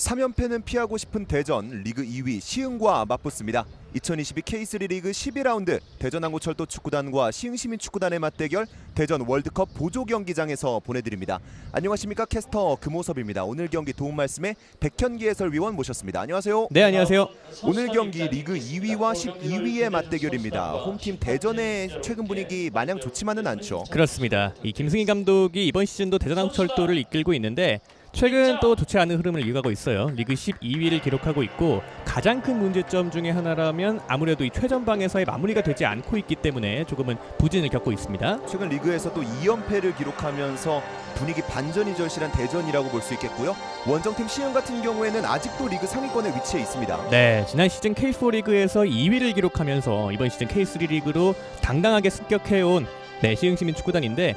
3연패는 피하고 싶은 대전 리그 2위 시흥과 맞붙습니다. 2022 K3 리그 12라운드 대전항구철도 축구단과 시흥시민축구단의 맞대결 대전 월드컵 보조 경기장에서 보내드립니다. 안녕하십니까, 캐스터 금호섭입니다. 오늘 경기 도움 말씀에 백현기 해설위원 모셨습니다. 안녕하세요. 네, 안녕하세요. 오늘 경기 리그 2위와 12위의 맞대결입니다. 홈팀 대전의 최근 분위기 마냥 좋지만은 않죠. 그렇습니다. 이 김승희 감독이 이번 시즌도 대전항구철도를 이끌고 있는데 최근 또 좋지 않은 흐름을 이어가고 있어요. 리그 12위를 기록하고 있고 가장 큰 문제점 중에 하나라면 아무래도 이 최전방에서의 마무리가 되지 않고 있기 때문에 조금은 부진을 겪고 있습니다. 최근 리그에서 또 2연패를 기록하면서 분위기 반전이 절실한 대전이라고 볼 수 있겠고요. 원정팀 시흥 같은 경우에는 아직도 리그 상위권에 위치해 있습니다. 네, 지난 시즌 K4 리그에서 2위를 기록하면서 이번 시즌 K3 리그로 당당하게 습격해온 시흥시민축구단인데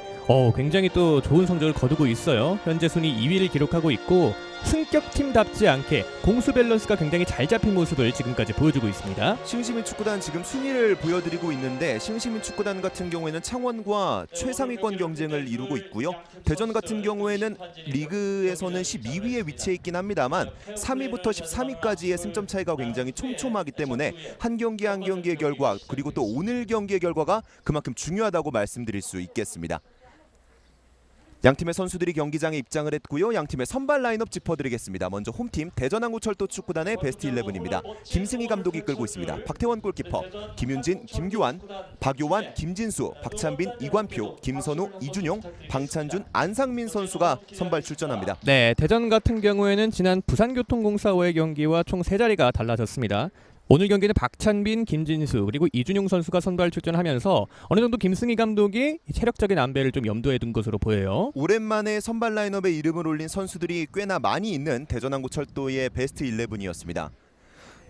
굉장히 또 좋은 성적을 거두고 있어요. 현재 순위 2위를 기록하고 있고 승격팀답지 않게 공수 밸런스가 굉장히 잘 잡힌 모습을 지금까지 보여주고 있습니다. 시흥시민축구단 지금 순위를 보여드리고 있는데 시흥시민축구단 같은 경우에는 창원과 최상위권 경쟁을 이루고 있고요. 대전 같은 경우에는 리그에서는 12위에 위치해 있긴 합니다만 3위부터 13위까지의 승점 차이가 굉장히 촘촘하기 때문에 한 경기 한 경기의 결과 그리고 또 오늘 경기의 결과가 그만큼 중요하다고 말씀드릴 수 있겠습니다. 양팀의 선수들이 경기장에 입장을 했고요. 양팀의 선발 라인업 짚어드리겠습니다. 먼저 홈팀 대전항구철도 축구단의 베스트 11입니다. 김승희 감독이 이끌고 있습니다. 박태원 골키퍼, 김윤진, 김규환, 박요환, 김진수, 박찬빈, 이관표, 김선우, 이준용, 방찬준, 안상민 선수가 선발 출전합니다. 네, 대전 같은 경우에는 지난 부산교통공사와의 경기와 총 3자리가 달라졌습니다. 오늘 경기는 박찬빈, 김진수 그리고 이준용 선수가 선발 출전하면서 어느 정도 김승희 감독이 체력적인 안배를 좀 염두에 둔 것으로 보여요. 오랜만에 선발 라인업에 이름을 올린 선수들이 꽤나 많이 있는 대전항구철도의 베스트 11이었습니다.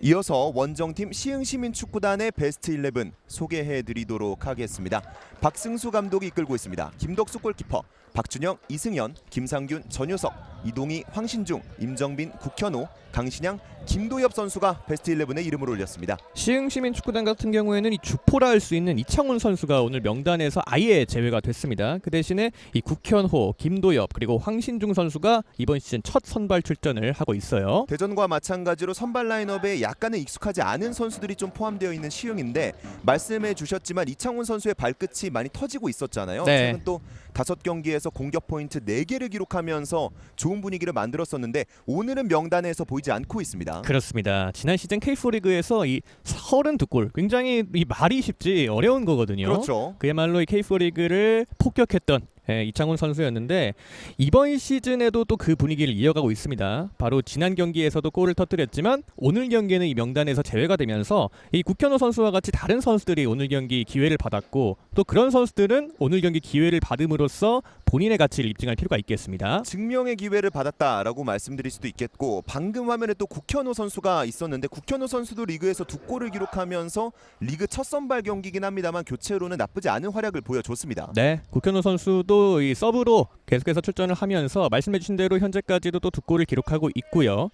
이어서 원정팀 시흥시민축구단의 베스트 11 소개해드리도록 하겠습니다. 박승수 감독이 이끌고 있습니다. 김덕수 골키퍼, 박준영, 이승현, 김상균, 전효석, 이동희, 황신중, 임정빈, 국현호, 강신양, 김도엽 선수가 베스트 11에 이름을 올렸습니다. 시흥시민축구단 같은 경우에는 이 주포라 할 수 있는 이창훈 선수가 오늘 명단에서 아예 제외가 됐습니다. 그 대신에 이 국현호, 김도엽 그리고 황신중 선수가 이번 시즌 첫 선발 출전을 하고 있어요. 대전과 마찬가지로 선발 라인업에 약간은 익숙하지 않은 선수들이 좀 포함되어 있는 시흥인데 말씀해 주셨지만 이창훈 선수의 발끝이 많이 터지고 있었잖아요. 네. 최근 또 5경기에서 공격 포인트 4개를 기록하면서 좋은 분위기를 만들었었는데 오늘은 명단에서 보이지 않고 있습니다. 그렇습니다. 지난 시즌 K4 리그에서 이 32골 굉장히 이 말이 쉽지 어려운 거거든요. 그렇죠. 그야말로 이 K4 리그를 폭격했던 이창훈 선수였는데 이번 시즌에도 또 그 분위기를 이어가고 있습니다. 바로 지난 경기에서도 골을 터뜨렸지만 오늘 경기에는 이 명단에서 제외가 되면서 이 국현호 선수와 같이 다른 선수들이 오늘 경기 기회를 받았고 또 그런 선수들은 오늘 경기 기회를 받음으로써 본인의 가치를 입증할 필요가 있겠습니다. 증명의 기회를 받았다라고 말씀드릴 수도 있겠고 방금 화면에 또 국현호 선수가 있었는데 국현호 선수도 리그에서 2골을 기록하면서 리그 첫 선발 경기긴 합니다만 교체로는 나쁘지 않은 활약을 보여줬습니다. 네, 국현호 선수도 이 서브로 계속해서 출전을 하면서 말씀해주신 대로 현재까지도 또 2골을 기록하고 있고요.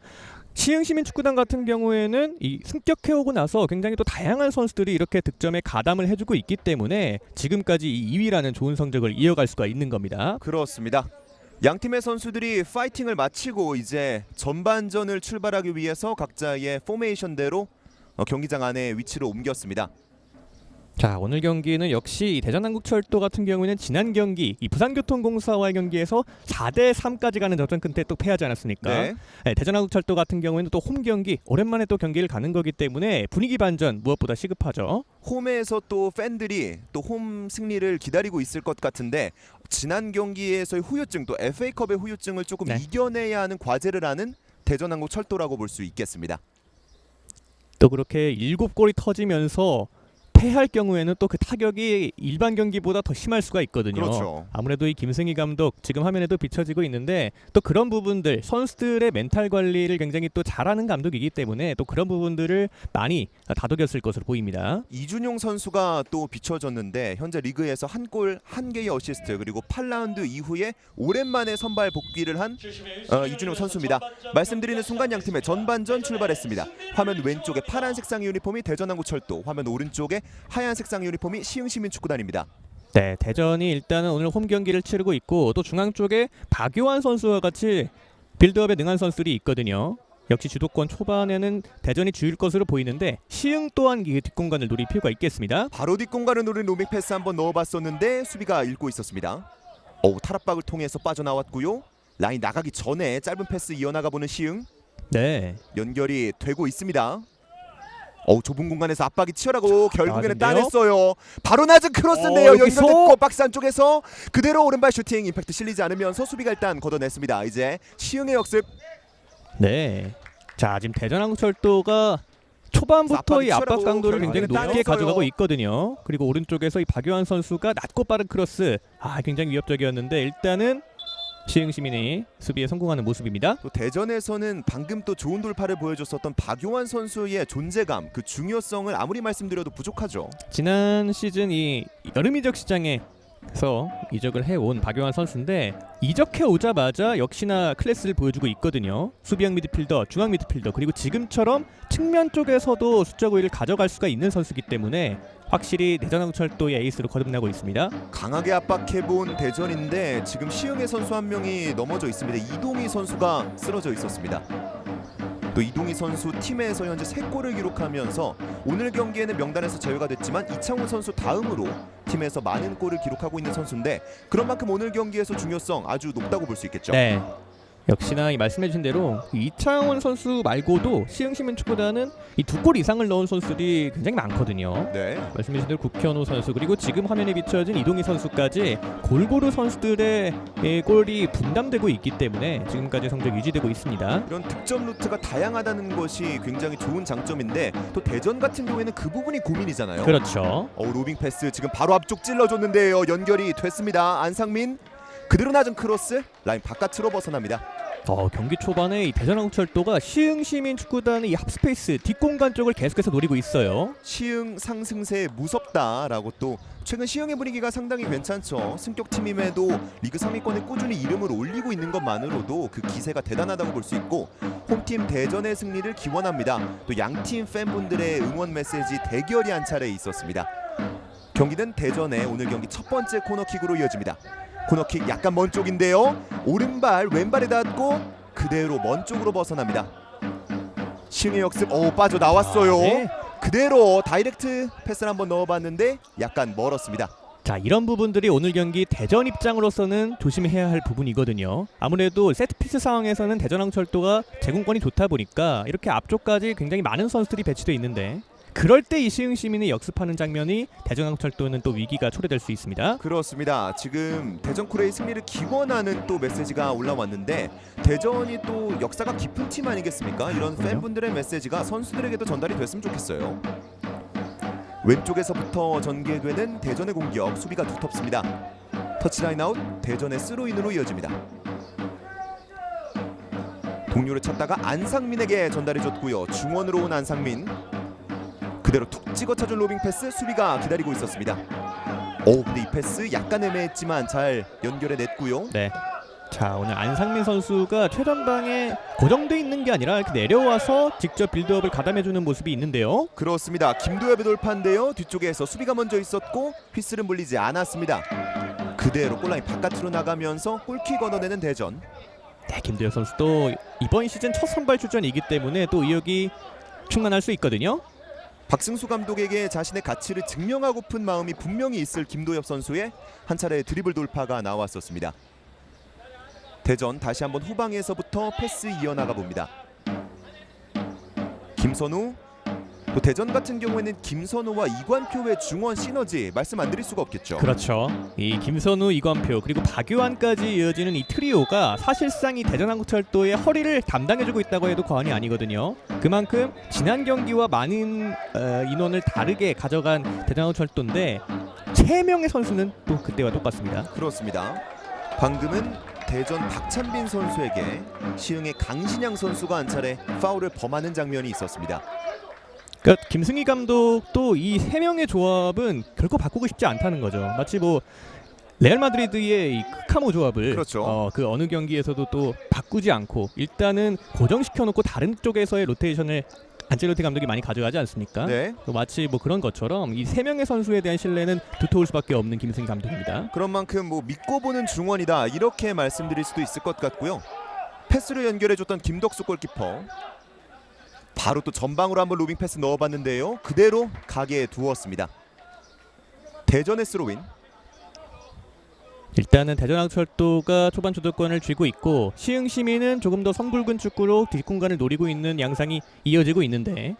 시흥시민축구단 같은 경우에는 이 승격해오고 나서 굉장히 또 다양한 선수들이 이렇게 득점에 가담을 해주고 있기 때문에 지금까지 이 2위라는 좋은 성적을 이어갈 수가 있는 겁니다. 그렇습니다. 양팀의 선수들이 파이팅을 마치고 이제 전반전을 출발하기 위해서 각자의 포메이션대로 경기장 안에 위치를 옮겼습니다. 자, 오늘 경기는 역시 대전항구철도 같은 경우에는 지난 경기 이 부산교통공사와의 경기에서 4대3까지 가는 접전 끝에 또 패하지 않았습니까? 네. 네, 대전항구철도 같은 경우에는 또 홈 경기 오랜만에 또 경기를 가는 거기 때문에 분위기 반전 무엇보다 시급하죠. 홈에서 또 팬들이 또 홈 승리를 기다리고 있을 것 같은데 지난 경기에서의 후유증 또 FA컵의 후유증을 조금 이겨내야 하는 과제를 하는 대전항구철도라고 볼 수 있겠습니다. 또 그렇게 7골이 터지면서 패할 경우에는 또 그 타격이 일반 경기보다 더 심할 수가 있거든요. 그렇죠. 아무래도 이 김승희 감독 지금 화면에도 비춰지고 있는데 또 그런 부분들 선수들의 멘탈 관리를 굉장히 또 잘하는 감독이기 때문에 또 그런 부분들을 많이 다독였을 것으로 보입니다. 이준용 선수가 또 비춰졌는데 현재 리그에서 한 골, 한 개의 어시스트 그리고 8라운드 이후에 오랜만에 선발 복귀를 한 이준용 선수입니다. 말씀드리는 순간 양팀의 전반전 출발했습니다. 화면 왼쪽에 파란 색상 유니폼이 대전항구철도, 화면 오른쪽에 하얀 색상 유니폼이 시흥시민축구단입니다. 네, 대전이 일단은 오늘 홈 경기를 치르고 있고 또 중앙 쪽에 박요환 선수와 같이 빌드업에 능한 선수들이 있거든요. 역시 주도권 초반에는 대전이 주일 것으로 보이는데 시흥 또한 이 뒷공간을 노릴 필요가 있겠습니다. 바로 뒷공간을 노린 로밍 패스 한번 넣어봤었는데 수비가 읽고 있었습니다. 탈압박을 통해서 빠져나왔고요. 라인 나가기 전에 짧은 패스 이어나가보는 시흥. 네. 연결이 되고 있습니다. 좁은 공간에서 압박이 치열하고 결국에는 나왔는데요? 따냈어요. 바로 낮은 크로스인데요. 여기서? 연결됐고 박스 안쪽에서 그대로 오른발 슈팅, 임팩트 실리지 않으면서 수비가 일단 걷어냈습니다. 이제 시흥의 역습. 네. 자, 지금 대전항철도가 초반부터 이 압박 강도를 굉장히 높게 따냈어요. 가져가고 있거든요. 그리고 오른쪽에서 이 박유한 선수가 낮고 빠른 크로스, 굉장히 위협적이었는데 일단은 시흥 시민이 수비에 성공하는 모습입니다. 또 대전에서는 방금 또 좋은 돌파를 보여줬었던 박용환 선수의 존재감, 그 중요성을 아무리 말씀드려도 부족하죠. 지난 시즌 이 여름 이적 시장에서 이적을 해온 박용환 선수인데 이적해 오자마자 역시나 클래스를 보여주고 있거든요. 수비형 미드필더, 중앙 미드필더, 그리고 지금처럼 측면 쪽에서도 숫자 9위를 가져갈 수가 있는 선수이기 때문에 확실히 대전항철도의 에이스로 거듭나고 있습니다. 강하게 압박해본 대전인데 지금 시흥의 선수 한 명이 넘어져 있습니다. 이동희 선수가 쓰러져 있었습니다. 또 이동희 선수 팀에서 현재 3골을 기록하면서 오늘 경기에는 명단에서 제외가 됐지만 이창훈 선수 다음으로 팀에서 많은 골을 기록하고 있는 선수인데 그런 만큼 오늘 경기에서 중요성 아주 높다고 볼 수 있겠죠. 네. 역시나 이 말씀해주신 대로 이창훈 선수 말고도 시흥 시민축구단은 이 2골 이상을 넣은 선수들이 굉장히 많거든요. 네. 말씀해주신 대로 국현우 선수 그리고 지금 화면에 비춰진 이동희 선수까지 골고루 선수들의 골이 분담되고 있기 때문에 지금까지 성적 유지되고 있습니다. 이런 득점 루트가 다양하다는 것이 굉장히 좋은 장점인데 또 대전 같은 경우에는 그 부분이 고민이잖아요. 그렇죠. 로빙 패스 지금 바로 앞쪽 찔러줬는데요. 연결이 됐습니다. 안상민 그대로 낮은 크로스 라인 바깥으로 벗어납니다. 경기 초반에 이 대전항철도가 시흥 시민축구단의 이 합스페이스 뒷공간 쪽을 계속해서 노리고 있어요. 시흥 상승세 무섭다라고 또 최근 시흥의 분위기가 상당히 괜찮죠. 승격팀임에도 리그 상위권에 꾸준히 이름을 올리고 있는 것만으로도 그 기세가 대단하다고 볼 수 있고 홈팀 대전의 승리를 기원합니다. 또 양팀 팬분들의 응원 메시지 대결이 한 차례 있었습니다. 경기는 대전의 오늘 경기 첫 번째 코너킥으로 이어집니다. 코너킥 약간 먼 쪽인데요. 오른발 왼발에 닿고 그대로 먼 쪽으로 벗어납니다. 시흥의 역습 빠져나왔어요. 네. 그대로 다이렉트 패스를 한번 넣어봤는데 약간 멀었습니다. 자, 이런 부분들이 오늘 경기 대전 입장으로서는 조심해야 할 부분이거든요. 아무래도 세트피스 상황에서는 대전항철도가 제공권이 좋다 보니까 이렇게 앞쪽까지 굉장히 많은 선수들이 배치되어 있는데 그럴 때 이 시흥 시민이 역습하는 장면이 대전항철도는 또 위기가 초래될 수 있습니다. 그렇습니다. 지금 대전 쿨의 승리를 기원하는 또 메시지가 올라왔는데 대전이 또 역사가 깊은 팀 아니겠습니까? 이런 팬분들의 메시지가 선수들에게도 전달이 됐으면 좋겠어요. 왼쪽에서부터 전개되는 대전의 공격, 수비가 두텁습니다. 터치라인 아웃, 대전의 스로인으로 이어집니다. 동료를 찾다가 안상민에게 전달해줬고요. 중원으로 온 안상민 그대로 툭 찍어 찾은 로빙 패스, 수비가 기다리고 있었습니다. 근데 이 패스 약간 애매했지만 잘 연결해냈고요. 네. 자, 오늘 안상민 선수가 최전방에 고정돼 있는 게 아니라 이렇게 내려와서 직접 빌드업을 가담해주는 모습이 있는데요. 그렇습니다. 김도엽의 돌파인데요. 뒤쪽에서 수비가 먼저 있었고 휘슬은 물리지 않았습니다. 그대로 골라인 바깥으로 나가면서 골킥 얻어내는 대전. 네, 김도엽 선수도 이번 시즌 첫 선발 출전이기 때문에 또 의욕이 충만할 수 있거든요. 박승수 감독에게 자신의 가치를 증명하고픈 마음이 분명히 있을 김도엽 선수의 한 차례 드리블 돌파가 나왔었습니다. 대전 다시 한번 후방에서부터 패스 이어나가 봅니다. 김선우, 또 대전 같은 경우에는 김선우와 이관표의 중원 시너지 말씀 안 드릴 수가 없겠죠. 그렇죠. 이 김선우, 이관표 그리고 박유환까지 이어지는 이 트리오가 사실상 이 대전항철도의 허리를 담당해주고 있다고 해도 과언이 아니거든요. 그만큼 지난 경기와 많은 인원을 다르게 가져간 대전항철도인데 3명의 선수는 또 그때와 똑같습니다. 그렇습니다. 방금은 대전 박찬빈 선수에게 시흥의 강신양 선수가 한 차례 파울을 범하는 장면이 있었습니다. 그러니까 김승희 감독도 이 3명의 조합은 결코 바꾸고 싶지 않다는 거죠. 마치 뭐 레알 마드리드의 이 크카모 조합을 그렇죠. 그 어느 경기에서도 또 바꾸지 않고 일단은 고정시켜 놓고 다른 쪽에서의 로테이션을 안첼로티 감독이 많이 가져가지 않습니까? 네. 또 마치 뭐 그런 것처럼 이 3명의 선수에 대한 신뢰는 두터울 수밖에 없는 김승희 감독입니다. 그런 만큼 뭐 믿고 보는 중원이다 이렇게 말씀드릴 수도 있을 것 같고요. 패스를 연결해줬던 김덕수 골키퍼 바로 또 전방으로 한번 로빙 패스 넣어봤는데요. 그대로 가게 두었습니다. 대전의 스로인. 일단은 대전항철도가 초반 주도권을 쥐고 있고 시흥시민은 조금 더 선굵은 축구로 뒷공간을 노리고 있는 양상이 이어지고 있는데,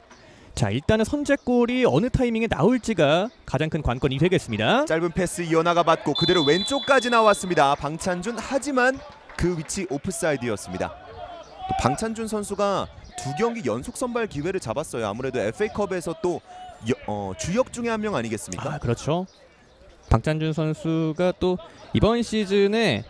자 일단은 선제골이 어느 타이밍에 나올지가 가장 큰 관건이 되겠습니다. 짧은 패스 이어나가 받고 그대로 왼쪽까지 나왔습니다. 방찬준, 하지만 그 위치 오프사이드였습니다. 또 방찬준 선수가 2경기 연속 선발 기회를 잡았어요. 아무래도 FA컵에서 또 주역 중에 한 명 아니겠습니까? 아 그렇죠. 방찬준 선수가 또 이번 시즌에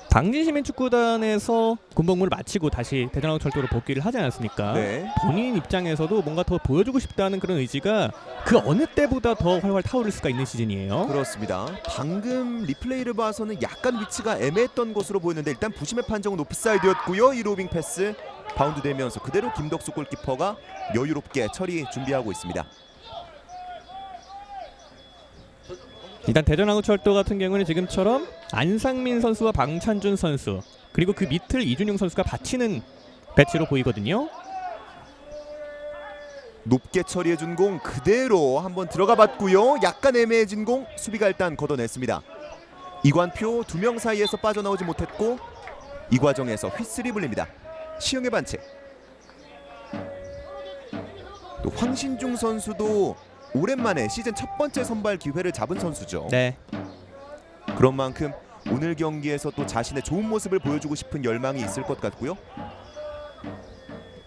당진시민축구단에서 군복무를 마치고 다시 대전항철도로 복귀를 하지 않았습니까? 네. 본인 입장에서도 뭔가 더 보여주고 싶다는 그런 의지가 그 어느 때보다 더 활활 타오를 수가 있는 시즌이에요. 그렇습니다. 방금 리플레이를 봐서는 약간 위치가 애매했던 것으로 보였는데 일단 부심의 판정은 오프사이드였고요. 이 로빙 패스 바운드 되면서 그대로 김덕수 골키퍼가 여유롭게 처리 준비하고 있습니다. 일단 대전항철도 같은 경우는 지금처럼 안상민 선수와 방찬준 선수 그리고 그 밑을 이준용 선수가 받치는 배치로 보이거든요. 높게 처리해준 공 그대로 한번 들어가 봤고요. 약간 애매해진 공 수비가 일단 걷어냈습니다. 이관표 2명 사이에서 빠져나오지 못했고 이 과정에서 휘슬이 불립니다. 시흥의 반칙. 또 황신중 선수도 오랜만에 시즌 첫 번째 선발 기회를 잡은 선수죠. 네. 그런 만큼 오늘 경기에서 또 자신의 좋은 모습을 보여주고 싶은 열망이 있을 것 같고요.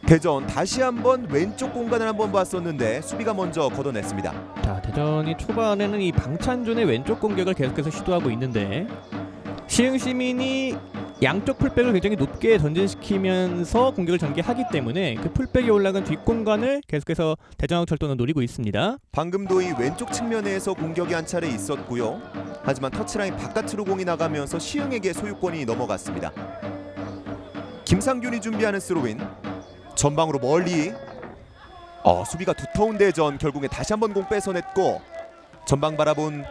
대전 다시 한번 왼쪽 공간을 한번 봤었는데 수비가 먼저 걷어냈습니다. 자 대전이 초반에는 이 방찬준의 왼쪽 공격을 계속해서 시도하고 있는데 시흥시민이 양쪽 풀백을 굉장히 높게 전진시키면서 공격을 전개하기 때문에 그 풀백이 올라간 뒷공간을 계속해서 대전항철도는 노리고 있습니다. 방금도 이 왼쪽 측면에서 공격이 한 차례 있었고요. 하지만 터치라인 바깥으로 공이 나가면서 시흥에게 소유권이 넘어갔습니다. 김상균이 준비하는 스로인. 전방으로 멀리. 수비가 두터운 대전 결국에 다시 한번 공 뺏어냈고 전방 바라본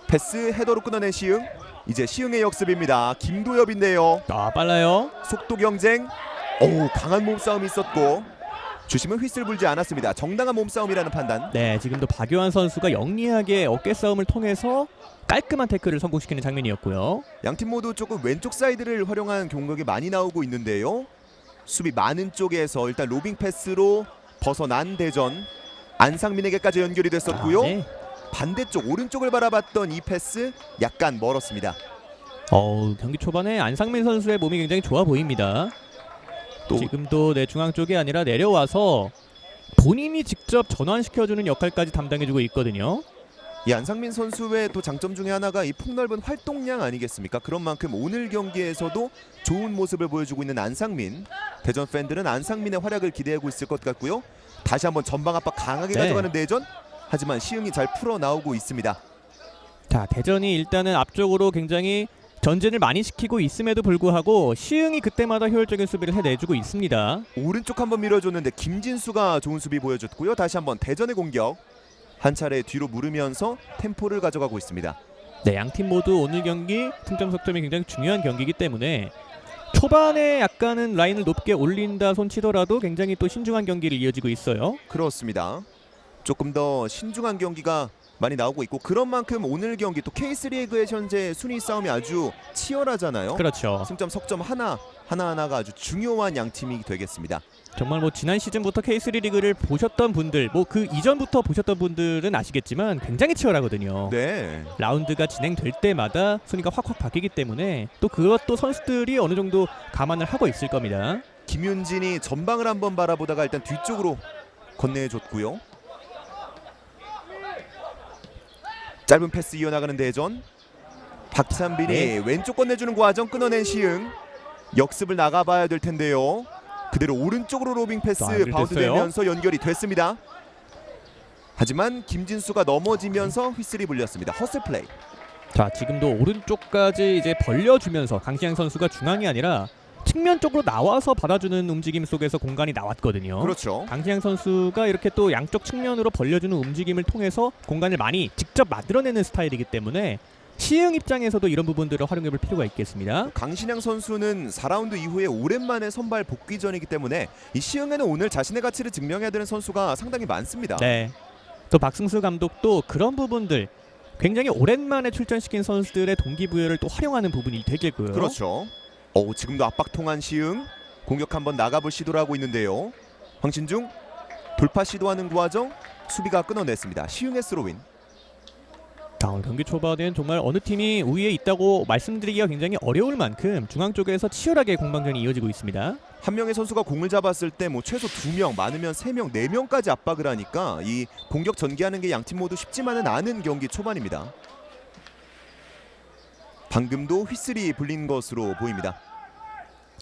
패스 헤더로 끊어낸 시흥. 이제 시흥의 역습입니다. 김도엽인데요. 빨라요. 속도 경쟁. 강한 몸싸움이 있었고 주심은 휘슬 불지 않았습니다. 정당한 몸싸움이라는 판단. 네, 지금도 박요한 선수가 영리하게 어깨 싸움을 통해서 깔끔한 태클을 성공시키는 장면이었고요. 양팀 모두 조금 왼쪽 사이드를 활용한 공격이 많이 나오고 있는데요. 수비 많은 쪽에서 일단 로빙 패스로 벗어난 대전. 안상민에게까지 연결이 됐었고요. 네. 반대쪽 오른쪽을 바라봤던 이 패스 약간 멀었습니다. 경기 초반에 안상민 선수의 몸이 굉장히 좋아 보입니다. 또 지금도 내 중앙 쪽이 아니라 내려와서 본인이 직접 전환시켜주는 역할까지 담당해주고 있거든요. 이 안상민 선수의 또 장점 중에 하나가 이 폭넓은 활동량 아니겠습니까? 그런 만큼 오늘 경기에서도 좋은 모습을 보여주고 있는 안상민. 대전 팬들은 안상민의 활약을 기대하고 있을 것 같고요. 다시 한번 전방 압박 강하게 가져가는 대전. 하지만 시흥이 잘 풀어 나오고 있습니다. 자 대전이 일단은 앞쪽으로 굉장히 전진을 많이 시키고 있음에도 불구하고 시흥이 그때마다 효율적인 수비를 해내주고 있습니다. 오른쪽 한번 밀어줬는데 김진수가 좋은 수비 보여줬고요. 다시 한번 대전의 공격. 한 차례 뒤로 물으면서 템포를 가져가고 있습니다. 네, 양팀 모두 오늘 경기 승점 석점이 굉장히 중요한 경기이기 때문에 초반에 약간은 라인을 높게 올린다 손치더라도 굉장히 또 신중한 경기를 이어지고 있어요. 그렇습니다. 조금 더 신중한 경기가 많이 나오고 있고 그런 만큼 오늘 경기 또 K3리그의 현재 순위 싸움이 아주 치열하잖아요. 그렇죠. 승점 석점 하나하나가 아주 중요한 양 팀이 되겠습니다. 정말 지난 시즌부터 K3 리그를 보셨던 분들, 그 이전부터 보셨던 분들은 아시겠지만 굉장히 치열하거든요. 네. 라운드가 진행될 때마다 순위가 확확 바뀌기 때문에 또 그것도 선수들이 어느 정도 감안을 하고 있을 겁니다. 김윤진이 전방을 한번 바라보다가 일단 뒤쪽으로 건네줬고요. 짧은 패스 이어나가는 대전. 박찬빈이 왼쪽 건네주는 과정 끊어낸 시흥. 역습을 나가봐야 될 텐데요. 그대로 오른쪽으로 로빙 패스 바운드 되면서 연결이 됐습니다. 하지만 김진수가 넘어지면서 휘슬이 불렸습니다. 허슬 플레이. 자 지금도 오른쪽까지 이제 벌려주면서 강시양 선수가 중앙이 아니라 측면 쪽으로 나와서 받아주는 움직임 속에서 공간이 나왔거든요. 그렇죠. 강시양 선수가 이렇게 또 양쪽 측면으로 벌려주는 움직임을 통해서 공간을 많이 직접 만들어내는 스타일이기 때문에 시흥 입장에서도 이런 부분들을 활용해볼 필요가 있겠습니다. 강신양 선수는 4라운드 이후에 오랜만에 선발 복귀전이기 때문에 이 시흥에는 오늘 자신의 가치를 증명해야 되는 선수가 상당히 많습니다. 네. 또 박승수 감독도 그런 부분들 굉장히 오랜만에 출전시킨 선수들의 동기부여를 또 활용하는 부분이 되겠고요. 그렇죠. 지금도 압박 통한 시흥 공격 한번 나가볼 시도를 하고 있는데요. 황신중 돌파 시도하는 과정 수비가 끊어냈습니다. 시흥의 스로인. 오늘 경기 초반엔 정말 어느 팀이 우위에 있다고 말씀드리기가 굉장히 어려울 만큼 중앙 쪽에서 치열하게 공방전이 이어지고 있습니다. 한 명의 선수가 공을 잡았을 때 뭐 최소 2명, 많으면 3명, 4명까지 압박을 하니까 이 공격 전개하는 게 양팀 모두 쉽지만은 않은 경기 초반입니다. 방금도 휘슬이 불린 것으로 보입니다.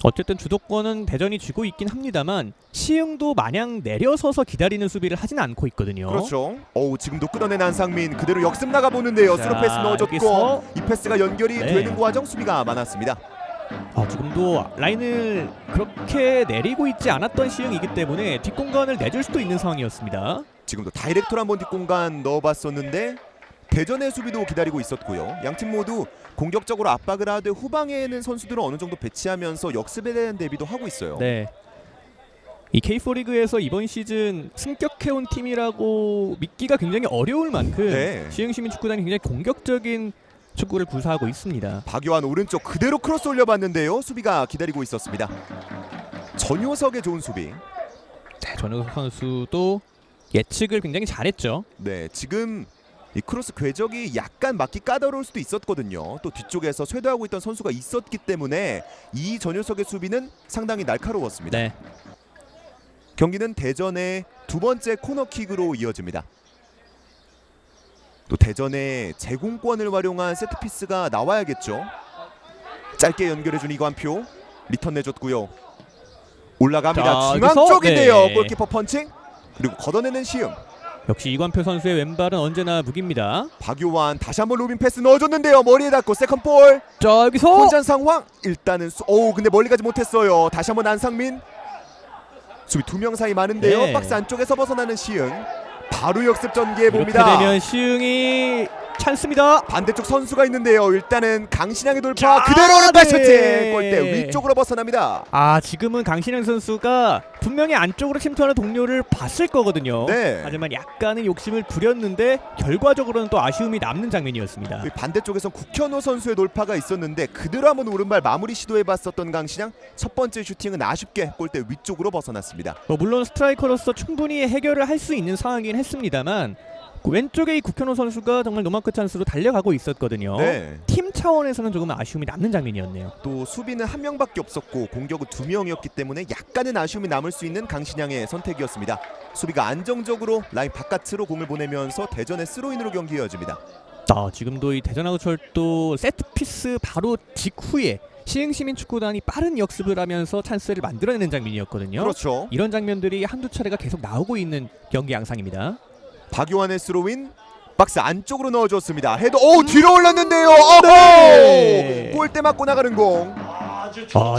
어쨌든 주도권은 대전이 쥐고 있긴 합니다만 시흥도 마냥 내려서서 기다리는 수비를 하진 않고 있거든요. 그렇죠. 지금도 끊어낸 안상민 그대로 역습 나가보는데요. 자, 스루 패스 넣어줬고 여기서 이 패스가 연결이 네. 되는 과정 수비가 많았습니다. 지금도 라인을 그렇게 내리고 있지 않았던 시흥이기 때문에 뒷공간을 내줄 수도 있는 상황이었습니다. 지금도 다이렉트로 한번 뒷공간 넣어봤었는데 대전의 수비도 기다리고 있었고요. 양팀 모두 공격적으로 압박을 하되 후방에는 선수들을 어느 정도 배치하면서 역습에 대한 대비도 하고 있어요. 네. 이 K4 리그에서 이번 시즌 승격해온 팀이라고 믿기가 굉장히 어려울 만큼 네. 시흥시민축구단이 굉장히 공격적인 축구를 구사하고 있습니다. 박요한 오른쪽 그대로 크로스 올려봤는데요. 수비가 기다리고 있었습니다. 전효석의 좋은 수비. 네, 전효석 선수도 예측을 굉장히 잘했죠. 네, 지금 이 크로스 궤적이 약간 맞기 까다로울 수도 있었거든요. 또 뒤쪽에서 쇄도하고 있던 선수가 있었기 때문에 이 전효석의 수비는 상당히 날카로웠습니다. 네. 경기는 대전의 두 번째 코너킥으로 이어집니다. 또 대전의 제공권을 활용한 세트피스가 나와야겠죠. 짧게 연결해준 이관표 리턴 내줬고요. 올라갑니다. 자, 중앙 여기서, 쪽인데요. 네. 골키퍼 펀칭 그리고 걷어내는 시흥. 역시 이관표 선수의 왼발은 언제나 무기입니다. 박요한 다시 한번 로빙 패스 넣어줬는데요. 머리에 닿고 세컨 볼. 자, 여기서 혼전 상황. 일단은 근데 멀리 가지 못했어요. 다시 한번 안상민. 수비 두 명 사이 많은데요. 네. 박스 안쪽에서 벗어나는 시흥. 바로 역습 전개해 이렇게 봅니다. 되면 시흥이 찬스입니다. 반대쪽 선수가 있는데요. 일단은 강신양의 돌파 자, 그대로 오른발 네. 슈팅. 골대 위쪽으로 벗어납니다. 지금은 강신영 선수가 분명히 안쪽으로 침투하는 동료를 봤을 거거든요. 네. 하지만 약간의 욕심을 부렸는데 결과적으로는 또 아쉬움이 남는 장면이었습니다. 반대쪽에선 국현호 선수의 돌파가 있었는데 그대로 한번 오른발 마무리 시도해봤었던 강신양. 첫 번째 슈팅은 아쉽게 골대 위쪽으로 벗어났습니다. 물론 스트라이커로서 충분히 해결을 할 수 있는 상황이긴 했습니다만 왼쪽에 이 국현호 선수가 정말 노마크 찬스로 달려가고 있었거든요. 네. 팀 차원에서는 조금 아쉬움이 남는 장면이었네요. 또 수비는 한 명밖에 없었고 공격은 두 명이었기 때문에 약간은 아쉬움이 남을 수 있는 강신양의 선택이었습니다. 수비가 안정적으로 라인 바깥으로 공을 보내면서 대전의 스로인으로 경기 이어집니다. 지금도 이 대전하우철도 세트피스 바로 직후에 시흥시민축구단이 빠른 역습을 하면서 찬스를 만들어내는 장면이었거든요. 그렇죠. 이런 장면들이 한두 차례가 계속 나오고 있는 경기 양상입니다. 박요한의 스로인 박스 안쪽으로 넣어줬습니다. 헤더 뒤로 올랐는데요. 네. 골대 맞고 나가는 공.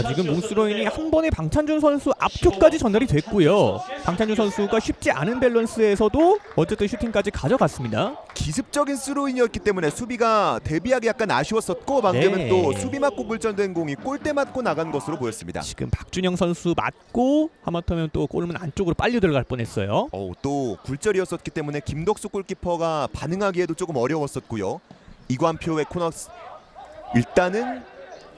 지금 몽스로인이 한 번에 방찬준 선수 앞쪽까지 전달이 됐고요. 방찬준 선수가 쉽지 않은 밸런스에서도 어쨌든 슈팅까지 가져갔습니다. 기습적인 스로인이었기 때문에 수비가 대비하기 약간 아쉬웠었고 방금은 네. 또 수비 맞고 불전된 공이 골대 맞고 나간 것으로 보였습니다. 지금 박준영 선수 맞고 하마터면 또 골문 안쪽으로 빨려 들어갈 뻔했어요. 또 굴절이었었기 때문에 김덕수 골키퍼가 반응하기에도 조금 어려웠었고요. 이관표의 코너 일단은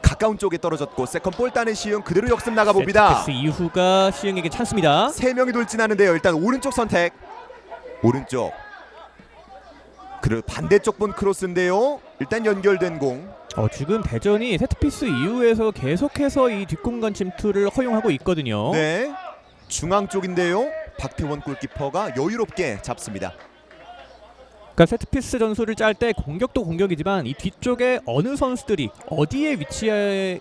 가까운 쪽에 떨어졌고 세컨 볼 따는 시흥 그대로 역습 나가봅니다. 세트피스 이후가 시흥에게 찬스입니다. 세 명이 돌진하는데요. 일단 오른쪽 선택. 오른쪽. 그리고 반대쪽 본 크로스인데요. 일단 연결된 공. 지금 대전이 세트피스 이후에서 계속해서 이 뒷공간 침투를 허용하고 있거든요. 네. 중앙 쪽인데요. 박태원 골키퍼가 여유롭게 잡습니다. 그러니까 세트피스 전술을 짤 때 공격도 공격이지만 이 뒤쪽에 어느 선수들이 어디에 위치해야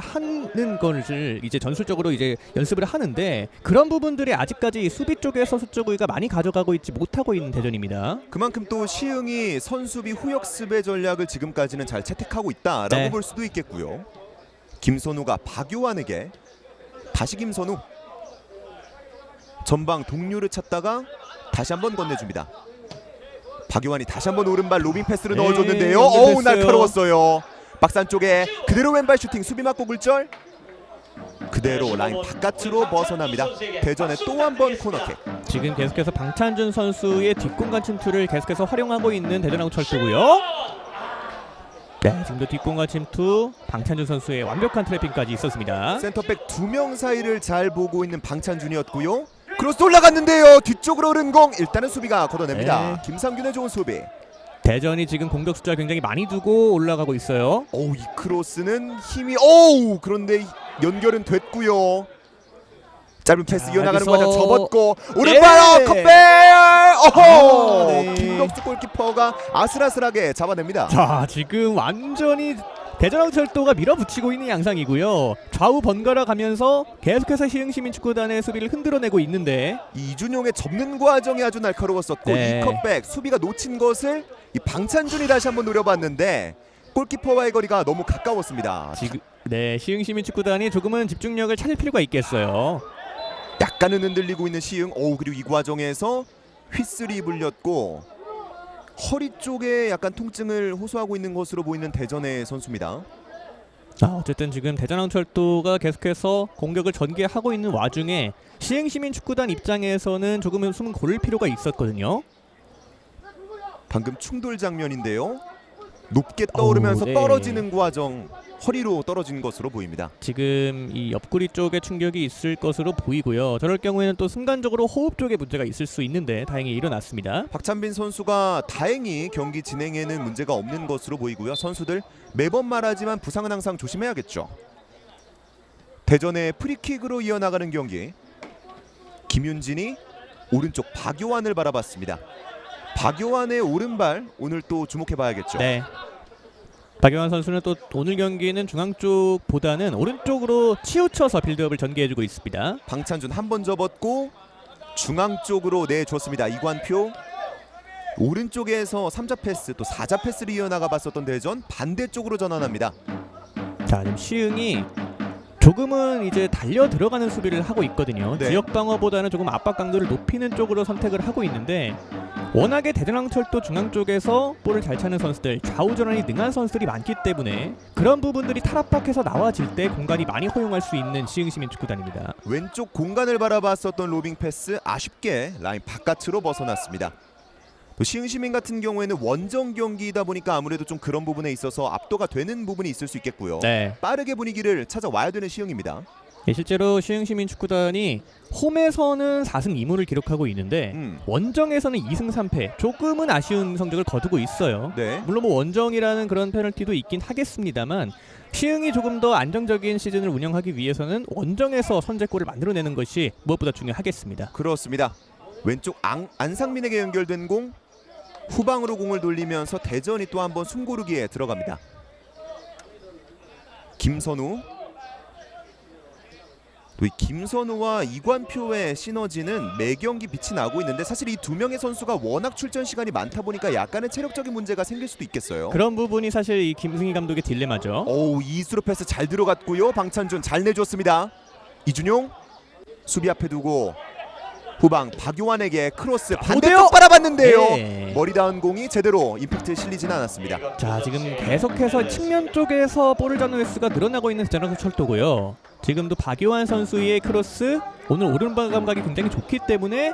하는 것을 이제 전술적으로 이제 연습을 하는데 그런 부분들이 아직까지 수비 쪽에서 수적 우위가 많이 가져가고 있지 못하고 있는 대전입니다. 그만큼 또 시흥이 선수비 후역습의 전략을 지금까지는 잘 채택하고 있다라고 네. 볼 수도 있겠고요. 김선우가 박요한에게 다시 김선우 전방 동료를 찾다가 다시 한번 건네줍니다. 박요한이 다시 한번 오른발 로빙 패스를 네, 넣어줬는데요. 연결됐어요. 어우, 날카로웠어요. 박스 안쪽에 그대로 왼발 슈팅, 수비 맞고 굴절. 그대로 라인 바깥으로 벗어납니다. 대전의 또 한 번 코너킥. 지금 계속해서 방찬준 선수의 뒷공간 침투를 계속해서 활용하고 있는 대전항철도고요. 네, 지금도 뒷공간 침투 방찬준 선수의 완벽한 트래핑까지 있었습니다. 센터백 2명 사이를 잘 보고 있는 방찬준이었고요. 크로스 올라갔는데요. 뒤쪽으로 흐른 공 일단은 수비가 걷어냅니다. 네. 김상균의 좋은 수비. 대전이 지금 공격 숫자 굉장히 많이 두고 올라가고 있어요. 어우, 이 크로스는 힘이 어우, 그런데 연결은 됐고요. 짧은 패스 이어나가는 여기서- 과정 접었고 오른발 컷백. 어허. 네. 김덕수 골키퍼가 아슬아슬하게 잡아냅니다. 자, 지금 완전히 대전항철도가 밀어붙이고 있는 양상이고요. 좌우 번갈아 가면서 계속해서 시흥시민축구단의 수비를 흔들어내고 있는데 이준용의 접는 과정이 아주 날카로웠었고 네. 이 컷백 수비가 놓친 것을 이 방찬준이 다시 한번 노려봤는데 골키퍼와의 거리가 너무 가까웠습니다. 지금 네, 시흥시민축구단이 조금은 집중력을 찾을 필요가 있겠어요. 약간은 흔들리고 있는 시흥. 그리고 이 과정에서 휘슬이 불렸고 허리 쪽에 약간 통증을 호소하고 있는 것으로 보이는 대전의 선수입니다. 어쨌든 지금 대전항철도가 계속해서 공격을 전개하고 있는 와중에 시흥시민축구단 입장에서는 조금은 숨은 고를 필요가 있었거든요. 방금 충돌 장면인데요. 높게 떠오르면서 네. 떨어지는 과정, 허리로 떨어진 것으로 보입니다. 지금 이 옆구리 쪽에 충격이 있을 것으로 보이고요. 저럴 경우에는 또 순간적으로 호흡 쪽에 문제가 있을 수 있는데 다행히 일어났습니다. 박찬빈 선수가 다행히 경기 진행에는 문제가 없는 것으로 보이고요. 선수들 매번 말하지만 부상은 항상 조심해야겠죠. 대전의 프리킥으로 이어나가는 경기. 김윤진이 오른쪽 박요한을 바라봤습니다. 박요한의 오른발 오늘 또 주목해봐야겠죠. 네. 박용환 선수는 또 오늘 경기는 중앙 쪽보다는 오른쪽으로 치우쳐서 빌드업을 전개해주고 있습니다. 방찬준 한 번 접었고 중앙 쪽으로 내줬습니다. 이관표 오른쪽에서 3자 패스 또 4자 패스를 이어나가 봤었던 대전 반대쪽으로 전환합니다. 자, 지금 시흥이 조금은 이제 달려 들어가는 수비를 하고 있거든요. 네. 지역 방어보다는 조금 압박 강도를 높이는 쪽으로 선택을 하고 있는데 워낙에 대전항철도 중앙 쪽에서 볼을 잘 차는 선수들, 좌우 전환이 능한 선수들이 많기 때문에 그런 부분들이 탈압박해서 나와질 때 공간이 많이 허용할 수 있는 시흥시민축구단입니다. 왼쪽 공간을 바라봤었던 로빙 패스 아쉽게 라인 바깥으로 벗어났습니다. 또 시흥시민 같은 경우에는 원정 경기이다 보니까 아무래도 좀 그런 부분에 있어서 압도가 되는 부분이 있을 수 있겠고요. 네. 빠르게 분위기를 찾아와야 되는 시흥입니다. 실제로 시흥시민축구단이 홈에서는 4승 2무를 기록하고 있는데 원정에서는 2승 3패, 조금은 아쉬운 성적을 거두고 있어요. 네. 물론 뭐 원정이라는 그런 페널티도 있긴 하겠습니다만 시흥이 조금 더 안정적인 시즌을 운영하기 위해서는 원정에서 선제골을 만들어내는 것이 무엇보다 중요하겠습니다. 그렇습니다. 왼쪽 안상민에게 연결된 공 후방으로 공을 돌리면서 대전이 또 한 번 숨고르기에 들어갑니다. 김선우 또 이 김선우와 이관표의 시너지는 매 경기 빛이 나고 있는데 사실 이 두 명의 선수가 워낙 출전 시간이 많다 보니까 약간의 체력적인 문제가 생길 수도 있겠어요. 그런 부분이 사실 이 김승희 감독의 딜레마죠. 이수로 패스 잘 들어갔고요. 방찬준 잘 내줬습니다. 이준용 수비 앞에 두고 후방 박요한에게 크로스 반대쪽 바라봤는데요. 네. 머리 닿은 공이 제대로 임팩트에 실리지는 않았습니다. 자, 지금 계속해서 측면 쪽에서 볼을 잡는 횟수가 늘어나고 있는 대전항철도고요. 지금도 박요한 선수의 크로스 오늘 오른발 감각이 굉장히 좋기 때문에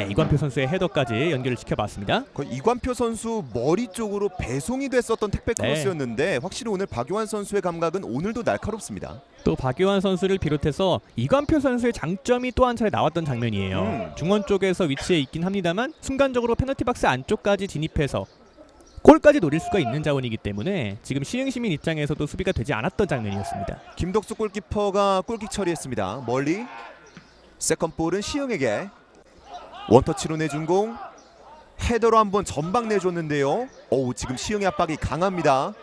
이관표 선수의 헤더까지 연결을 시켜봤습니다. 거의 이관표 선수 머리 쪽으로 배송이 됐었던 택배 네. 크로스였는데 확실히 오늘 박요한 선수의 감각은 오늘도 날카롭습니다. 또 박요한 선수를 비롯해서 이관표 선수의 장점이 또 한 차례 나왔던 장면이에요. 중원 쪽에서 위치해 있긴 합니다만 순간적으로 페널티 박스 안쪽까지 진입해서 골까지 노릴 수가 있는 자원이기 때문에 지금 시흥시민 입장에서도 수비가 되지 않았던 장면이었습니다. 김덕수 골키퍼가 골킥 처리했습니다. 멀리 세컨볼은 시흥에게 원터치로 내준 공 헤더로 한번 전방 내줬는데요. 지금 시흥의 압박이 강합니다.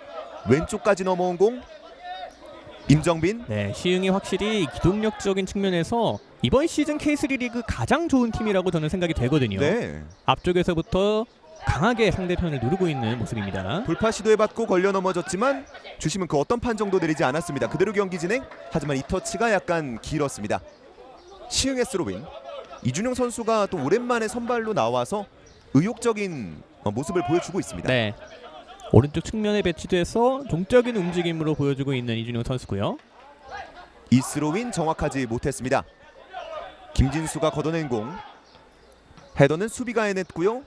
왼쪽까지 넘어온 공 임정빈. 네, 시흥이 확실히 기동력적인 측면에서 이번 시즌 K3 리그 가장 좋은 팀이라고 저는 생각이 되거든요. 네. 앞쪽에서부터 강하게 상대편을 누르고 있는 모습입니다. 돌파 시도해봤고 걸려 넘어졌지만 주심은 그 어떤 판정도 내리지 않았습니다. 그대로 경기 진행. 하지만 이 터치가 약간 길었습니다. 시흥의 스로빈. 이준용 선수가 또 오랜만에 선발로 나와서 의욕적인 모습을 보여주고 있습니다. 네. 오른쪽 측면에 배치돼서 동적인 움직임으로 보여주고 있는 이준용 선수고요. 이스로인 정확하지 못했습니다. 김진수가 걷어낸 공. 헤더는 수비가 해냈고요.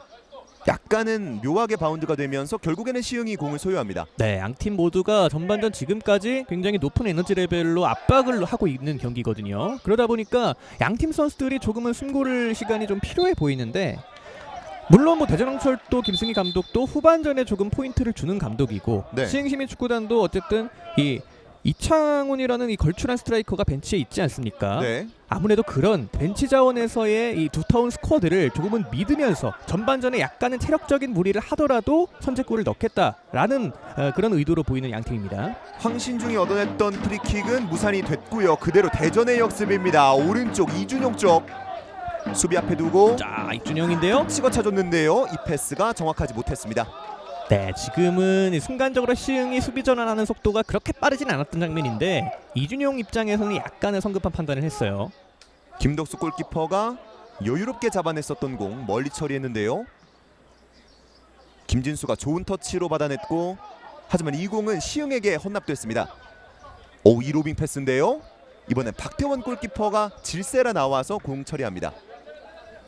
약간은 묘하게 바운드가 되면서 결국에는 시흥이 공을 소유합니다. 네, 양팀 모두가 전반전 지금까지 굉장히 높은 에너지 레벨로 압박을 하고 있는 경기거든요. 그러다 보니까 양팀 선수들이 조금은 숨 고를 시간이 좀 필요해 보이는데, 물론 뭐 대전항철도 김승희 감독도 후반전에 조금 포인트를 주는 감독이고, 네. 시흥시민축구단도 어쨌든 이 이창훈이라는 이 걸출한 스트라이커가 벤치에 있지 않습니까? 네. 아무래도 그런 벤치 자원에서의 이 두터운 스쿼드를 조금은 믿으면서 전반전에 약간은 체력적인 무리를 하더라도 선제골을 넣겠다라는 그런 의도로 보이는 양팀입니다. 황신중이 얻어냈던 프리킥은 무산이 됐고요. 그대로 대전의 역습입니다. 오른쪽 이준용 쪽 수비 앞에 두고 자, 이준영인데요. 찍어 차줬는데요. 이 패스가 정확하지 못했습니다. 네, 지금은 순간적으로 시흥이 수비 전환하는 속도가 그렇게 빠르진 않았던 장면인데 이준용 입장에서는 약간의 성급한 판단을 했어요. 김덕수 골키퍼가 여유롭게 잡아냈었던 공 멀리 처리했는데요. 김진수가 좋은 터치로 받아냈고, 하지만 이 공은 시흥에게 헌납됐습니다. 이 로빙 패스인데요. 이번엔 박태원 골키퍼가 질세라 나와서 공 처리합니다.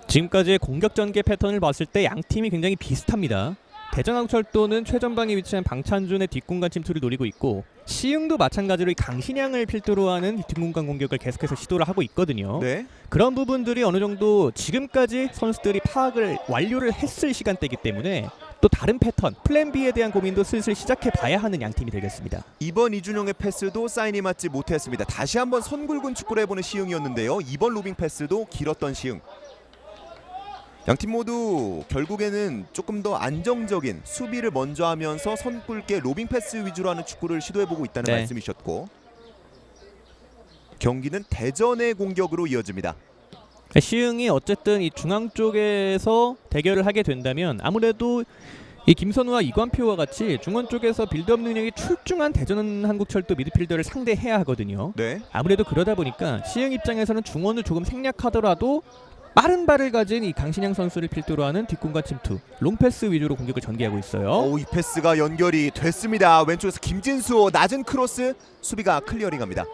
지금까지의 공격 전개 패턴을 봤을 때 양 팀이 굉장히 비슷합니다. 대전항철도는 최전방에 위치한 방찬준의 뒷공간 침투를 노리고 있고, 시흥도 마찬가지로 이 강신양을 필두로 하는 뒷공간 공격을 계속해서 시도를 하고 있거든요. 네. 그런 부분들이 어느 정도 지금까지 선수들이 파악을 완료를 했을 시간대이기 때문에 또 다른 패턴, 플랜 B에 대한 고민도 슬슬 시작해 봐야 하는 양팀이 되겠습니다. 이번 이준용의 패스도 사인이 맞지 못했습니다. 다시 한번 선굴군 축구를 해보는 시흥이었는데요. 이번 로빙 패스도 길었던 시흥. 양팀 모두 결국에는 조금 더 안정적인 수비를 먼저 하면서 선 굵게 로빙 패스 위주로 하는 축구를 시도해보고 있다는 네. 말씀이셨고, 경기는 대전의 공격으로 이어집니다. 시흥이 어쨌든 이 중앙 쪽에서 대결을 하게 된다면 아무래도 이 김선우와 이관표와 같이 중원 쪽에서 빌드업 능력이 출중한 대전한국철도 미드필더를 상대해야 하거든요. 네. 아무래도 그러다 보니까 시흥 입장에서는 중원을 조금 생략하더라도 빠른 발을 가진 이 강신양 선수를 필두로 하는 뒷공간 침투, 롱패스 위주로 공격을 전개하고 있어요. 이 패스가 연결이 됐습니다. 왼쪽에서 김진수 낮은 크로스, 수비가 클리어링합니다.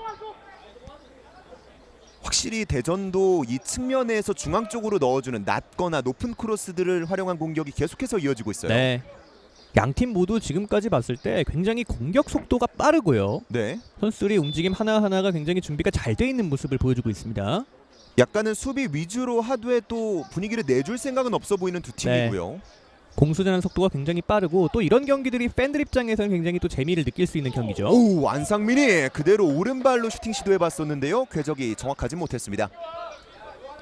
확실히 대전도 이 측면에서 중앙 쪽으로 넣어주는 낮거나 높은 크로스들을 활용한 공격이 계속해서 이어지고 있어요. 네. 양팀 모두 지금까지 봤을 때 굉장히 공격 속도가 빠르고요. 네. 선수들이 움직임 하나하나가 굉장히 준비가 잘 돼 있는 모습을 보여주고 있습니다. 약간은 수비 위주로 하되 또 분위기를 내줄 생각은 없어 보이는 두 팀이고요. 공수전환 속도가 굉장히 빠르고 또 이런 경기들이 팬들 입장에서는 굉장히 또 재미를 느낄 수 있는 경기죠. 안상민이 그대로 오른발로 슈팅 시도해봤었는데요. 궤적이 정확하지 못했습니다.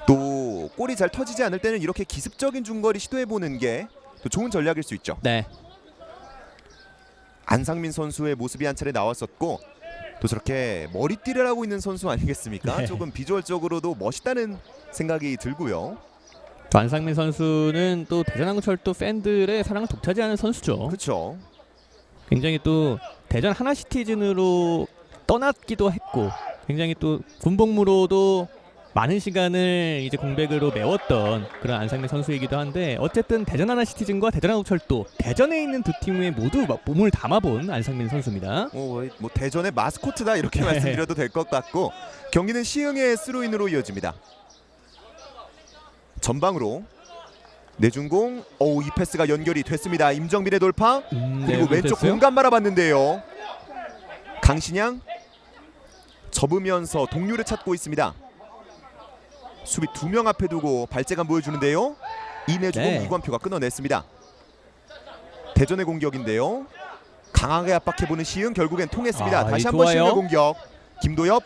또 골이 잘 터지지 않을 때는 이렇게 기습적인 중거리 시도해보는 게 또 좋은 전략일 수 있죠. 네. 안상민 선수의 모습이 한 차례 나왔었고, 또 저렇게 머리띠를 하고 있는 선수 아니겠습니까? 네. 조금 비주얼적으로도 멋있다는 생각이 들고요. 또 안상민 선수는 또 대전항철도 팬들의 사랑을 독차지하는 선수죠. 그렇죠. 굉장히 또 대전 하나시티즌으로 떠났기도 했고, 굉장히 또 군복무로도 많은 시간을 이제 공백으로 메웠던 그런 안상민 선수이기도 한데, 어쨌든 대전 하나시티즌과 대전항철도, 대전에 있는 두 팀에 모두 몸을 담아본 안상민 선수입니다. 뭐 대전의 마스코트다 이렇게 네. 말씀드려도 될 것 같고, 경기는 시흥의 스로인으로 이어집니다. 전방으로 내준 공, 이 패스가 연결이 됐습니다. 임정빈의 돌파, 그리고 왼쪽 공간 말아봤는데요. 강신양 접으면서 동료를 찾고 있습니다. 수비 2명 앞에 두고 발재간 보여주는데요. 이 내주공 이관표가 끊어냈습니다. 대전의 공격인데요. 강하게 압박해보는 시흥, 결국엔 통했습니다. 다시 한번 시흥의 공격. 김도엽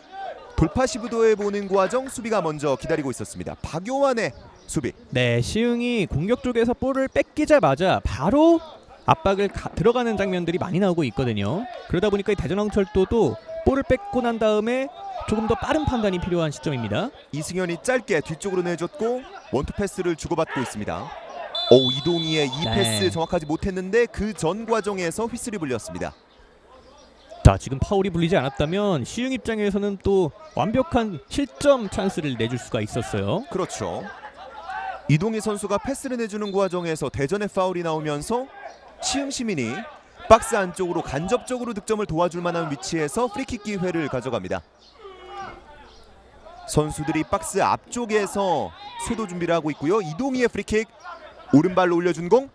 돌파 시도해보는 과정, 수비가 먼저 기다리고 있었습니다. 박요한의 수비. 네, 시흥이 공격 쪽에서 볼을 뺏기자마자 바로 압박을 들어가는 장면들이 많이 나오고 있거든요. 그러다 보니까 대전항철도도 볼을 뺏고 난 다음에 조금 더 빠른 판단이 필요한 시점입니다. 이승현이 짧게 뒤쪽으로 내줬고 원투 패스를 주고받고 있습니다. 이동희의 이 패스 정확하지 못했는데 그 전 과정에서 휘슬이 불렸습니다. 자, 지금 파울이 불리지 않았다면 시흥 입장에서는 또 완벽한 실점 찬스를 내줄 수가 있었어요. 그렇죠. 이동희 선수가 패스를 내주는 과정에서 대전의 파울이 나오면서 시흥시민이 박스 안쪽으로 간접적으로 득점을 도와줄 만한 위치에서 프리킥 기회를 가져갑니다. 선수들이 박스 앞쪽에서 쇄도 준비를 하고 있고요. 이동희의 프리킥, 오른발로 올려준 공,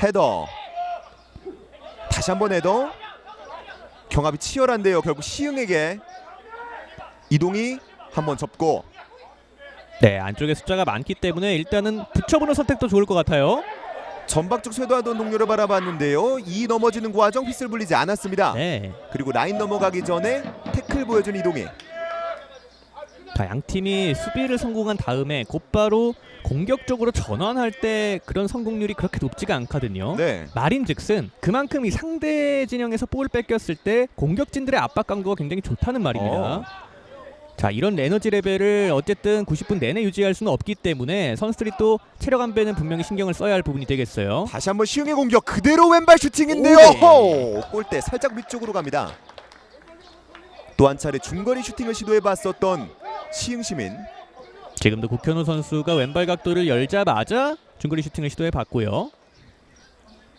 헤더. 다시 한번 헤더. 경합이 치열한데요. 결국 시흥에게 이동희 한번 접고. 네, 안쪽에 숫자가 많기 때문에 일단은 붙여보는 선택도 좋을 것 같아요. 전박적 쇄도하던 동료를 바라봤는데요. 이 넘어지는 과정 휘슬 불리지 않았습니다. 네. 그리고 라인 넘어가기 전에 태클 보여준 이동희. 자, 양 팀이 수비를 성공한 다음에 곧바로 공격적으로 전환할 때 그런 성공률이 그렇게 높지가 않거든요. 네. 말인즉슨 그만큼 이 상대 진영에서 볼을 뺏겼을 때 공격진들의 압박 강도가 굉장히 좋다는 말입니다. 자, 이런 에너지 레벨을 어쨌든 90분 내내 유지할 수는 없기 때문에 선수들이 또 체력 안배는 분명히 신경을 써야 할 부분이 되겠어요. 다시 한번 시흥의 공격, 그대로 왼발 슈팅인데요. 네. 골대 살짝 위쪽으로 갑니다. 또 한 차례 중거리 슈팅을 시도해봤었던 시흥시민. 지금도 국현우 선수가 왼발 각도를 열자마자 중거리 슈팅을 시도해봤고요.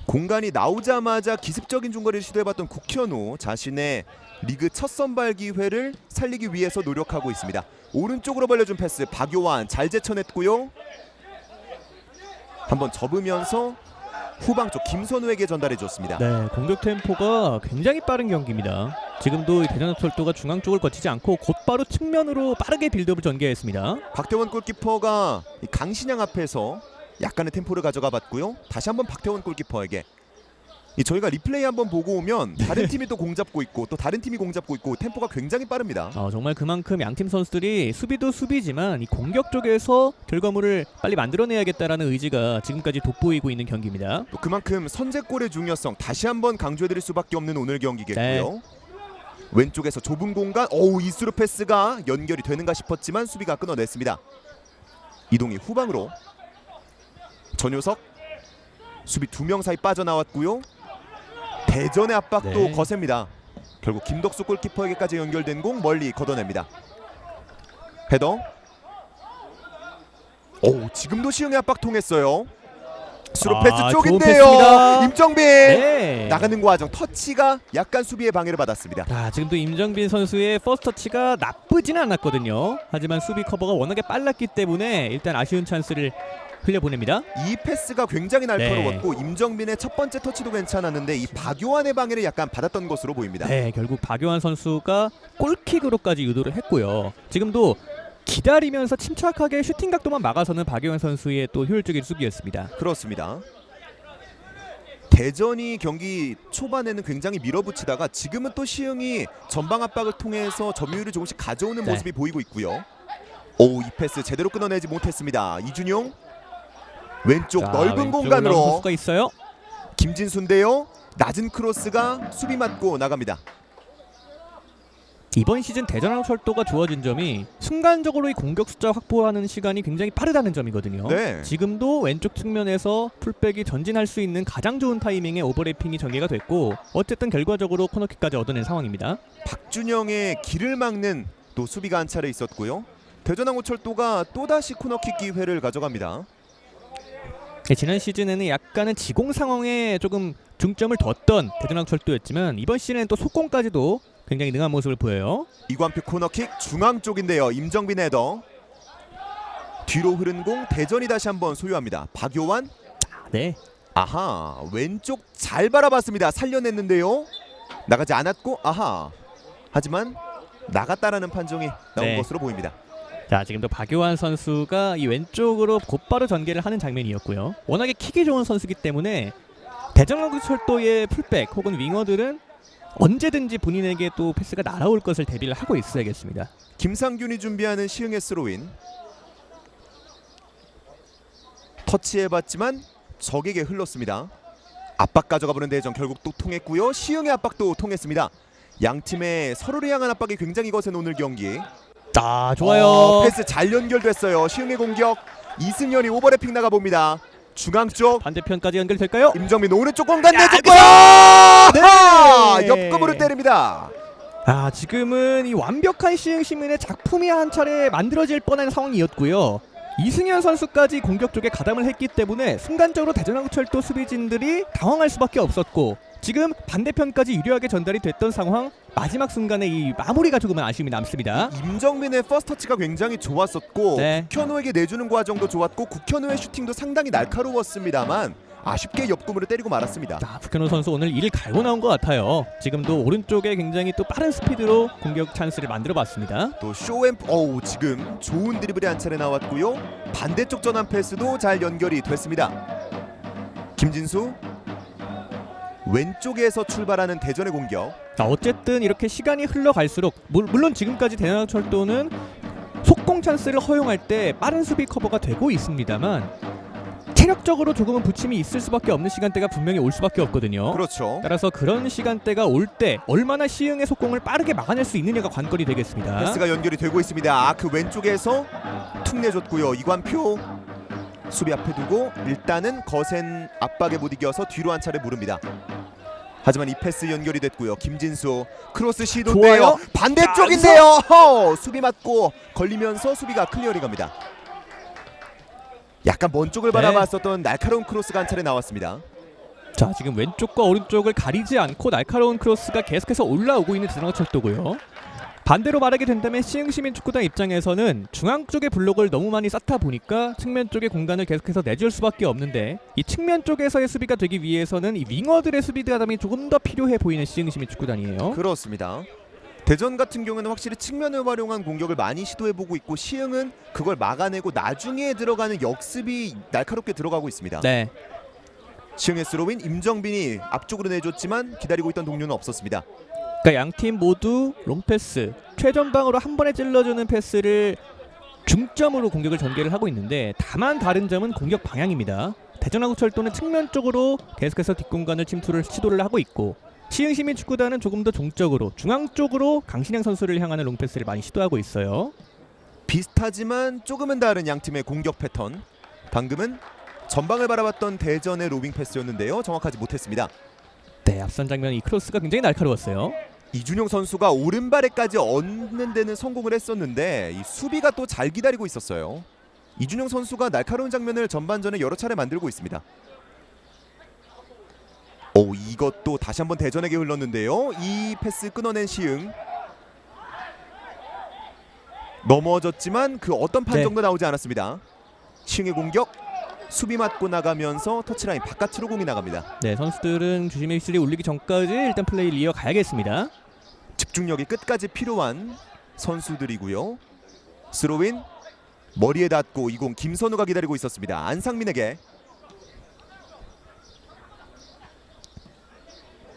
공간이 나오자마자 기습적인 중거리를 시도해봤던 국현우, 자신의 리그 첫 선발 기회를 살리기 위해서 노력하고 있습니다. 오른쪽으로 벌려준 패스, 박요한 잘 제쳐냈고요. 한번 접으면서 후방 쪽 김선우에게 전달해줬습니다. 네, 공격 템포가 굉장히 빠른 경기입니다. 지금도 대전철도가 중앙 쪽을 거치지 않고 곧바로 측면으로 빠르게 빌드업을 전개했습니다. 박태원 골키퍼가 이 강신양 앞에서 약간의 템포를 가져가 봤고요. 다시 한번 박태원 골키퍼에게. 저희가 리플레이 한번 보고 오면 다른 팀이 또 공 잡고 있고 또 다른 팀이 공 잡고 있고 템포가 굉장히 빠릅니다. 정말 그만큼 양팀 선수들이 수비도 수비지만 이 공격 쪽에서 결과물을 빨리 만들어내야겠다라는 의지가 지금까지 돋보이고 있는 경기입니다. 또 그만큼 선제골의 중요성 다시 한번 강조해드릴 수밖에 없는 오늘 경기겠고요. 네. 왼쪽에서 좁은 공간, 이스루 패스가 연결이 되는가 싶었지만 수비가 끊어냈습니다. 이동희 후방으로, 전효석 수비 2명 사이 빠져나왔고요. 대전의 압박도 네. 거셉니다. 결국 김덕수 골키퍼에게까지 연결된 공 멀리 걷어냅니다. 헤더. 지금도 시흥의 압박 통했어요. 스루 패스 좋은 쪽인데요. 패스입니다. 임정빈 네. 나가는 과정 터치가 약간 수비의 방해를 받았습니다. 지금도 임정빈 선수의 퍼스트 터치가 나쁘지는 않았거든요. 하지만 수비 커버가 워낙에 빨랐기 때문에 일단 아쉬운 찬스를 흘려보냅니다. 이 패스가 굉장히 날카로웠고 임정빈의 첫 번째 터치도 괜찮았는데 이 박요한의 방해를 약간 받았던 것으로 보입니다. 네, 결국 박요한 선수가 골킥으로까지 유도를 했고요. 지금도 기다리면서 침착하게 슈팅 각도만 막아서는 박요한 선수의 또 효율적인 수비였습니다. 그렇습니다. 대전이 경기 초반에는 굉장히 밀어붙이다가 지금은 또 시흥이 전방 압박을 통해서 점유율을 조금씩 가져오는 네. 모습이 보이고 있고요. 이 패스 제대로 끊어내지 못했습니다. 이준용 왼쪽 넓은 왼쪽으로 공간으로 선수가 있어요. 김진수인데요. 낮은 크로스가 수비 맞고 나갑니다. 이번 시즌 대전항철도가 좋아진 점이 순간적으로 이 공격 숫자 확보하는 시간이 굉장히 빠르다는 점이거든요. 네. 지금도 왼쪽 측면에서 풀백이 전진할 수 있는 가장 좋은 타이밍에 오버래핑이 전개가 됐고 어쨌든 결과적으로 코너킥까지 얻어낸 상황입니다. 박준영의 길을 막는 또 수비가 한 차례 있었고요. 대전항철도가 또다시 코너킥 기회를 가져갑니다. 네, 지난 시즌에는 약간은 지공 상황에 조금 중점을 뒀던 대전항철도였지만 이번 시즌에는 또 속공까지도 굉장히 능한 모습을 보여요. 이관표 코너킥 중앙 쪽인데요. 임정빈 헤더. 뒤로 흐른 공 대전이 다시 한번 소유합니다. 박요한. 네. 아하, 왼쪽 잘 바라봤습니다. 살려냈는데요. 나가지 않았고 하지만 나갔다라는 판정이 나온 네. 것으로 보입니다. 자, 지금도 박요한 선수가 이 왼쪽으로 곧바로 전개를 하는 장면이었고요. 워낙에 킥이 좋은 선수이기 때문에 대전항철도의 풀백 혹은 윙어들은 언제든지 본인에게 또 패스가 날아올 것을 대비를 하고 있어야겠습니다. 김상균이 준비하는 시흥의 스로인. 터치해봤지만 적에게 흘렀습니다. 압박 가져가보는 대전 결국 또 통했고요. 시흥의 압박도 통했습니다. 양 팀의 서로를 향한 압박이 굉장히 거센 오늘 경기. 좋아요. 패스 잘 연결됐어요. 시흥의 공격. 이승현이 오버래핑 나가봅니다. 중앙 쪽 반대편까지 연결될까요? 임정민 오른쪽 공간 야, 내줬고요. 네. 옆금으로 때립니다. 지금은 이 완벽한 시흥 시민의 작품이 한 차례 만들어질 뻔한 상황이었고요. 이승현 선수까지 공격 쪽에 가담을 했기 때문에 순간적으로 대전항철도 수비진들이 당황할 수밖에 없었고 지금 반대편까지 유리하게 전달이 됐던 상황 마지막 순간에 이 마무리가 조금은 아쉬움이 남습니다. 임정빈의 퍼스트 터치가 굉장히 좋았었고 네. 국현우에게 내주는 과정도 좋았고 국현우의 슈팅도 상당히 날카로웠습니다만 아쉽게 옆구무를 때리고 말았습니다. 국현우 선수 오늘 이를 갈고 나온 것 같아요. 지금도 오른쪽에 굉장히 또 빠른 스피드로 공격 찬스를 만들어봤습니다. 또 쇼앤 지금 좋은 드리블이 한 차례 나왔고요. 반대쪽 전환 패스도 잘 연결이 됐습니다. 김진수 왼쪽에서 출발하는 대전의 공격. 어쨌든 이렇게 시간이 흘러갈수록 물론 지금까지 대전항철도는 속공 찬스를 허용할 때 빠른 수비 커버가 되고 있습니다만 체력적으로 조금은 부침이 있을 수밖에 없는 시간대가 분명히 올 수밖에 없거든요. 그렇죠. 따라서 그런 시간대가 올 때 얼마나 시흥의 속공을 빠르게 막아낼 수 있느냐가 관건이 되겠습니다. 패스가 연결이 되고 있습니다. 그 왼쪽에서 툭 내줬고요. 이관표 수비 앞에 두고 일단은 거센 압박에 못 이겨서 뒤로 한 차례 무릅니다. 하지만 이 패스 연결이 됐고요. 김진수 크로스 시도인데요. 좋아요. 반대쪽인데요. 수비 맞고 걸리면서 수비가 클리어링 갑니다. 약간 먼 쪽을 네. 바라봤었던 날카로운 크로스가 한 차례 나왔습니다. 자, 지금 왼쪽과 오른쪽을 가리지 않고 날카로운 크로스가 계속해서 올라오고 있는 대전항철도고요. 반대로 말하게 된다면 시흥시민축구단 입장에서는 중앙 쪽의 블록을 너무 많이 쌓다 보니까 측면 쪽의 공간을 계속해서 내줄 수밖에 없는데 이 측면 쪽에서의 수비가 되기 위해서는 이 윙어들의 수비 가담이 조금 더 필요해 보이는 시흥시민축구단이에요. 그렇습니다. 대전 같은 경우는 확실히 측면을 활용한 공격을 많이 시도해보고 있고 시흥은 그걸 막아내고 나중에 들어가는 역습이 날카롭게 들어가고 있습니다. 네. 시흥의 스로인 임정빈이 앞쪽으로 내줬지만 기다리고 있던 동료는 없었습니다. 그러니까 양팀 모두 롱패스 최전방으로 한 번에 찔러주는 패스를 중점으로 공격을 전개를 하고 있는데 다만 다른 점은 공격 방향입니다. 대전항철도는 측면 쪽으로 계속해서 뒷공간을 침투를 시도를 하고 있고 시흥시민축구단은 조금 더 종적으로 중앙 쪽으로 강신양 선수를 향하는 롱패스를 많이 시도하고 있어요. 비슷하지만 조금은 다른 양팀의 공격 패턴. 방금은 전방을 바라봤던 대전의 로빙 패스였는데요. 정확하지 못했습니다. 네, 앞선 장면 이 크로스가 굉장히 날카로웠어요. 이준용 선수가 오른발에까지 얹는 데는 성공을 했었는데 이 수비가 또 잘 기다리고 있었어요. 이준용 선수가 날카로운 장면을 전반전에 여러 차례 만들고 있습니다. 이것도 다시 한번 대전에게 흘렀는데요. 이 패스 끊어낸 시흥. 넘어졌지만 그 어떤 판정도 나오지 않았습니다. 시흥의 공격. 수비 맞고 나가면서 터치라인 바깥으로 공이 나갑니다. 네, 선수들은 주심의 휘슬이 울리기 전까지 일단 플레이를 이어가야겠습니다. 집중력이 끝까지 필요한 선수들이고요. 스로인 머리에 닿고 이 공 김선우가 기다리고 있었습니다. 안상민에게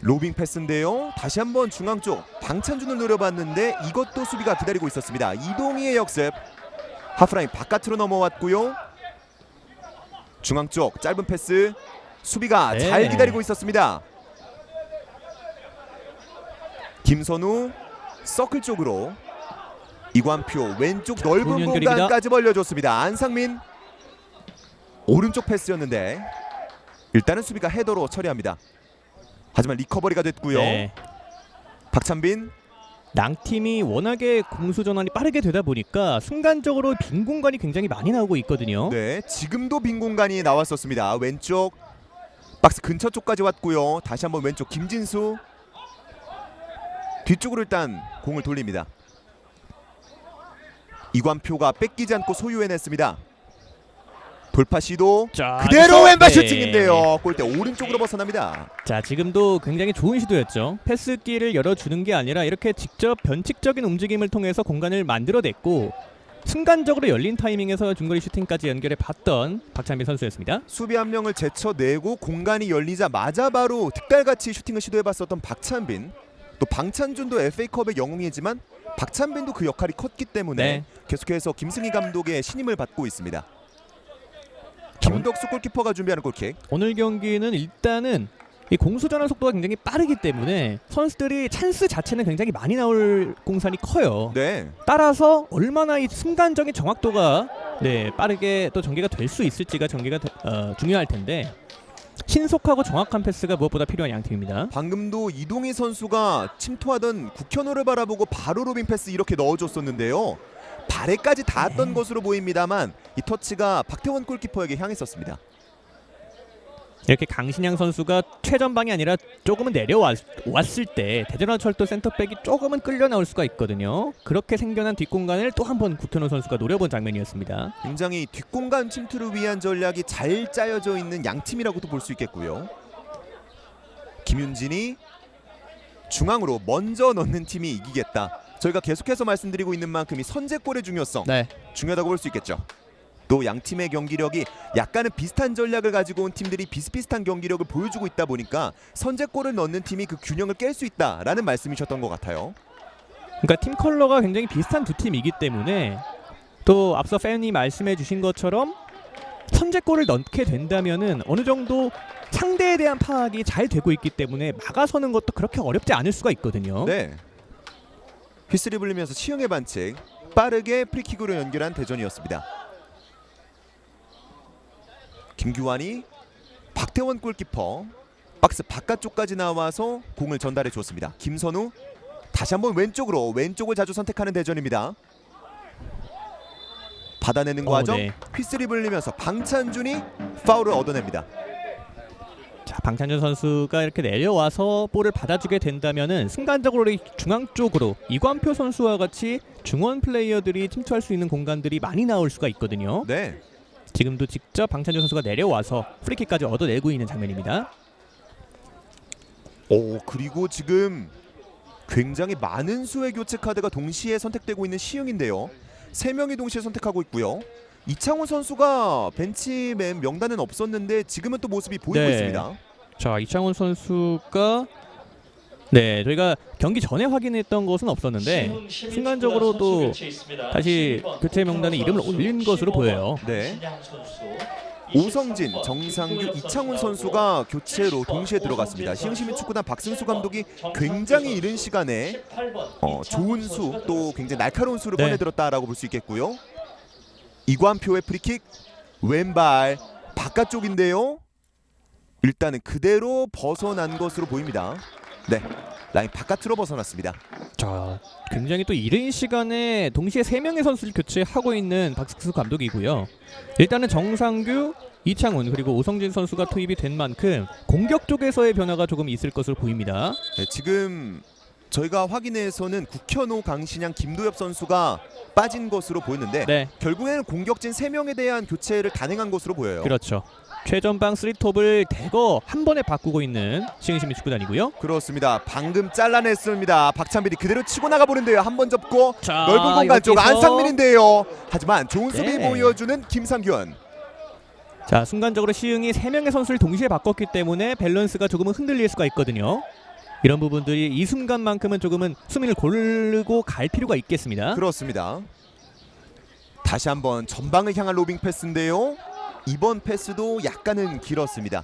로빙 패스인데요. 다시 한번 중앙 쪽 방찬준을 노려봤는데 이것도 수비가 기다리고 있었습니다. 이동희의 역습. 하프라인 바깥으로 넘어왔고요. 중앙 쪽 짧은 패스. 수비가 네. 잘 기다리고 있었습니다. 김선우 서클 쪽으로 이관표 왼쪽 넓은 좋은 연결입니다. 공간까지 벌려줬습니다. 안상민 오른쪽 패스였는데 일단은 수비가 헤더로 처리합니다. 하지만 리커버리가 됐고요. 네. 박찬빈 양팀이 워낙에 공수 전환이 빠르게 되다 보니까 순간적으로 빈 공간이 굉장히 많이 나오고 있거든요. 네, 지금도 빈 공간이 나왔었습니다. 왼쪽 박스 근처 쪽까지 왔고요. 다시 한번 왼쪽 김진수 뒤쪽으로 일단 공을 돌립니다. 이관표가 뺏기지 않고 소유해냈습니다. 돌파 시도 자, 그대로 여기서- 왼발 네. 슈팅인데요. 골대 오른쪽으로 벗어납니다. 자, 지금도 굉장히 좋은 시도였죠. 패스길을 열어주는 게 아니라 이렇게 직접 변칙적인 움직임을 통해서 공간을 만들어냈고 순간적으로 열린 타이밍에서 중거리 슈팅까지 연결해 봤던 박찬빈 선수였습니다. 수비 한 명을 제쳐내고 공간이 열리자마자 바로 득달같이 슈팅을 시도해봤었던 박찬빈. 또 방찬준도 FA컵의 영웅이지만 박찬빈도 그 역할이 컸기 때문에 네. 계속해서 김승희 감독의 신임을 받고 있습니다. 김덕수 골키퍼가 준비하는 골킥. 오늘 경기는 일단은 이 공수 전환 속도가 굉장히 빠르기 때문에 선수들이 찬스 자체는 굉장히 많이 나올 공산이 커요. 네, 따라서 얼마나 이 순간적인 정확도가 빠르게 또 전개가 될 수 있을지가 중요할 텐데 신속하고 정확한 패스가 무엇보다 필요한 양팀입니다. 방금도 이동희 선수가 침투하던 국현호를 바라보고 바로 로빙 패스 이렇게 넣어줬었는데요. 아래까지 닿았던 것으로 보입니다만 이 터치가 박태원 골키퍼에게 향했었습니다. 이렇게 강신양 선수가 최전방이 아니라 조금은 내려왔을 때 대전화철도 센터백이 조금은 끌려 나올 수가 있거든요. 그렇게 생겨난 뒷공간을 또 한 번 국현호 선수가 노려본 장면이었습니다. 굉장히 뒷공간 침투를 위한 전략이 잘 짜여져 있는 양 팀이라고도 볼 수 있겠고요. 김윤진이 중앙으로 먼저 넣는 팀이 이기겠다. 저희가 계속해서 말씀드리고 있는 만큼 이 선제골의 중요성 네. 중요하다고 볼 수 있겠죠. 또 양 팀의 경기력이 약간은 비슷한 전략을 가지고 온 팀들이 비슷비슷한 경기력을 보여주고 있다 보니까 선제골을 넣는 팀이 그 균형을 깰 수 있다라는 말씀이셨던 것 같아요. 그러니까 팀 컬러가 굉장히 비슷한 두 팀이기 때문에 또 앞서 팬이 말씀해 주신 것처럼 선제골을 넣게 된다면은 어느 정도 상대에 대한 파악이 잘 되고 있기 때문에 막아서는 것도 그렇게 어렵지 않을 수가 있거든요. 네. 휘슬이 불리면서 시흥의 반칙, 빠르게 프리킥으로 연결한 대전이었습니다. 김규환이 박태원 골키퍼 박스 바깥쪽까지 나와서 공을 전달해 줬습니다. 김선우 다시 한번 왼쪽을 자주 선택하는 대전입니다. 받아내는 과정 네. 휘슬이 불리면서 방찬준이 파울을 얻어냅니다. 자, 방찬준 선수가 이렇게 내려와서 볼을 받아주게 된다면은 순간적으로 이 중앙 쪽으로 이관표 선수와 같이 중원 플레이어들이 침투할 수 있는 공간들이 많이 나올 수가 있거든요. 네. 지금도 직접 방찬준 선수가 내려와서 프리킥까지 얻어내고 있는 장면입니다. 오, 그리고 지금 굉장히 많은 수의 교체 카드가 동시에 선택되고 있는 시흥인데요. 3명이 동시에 선택하고 있고요. 이창훈 선수가 벤치 명단은 없었는데 지금은 또 모습이 보이고 네. 있습니다. 자, 이창훈 선수가 네, 저희가 경기 전에 확인했던 것은 없었는데 순간적으로도 다시 교체 명단에 이름을 올린 것으로 보여요. 네. 오성진, 정상규, 이창훈 선수가 교체로 동시에 들어갔습니다. 시흥시민축구단 박승수 감독이 굉장히 이른 시간에 좋은 수, 또 굉장히 날카로운 수를 네. 꺼내들었다라고 볼 수 있겠고요. 이관표의 프리킥 왼발 바깥쪽인데요. 일단은 그대로 벗어난 것으로 보입니다. 네, 라인 바깥으로 벗어났습니다. 자, 굉장히 또 이른 시간에 동시에 3명의 선수를 교체하고 있는 박승수 감독이고요. 일단은 정상규, 이창훈 그리고 오성진 선수가 투입이 된 만큼 공격 쪽에서의 변화가 조금 있을 것으로 보입니다. 네, 지금 저희가 확인해서는 국현호, 강신양, 김도엽 선수가 빠진 것으로 보였는데 네, 결국에는 공격진 3명에 대한 교체를 단행한 것으로 보여요. 그렇죠. 최전방 3톱을 대거 한 번에 바꾸고 있는 시흥시민축구단이고요. 그렇습니다. 방금 잘라냈습니다. 박찬빈이 그대로 치고 나가보는데요. 한 번 접고 자, 넓은 공간 쪽 여기서 안상민인데요. 하지만 좋은 수비 네. 보여주는 김상균. 자, 순간적으로 시흥이 3명의 선수를 동시에 바꿨기 때문에 밸런스가 조금은 흔들릴 수가 있거든요. 이런 부분들이 이 순간만큼은 조금은 수민을 고르고 갈 필요가 있겠습니다. 그렇습니다. 다시 한번 전방을 향한 로빙 패스인데요. 이번 패스도 약간은 길었습니다.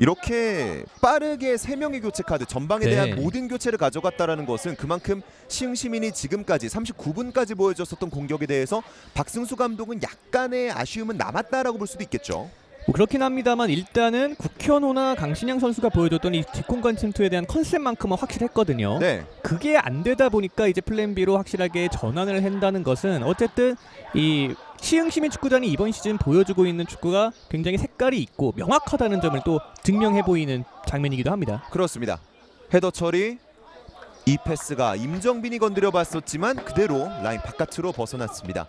이렇게 빠르게 3명의 교체 카드 전방에 네. 대한 모든 교체를 가져갔다는 것은 그만큼 시흥시민이 지금까지 39분까지 보여줬었던 공격에 대해서 박승수 감독은 약간의 아쉬움은 남았다라고 볼 수도 있겠죠. 뭐 그렇긴 합니다만 일단은 국현호나 강신양 선수가 보여줬던 이 뒷공간 침투에 대한 컨셉만큼은 확실했거든요. 네, 그게 안 되다 보니까 이제 플랜 B로 확실하게 전환을 한다는 것은 어쨌든 이 시흥시민축구단이 이번 시즌 보여주고 있는 축구가 굉장히 색깔이 있고 명확하다는 점을 또 증명해 보이는 장면이기도 합니다. 그렇습니다. 헤더 처리, 이 패스가 임정빈이 건드려 봤었지만 그대로 라인 바깥으로 벗어났습니다.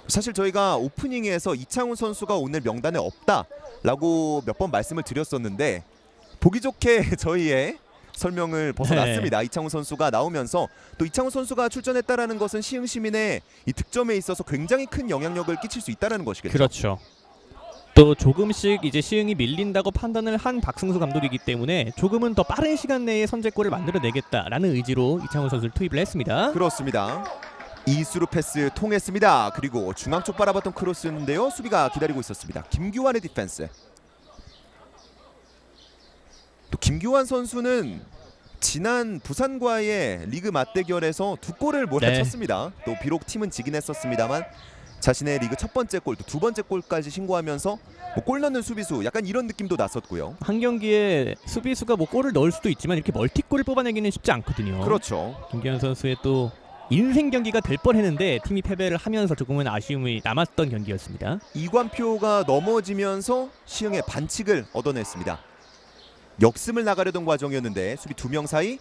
사실 저희가 오프닝에서 이창훈 선수가 오늘 명단에 없다라고 몇 번 말씀을 드렸었는데 보기 좋게 저희의 설명을 벗어났습니다. 네. 이창훈 선수가 나오면서 또 이창훈 선수가 출전했다라는 것은 시흥시민의 이 득점에 있어서 굉장히 큰 영향력을 끼칠 수 있다는 것이겠죠. 그렇죠. 또 조금씩 이제 시흥이 밀린다고 판단을 한 박승수 감독이기 때문에 조금은 더 빠른 시간 내에 선제골을 만들어내겠다라는 의지로 이창훈 선수를 투입을 했습니다. 그렇습니다. 이수루 패스 통했습니다. 그리고 중앙 쪽 바라봤던 크로스였는데요. 수비가 기다리고 있었습니다. 김규환의 디펜스. 또 김규환 선수는 지난 부산과의 리그 맞대결에서 2골을 몰아쳤습니다. 또 비록 팀은 지긴 했었습니다만 자신의 리그 첫 번째 골, 또 두 번째 골까지 신고하면서 뭐 골 넣는 수비수 약간 이런 느낌도 났었고요. 한 경기에 수비수가 뭐 골을 넣을 수도 있지만 이렇게 멀티골을 뽑아내기는 쉽지 않거든요. 그렇죠. 김기현 선수의 또 인생 경기가 될 뻔했는데 팀이 패배를 하면서 조금은 아쉬움이 남았던 경기였습니다. 이관표가 넘어지면서 시흥의 반칙을 얻어냈습니다. 역습을 나가려던 과정이었는데 수비 두 명 사이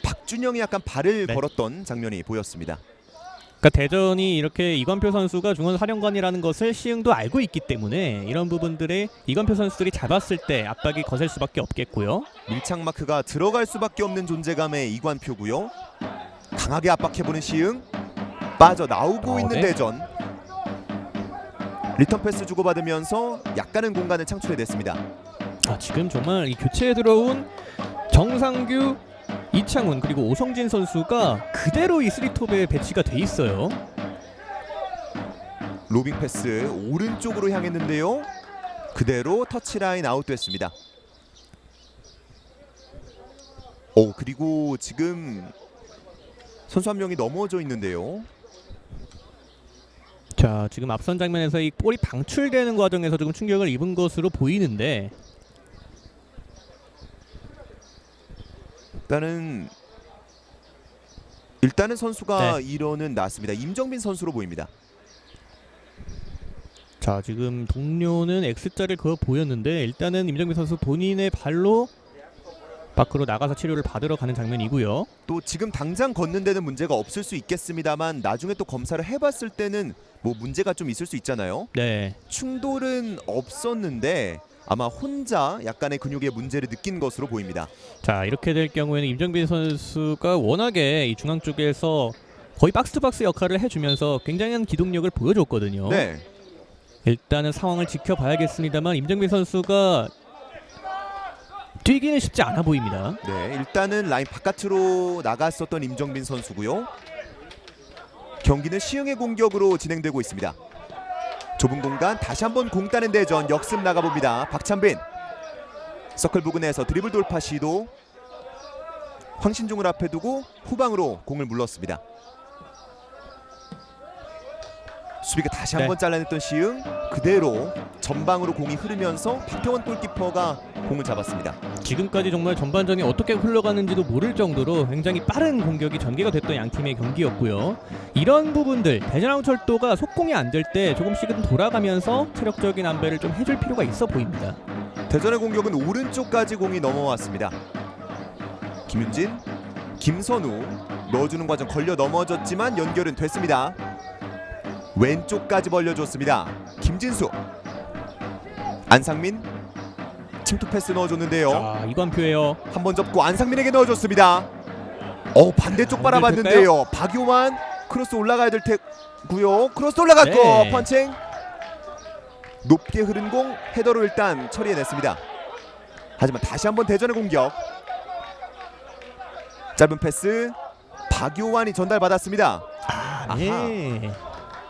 박준영이 약간 발을 네. 걸었던 장면이 보였습니다. 그러니까 대전이 이렇게 이관표 선수가 중원 사령관이라는 것을 시흥도 알고 있기 때문에 이런 부분들에 이관표 선수들이 잡았을 때 압박이 거셀 수밖에 없겠고요. 밀착 마크가 들어갈 수밖에 없는 존재감의 이관표고요. 강하게 압박해보는 시흥, 빠져나오고 있는 네. 대전. 리턴 패스 주고받으면서 약간은 공간을 창출해냈습니다. 지금 정말 이 교체에 들어온 정상규, 이창훈 그리고 오성진 선수가 그대로 이 3톱에 배치가 돼 있어요. 로빙 패스 오른쪽으로 향했는데요. 그대로 터치라인 아웃됐습니다. 그리고 지금 선수 한 명이 넘어져 있는데요. 자, 지금 앞선 장면에서 이 볼이 방출되는 과정에서 조금 충격을 입은 것으로 보이는데 일단은 선수가 네. 이론은 났습니다. 임정빈 선수로 보입니다. 자, 지금 동료는 X자를 그어 보였는데 일단은 임정빈 선수 본인의 발로 밖으로 나가서 치료를 받으러 가는 장면이고요. 또 지금 당장 걷는 데는 문제가 없을 수 있겠습니다만 나중에 또 검사를 해봤을 때는 뭐 문제가 좀 있을 수 있잖아요. 네. 충돌은 없었는데 아마 혼자 약간의 근육에 문제를 느낀 것으로 보입니다. 자, 이렇게 될 경우에는 임정빈 선수가 워낙에 이 중앙 쪽에서 거의 박스투박스 역할을 해주면서 굉장한 기동력을 보여줬거든요. 네. 일단은 상황을 지켜봐야겠습니다만 임정빈 선수가 뛰기는 쉽지 않아 보입니다. 네, 일단은 라인 바깥으로 나갔었던 임정빈 선수고요. 경기는 시흥의 공격으로 진행되고 있습니다. 좁은 공간 다시 한번 공 따는 대전 역습 나가봅니다. 박찬빈 서클 부근에서 드리블 돌파 시도. 황신종을 앞에 두고 후방으로 공을 물렀습니다. 수비가 다시 한번 잘라냈던 시흥 그대로 전방으로 공이 흐르면서 박태원 골키퍼가 공을 잡았습니다. 지금까지 정말 전반전이 어떻게 흘러가는지도 모를 정도로 굉장히 빠른 공격이 전개가 됐던 양 팀의 경기였고요. 이런 부분들 대전항철도가 속공이 안 될 때 조금씩은 돌아가면서 체력적인 안배를 좀 해줄 필요가 있어 보입니다. 대전의 공격은 오른쪽까지 공이 넘어왔습니다. 김윤진, 김선우 넣어주는 과정 걸려 넘어졌지만 연결은 됐습니다. 왼쪽까지 벌려줬습니다. 김진수, 안상민 침투 패스 넣어줬는데요. 자, 이관표예요. 한번 접고 안상민에게 넣어줬습니다. 반대쪽 바라봤는데요. 박요만 크로스 올라가야 될 테고요. 크로스 올라갔고 네. 펀칭 높게 흐른 공 헤더로 일단 처리해냈습니다. 하지만 다시 한번 대전의 공격. 짧은 패스 박요환이 전달받았습니다. 네.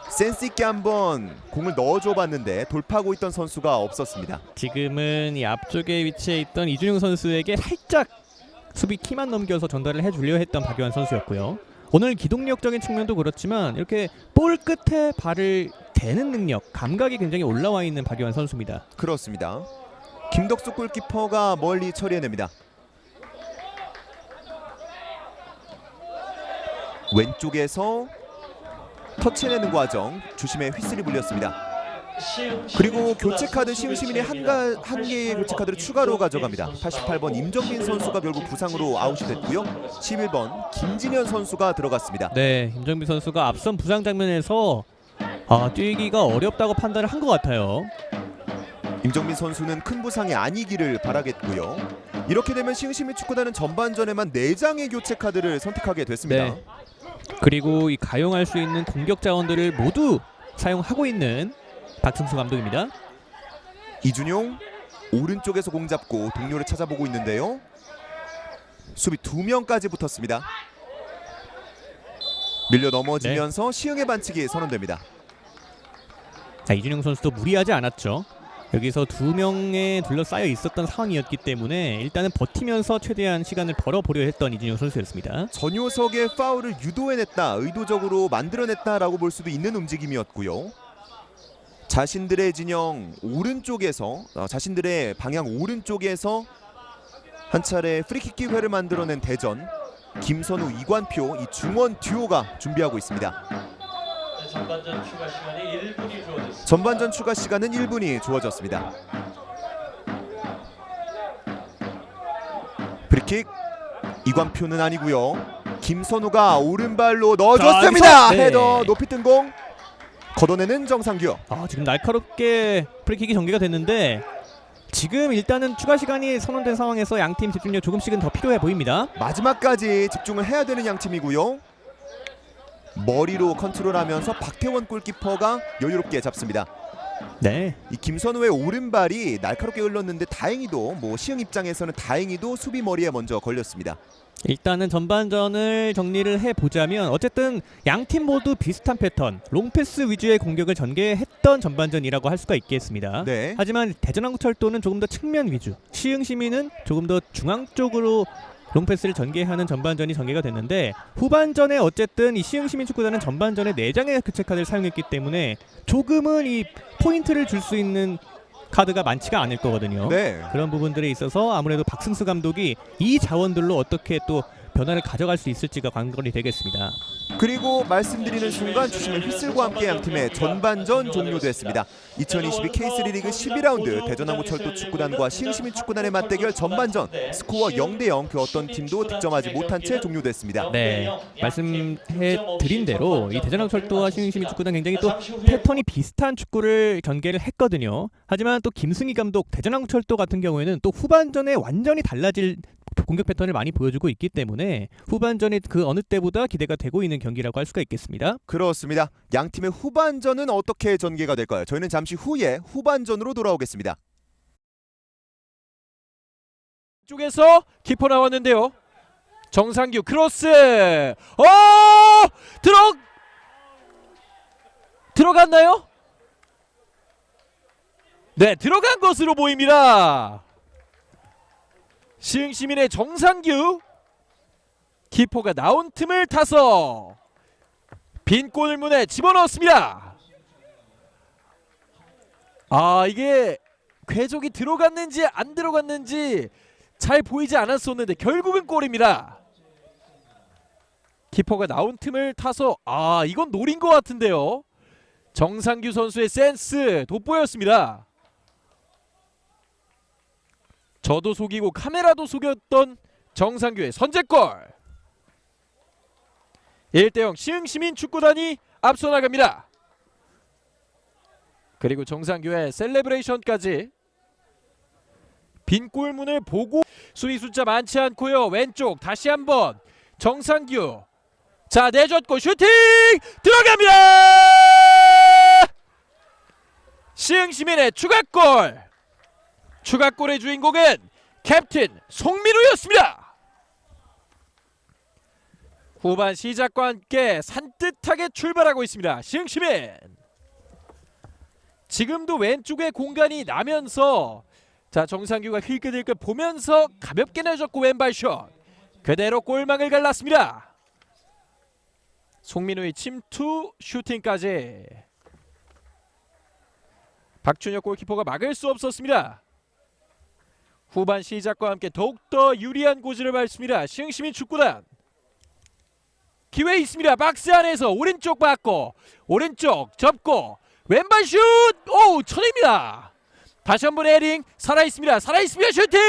센스 있게 한번 공을 넣어줘봤는데 돌파하고 있던 선수가 없었습니다. 지금은 이 앞쪽에 위치해 있던 이준용 선수에게 살짝 수비 키만 넘겨서 전달을 해주려 했던 박요한 선수였고요. 오늘 기동력적인 측면도 그렇지만 이렇게 볼 끝에 발을 대는 능력, 감각이 굉장히 올라와 있는 박요한 선수입니다. 그렇습니다. 김덕수 골키퍼가 멀리 처리해냅니다. 왼쪽에서 터치해내는 과정 주심의 휘슬이 불렸습니다. 그리고 교체 카드 시흥시민이 한 개의 교체 카드를 추가로 가져갑니다. 88번 임정빈 선수가 결국 부상으로 아웃이 됐고요. 11번 김진현 선수가 들어갔습니다. 네, 임정빈 선수가 앞선 부상 장면에서 뛰기가 어렵다고 판단을 한 것 같아요. 임정빈 선수는 큰 부상이 아니기를 바라겠고요. 이렇게 되면 시흥시민 축구단은 전반전에만 4장의 교체 카드를 선택하게 됐습니다. 네. 그리고 이 가용할 수 있는 공격 자원들을 모두 사용하고 있는 박승수 감독입니다. 이준용 오른쪽에서 공 잡고 동료를 찾아보고 있는데요. 수비 2명까지 붙었습니다. 밀려 넘어지면서 시흥의 반칙이 선언됩니다. 자, 이준용 선수도 무리하지 않았죠. 여기서 2명에 둘러싸여 있었던 상황이었기 때문에 일단은 버티면서 최대한 시간을 벌어보려 했던 이준용 선수였습니다. 전효석의 파울을 유도해냈다, 의도적으로 만들어냈다라고 볼 수도 있는 움직임이었고요. 자신들의 진영 오른쪽에서 자신들의 방향 오른쪽에서 한 차례 프리킥 기회를 만들어낸 대전. 김선우, 이관표 이 중원 듀오가 준비하고 있습니다. 전반전 추가 시간이 1분이 주어졌습니다. 전반전 추가 시간은 1분이 주어졌습니다. 프리킥 이관표는 아니고요. 김선우가 오른발로 넣어줬습니다. 자, 여기서, 네. 헤더 높이 뜬 공 걷어내는 정상규. 지금 날카롭게 프리킥이 전개가 됐는데 지금 일단은 추가 시간이 선언된 상황에서 양팀 집중력 조금씩은 더 필요해 보입니다. 마지막까지 집중을 해야 되는 양팀이고요. 머리로 컨트롤하면서 박태원 골키퍼가 여유롭게 잡습니다. 네. 이 김선우의 오른발이 날카롭게 흘렀는데 다행히도 시흥 입장에서는 다행히도 수비 머리에 먼저 걸렸습니다. 일단은 전반전을 정리를 해보자면 어쨌든 양팀 모두 비슷한 패턴 롱패스 위주의 공격을 전개했던 전반전이라고 할 수가 있겠습니다. 네. 하지만 대전항구철도는 조금 더 측면 위주, 시흥시민은 조금 더 중앙 쪽으로 롱패스를 전개하는 전반전이 전개가 됐는데 후반전에 어쨌든 이 시흥시민 축구단은 전반전에 4장의 교체 카드를 사용했기 때문에 조금은 이 포인트를 줄 수 있는 카드가 많지가 않을 거거든요. 네. 그런 부분들에 있어서 아무래도 박승수 감독이 이 자원들로 어떻게 또 변화를 가져갈 수 있을지가 관건이 되겠습니다. 그리고 말씀드리는 순간 주심의 휘슬과 함께 양팀의 전반전 종료됐습니다. 2022 K3 리그 12라운드 대전항구철도 축구단과 시흥시민 축구단의 맞대결 전반전 스코어 0대0 그 어떤 팀도 득점하지 못한 채 종료됐습니다. 네, 말씀해드린 대로 이 대전항구철도와 시흥시민 축구단 굉장히 또 패턴이 비슷한 축구를 전개를 했거든요. 하지만 또 김승희 감독 대전항구철도 같은 경우에는 또 후반전에 완전히 달라질 공격 패턴을 많이 보여주고 있기 때문에 후반전이 그 어느 때보다 기대가 되고 있는 경기라고 할 수가 있겠습니다. 그렇습니다. 양팀의 후반전은 어떻게 전개가 될까요? 저희는 잠시 후에 후반전으로 돌아오겠습니다. 쪽에서 키퍼 나왔는데요. 정상규 크로스. 들어갔나요? 네, 들어간 것으로 보입니다. 시흥시민의 정상규 키퍼가 나온 틈을 타서 빈 골문에 집어넣었습니다. 이게 궤적이 들어갔는지 안 들어갔는지 잘 보이지 않았었는데 결국은 골입니다. 키퍼가 나온 틈을 타서 이건 노린 것 같은데요. 정상규 선수의 센스 돋보였습니다. 저도 속이고 카메라도 속였던 정상규의 선제골. 1대0 시흥시민 축구단이 앞서 나갑니다. 그리고 정상규의 셀레브레이션까지. 빈 골문을 보고 수비 숫자 많지 않고요. 왼쪽 다시 한번 정상규. 자, 내줬고 슈팅 들어갑니다. 시흥시민의 추가골. 추가골의 주인공은 캡틴 송민우였습니다. 후반 시작과 함께 산뜻하게 출발하고 있습니다. 시흥시민. 지금도 왼쪽에 공간이 나면서 정상규가 힐끗힐끗 보면서 가볍게 내줬고 왼발슛. 그대로 골망을 갈랐습니다. 송민우의 침투 슈팅까지. 박준혁 골키퍼가 막을 수 없었습니다. 후반 시작과 함께 더욱더 유리한 고지를 밟습니다. 시흥시민 축구단. 기회 있습니다. 박스 안에서 오른쪽 받고 오른쪽 접고 왼발 슛! 천입니다. 다시 한번 헤딩 살아있습니다. 슈팅!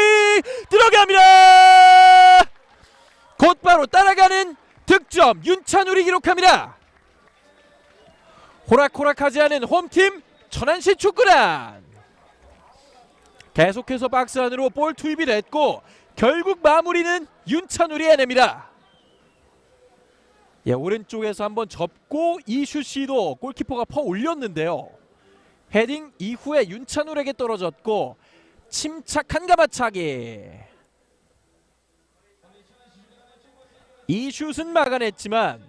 들어갑니다. 곧바로 따라가는 득점 윤찬울이 기록합니다. 호락호락하지 않은 홈팀 천안시 축구단. 계속해서 박스 안으로 볼 투입이 됐고 결국 마무리는 윤찬울이 해냅니다. 오른쪽에서 한번 접고 이 슛 시도 골키퍼가 퍼 올렸는데요. 헤딩 이후에 윤찬울에게 떨어졌고 침착한 가마차기. 이 슛은 막아냈지만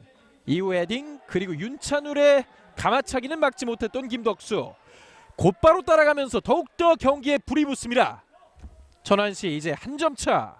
이후 헤딩 그리고 윤찬울의 가마차기는 막지 못했던 김덕수. 곧바로 따라가면서 더욱더 경기에 불이 붙습니다. 천안시 이제 한 점 차.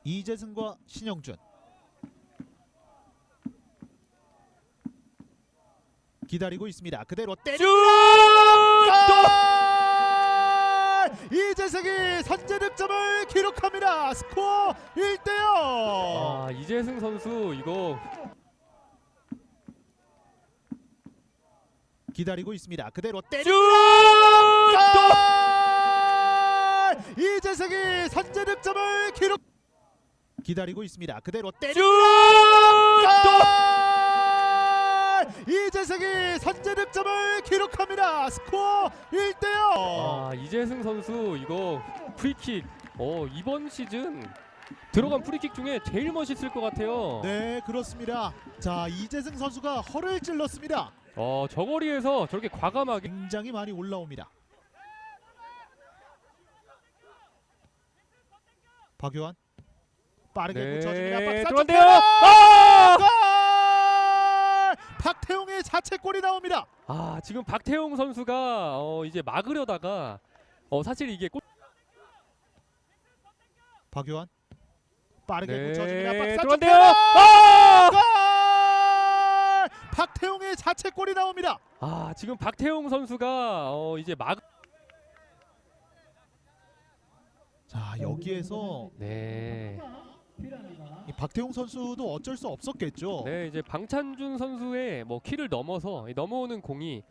이재승과 신영준. 기다리고 있습니다. 그대로 때려. 이재승이 선제 득점을 기록합니다. 스코어 1대0. 아, 이재승 선수 이거 기다리고 있습니다. 그대로 때려. 이재승이 선제 득점을 기록. 기다리고 있습니다. 그대로 때려. 이재승이 선제 득점을 기록합니다. 스코어 1대0. 아, 이재승 선수 이거 프리킥 이번 시즌 들어간 프리킥 중에 제일 멋있을 것 같아요. 네, 그렇습니다. 자, 이재승 선수가 허를 찔렀습니다. 저 거리에서 저렇게 과감하게 굉장히 많이 올라옵니다. 박효환 빠르게 붙여줍니다. 박스 안쪽 들어간대요. 골! 박태웅의 자책골이 나옵니다. 아, 지금 박태웅 선수가 이제 막으려다가 사실 이게 골 박효환 빠르게 붙여줍니다. 박스 안쪽 들어간대요. 골! 박태웅의 자책골이 나옵니다. 아, 지금 박태웅 선수가 이제 자, 여기에서 네. 이 박태웅 선수도 어쩔 수 없었겠죠. 네, 이제 방찬준 선수의 키를 넘어서 이 넘어오는 공이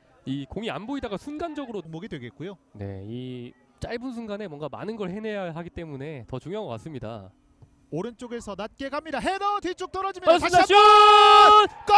안 보이다가 순간적으로 목이 되겠고요. 네, 이 짧은 순간에 뭔가 많은 걸 해내야 하기 때문에 더 중요한 것 같습니다. 오른쪽에서 낮게 갑니다. 헤더 뒤쪽 떨어집니다. 다시 슛! 골! 골!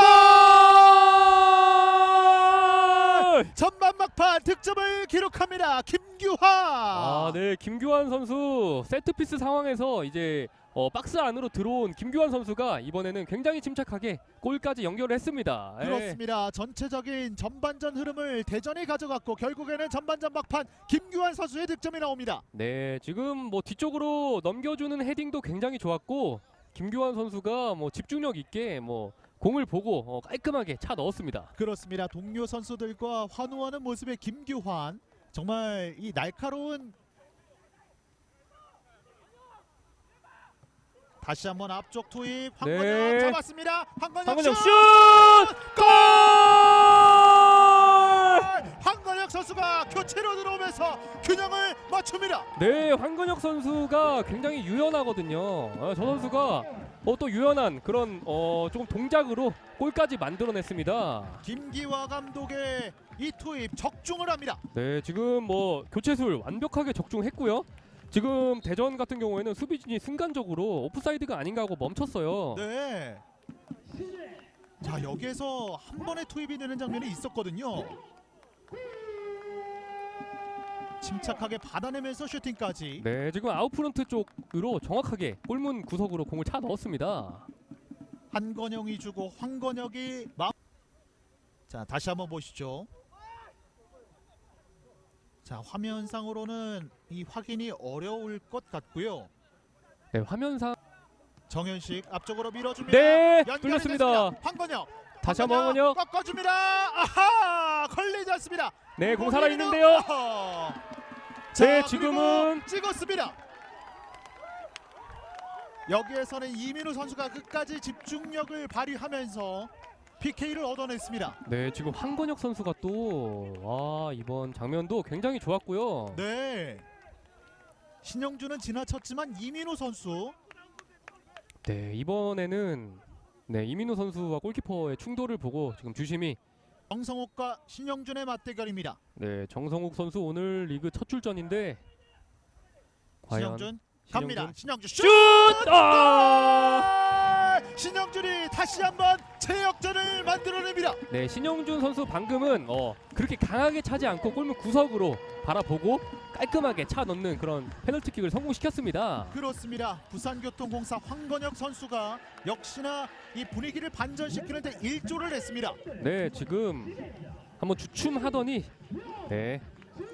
전반 막판 득점을 기록합니다. 김규환. 아, 네, 김규환 선수 세트피스 상황에서 이제 박스 안으로 들어온 김규환 선수가 이번에는 굉장히 침착하게 골까지 연결을 했습니다. 예. 그렇습니다. 전체적인 전반전 흐름을 대전이 가져갔고 결국에는 전반전 막판 김규환 선수의 득점이 나옵니다. 네, 지금 뒤쪽으로 넘겨주는 헤딩도 굉장히 좋았고 김규환 선수가 집중력 있게 공을 보고 깔끔하게 차 넣었습니다. 그렇습니다. 동료 선수들과 환호하는 모습의 김규환, 정말 이 날카로운, 다시 한번 앞쪽 투입. 황건영 네. 잡았습니다. 황건영 황건영 슛! 슛! 골! 황건영 선수가 교체로 들어오면서 균형을 맞춥니다. 네, 황건혁 선수가 굉장히 유연하거든요. 저 선수가 또 유연한 그런 조금 동작으로 골까지 만들어냈습니다. 김기화 감독의 이 투입 적중을 합니다. 네, 지금 교체술 완벽하게 적중했고요. 지금 대전 같은 경우에는 수비진이 순간적으로 오프사이드가 아닌가 하고 멈췄어요. 네. 자, 여기에서 한 번에 투입이 되는 장면이 있었거든요. 침착하게 받아내면서 슈팅까지. 네, 지금 아웃프런트 쪽으로 정확하게 골문 구석으로 공을 차 넣었습니다. 한건영이 주고 황건혁이 자, 다시 한번 보시죠. 자, 화면상으로는 이 확인이 어려울 것 같고요. 네, 화면상 정현식 앞쪽으로 밀어줍니다. 네, 연결이 뚫렸습니다. 됐습니다. 황건혁 다시 한번 황건혁. 꺾어줍니다. 아하, 걸리지 않습니다. 네, 공 살아 있는데요. 자, 네, 그리고 지금은 찍었습니다. 여기에서는 이민우 선수가 끝까지 집중력을 발휘하면서 PK를 얻어냈습니다. 네, 지금 황건혁 선수가 또 이번 장면도 굉장히 좋았고요. 네. 신영준은 지나쳤지만 이민우 선수. 네, 이번에는 이민우 선수와 골키퍼의 충돌을 보고 지금 주심이 정성욱과 신영준의 맞대결입니다. 네, 정성욱 선수 오늘 리그 첫 출전인데 과연 신영준 갑니다. 신영준 슛! 슛! 신영준이 다시 한번 재역전을 만들어냅니다. 네, 신영준 선수 방금은 그렇게 강하게 차지 않고 골문 구석으로 바라보고 깔끔하게 차 넣는 그런 페널티킥을 성공시켰습니다. 그렇습니다. 부산교통공사 황건혁 선수가 역시나 이 분위기를 반전시키는데 일조를 했습니다. 네, 지금 한번 주춤하더니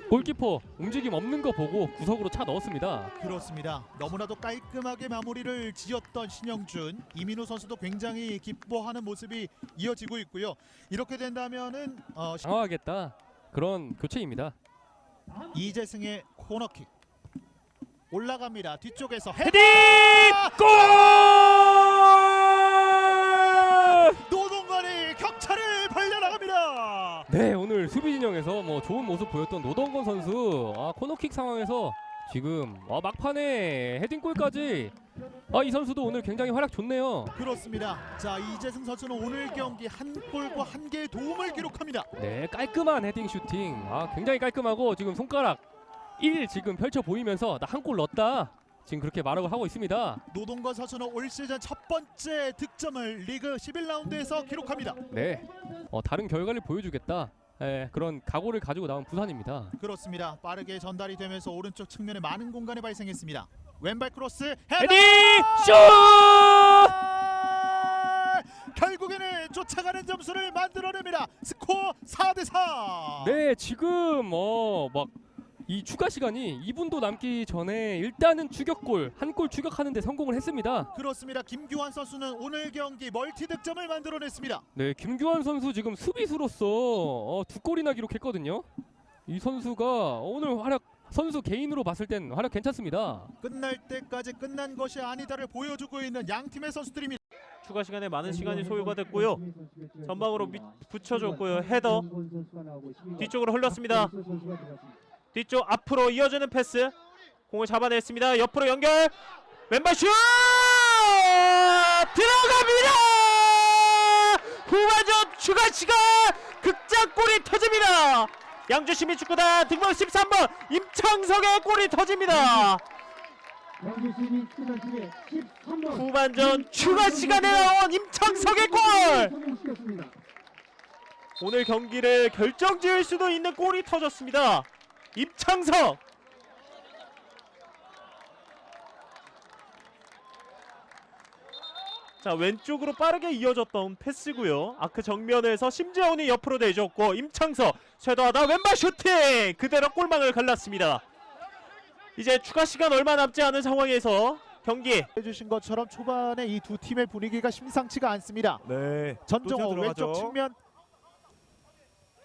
골키퍼 움직임 없는 거 보고 구석으로 차 넣었습니다. 그렇습니다. 너무나도 깔끔하게 마무리를 지었던 신영준, 이민우 선수도 굉장히 기뻐하는 모습이 이어지고 있고요. 이렇게 된다면은 당황하겠다 그런 교체입니다. 이재승의 코너킥 올라갑니다. 뒤쪽에서 헤딩! 골! 노동건이 격차를 벌려나갑니다. 네, 오늘 수비 진영에서 뭐 좋은 모습 보였던 노동건 선수 코너킥 상황에서 지금 막판에 헤딩골까지 이 선수도 오늘 굉장히 활약 좋네요. 그렇습니다. 자, 이재승 선수는 오늘 경기 한 골과 한 개의 도움을 기록합니다. 네, 깔끔한 헤딩 슈팅. 굉장히 깔끔하고 지금 손가락 1 지금 펼쳐 보이면서 나 한 골 넣었다. 지금 그렇게 말하고 하고 있습니다. 노동건 선수는 올 시즌 첫 번째 득점을 리그 11라운드에서 기록합니다. 네, 다른 결과를 보여주겠다. 그런 각오를 가지고 나온 부산입니다. 그렇습니다. 빠르게 전달이 되면서 오른쪽 측면에 많은 공간이 발생했습니다. 왼발 크로스 헤더! 헤딩 슛! 결국에는 쫓아가는 점수를 만들어냅니다. 스코어 4대4. 네, 지금 막 이 추가 시간이 2분도 남기 전에 일단은 추격골 한 골 추격하는데 성공을 했습니다. 그렇습니다. 김규환 선수는 오늘 경기 멀티 득점을 만들어냈습니다. 네, 김규환 선수 지금 수비수로서 2골이나 기록했거든요. 이 선수가 오늘 활약 선수 개인으로 봤을 땐 활약 괜찮습니다. 끝날 때까지 끝난 것이 아니다를 보여주고 있는 양 팀의 선수들입니다. 추가 시간에 많은 시간이 소요가 됐고요. 전방으로 붙여줬고요. 헤더 뒤쪽으로 흘렀습니다. 뒤쪽 앞으로 이어지는 패스 공을 잡아냈습니다. 옆으로 연결 왼발 슛 들어갑니다. 후반전 추가 시간 극장골이 터집니다. 양주시민축구단 등번호 13번 임창석의 골이 터집니다. 후반전 추가 시간에 나온 임창석의 골! 오늘 경기를 결정지을 수도 있는 골이 터졌습니다. 임창석! 자, 왼쪽으로 빠르게 이어졌던 패스고요. 아크 정면에서 심재훈이 옆으로 내줬고 임창석 쇄도하다 왼발 슈팅! 그대로 골망을 갈랐습니다. 이제 추가 시간 얼마 남지 않은 상황에서 경기 해주신 것처럼 초반에 이 두 팀의 분위기가 심상치가 않습니다. 네. 전정호 또 왼쪽 들어가죠. 측면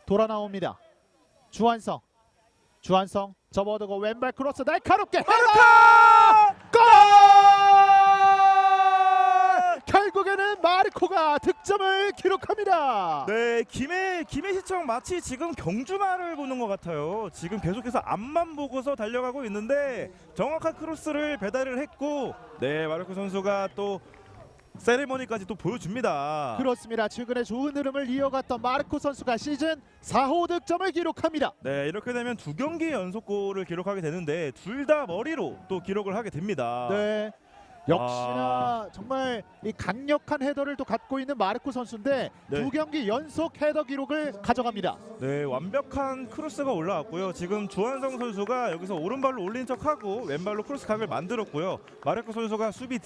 돌아 나옵니다. 주한성 접어두고 왼발 크로스 날카롭게 헤더! 골! 결국에는 마르코가 득점을 기록합니다. 네, 김해 시청 마치 지금 경주마를 보는 것 같아요. 지금 계속해서 앞만 보고서 달려가고 있는데 정확한 크로스를 배달을 했고, 네, 마르코 선수가 또 세레머니까지 또 보여줍니다. 그렇습니다. 최근에 좋은 흐름을 이어갔던 마르코 선수가 시즌 4호 득점을 기록합니다. 네, 이렇게 되면 2경기 연속골을 기록하게 되는데 둘 다 머리로 또 기록을 하게 됩니다. 네. 역시나 정말 이 강력한 헤더를 또 갖고 있는 마르코 선수인데 네. 2경기 연속 헤더 기록을 가져갑니다. 네, 완벽한 크로스가 올라왔고요. 지금 주한성 선수가 여기서 오른발로 올린 척하고 왼발로 크로스 각을 만들었고요. 마르코 선수가 수비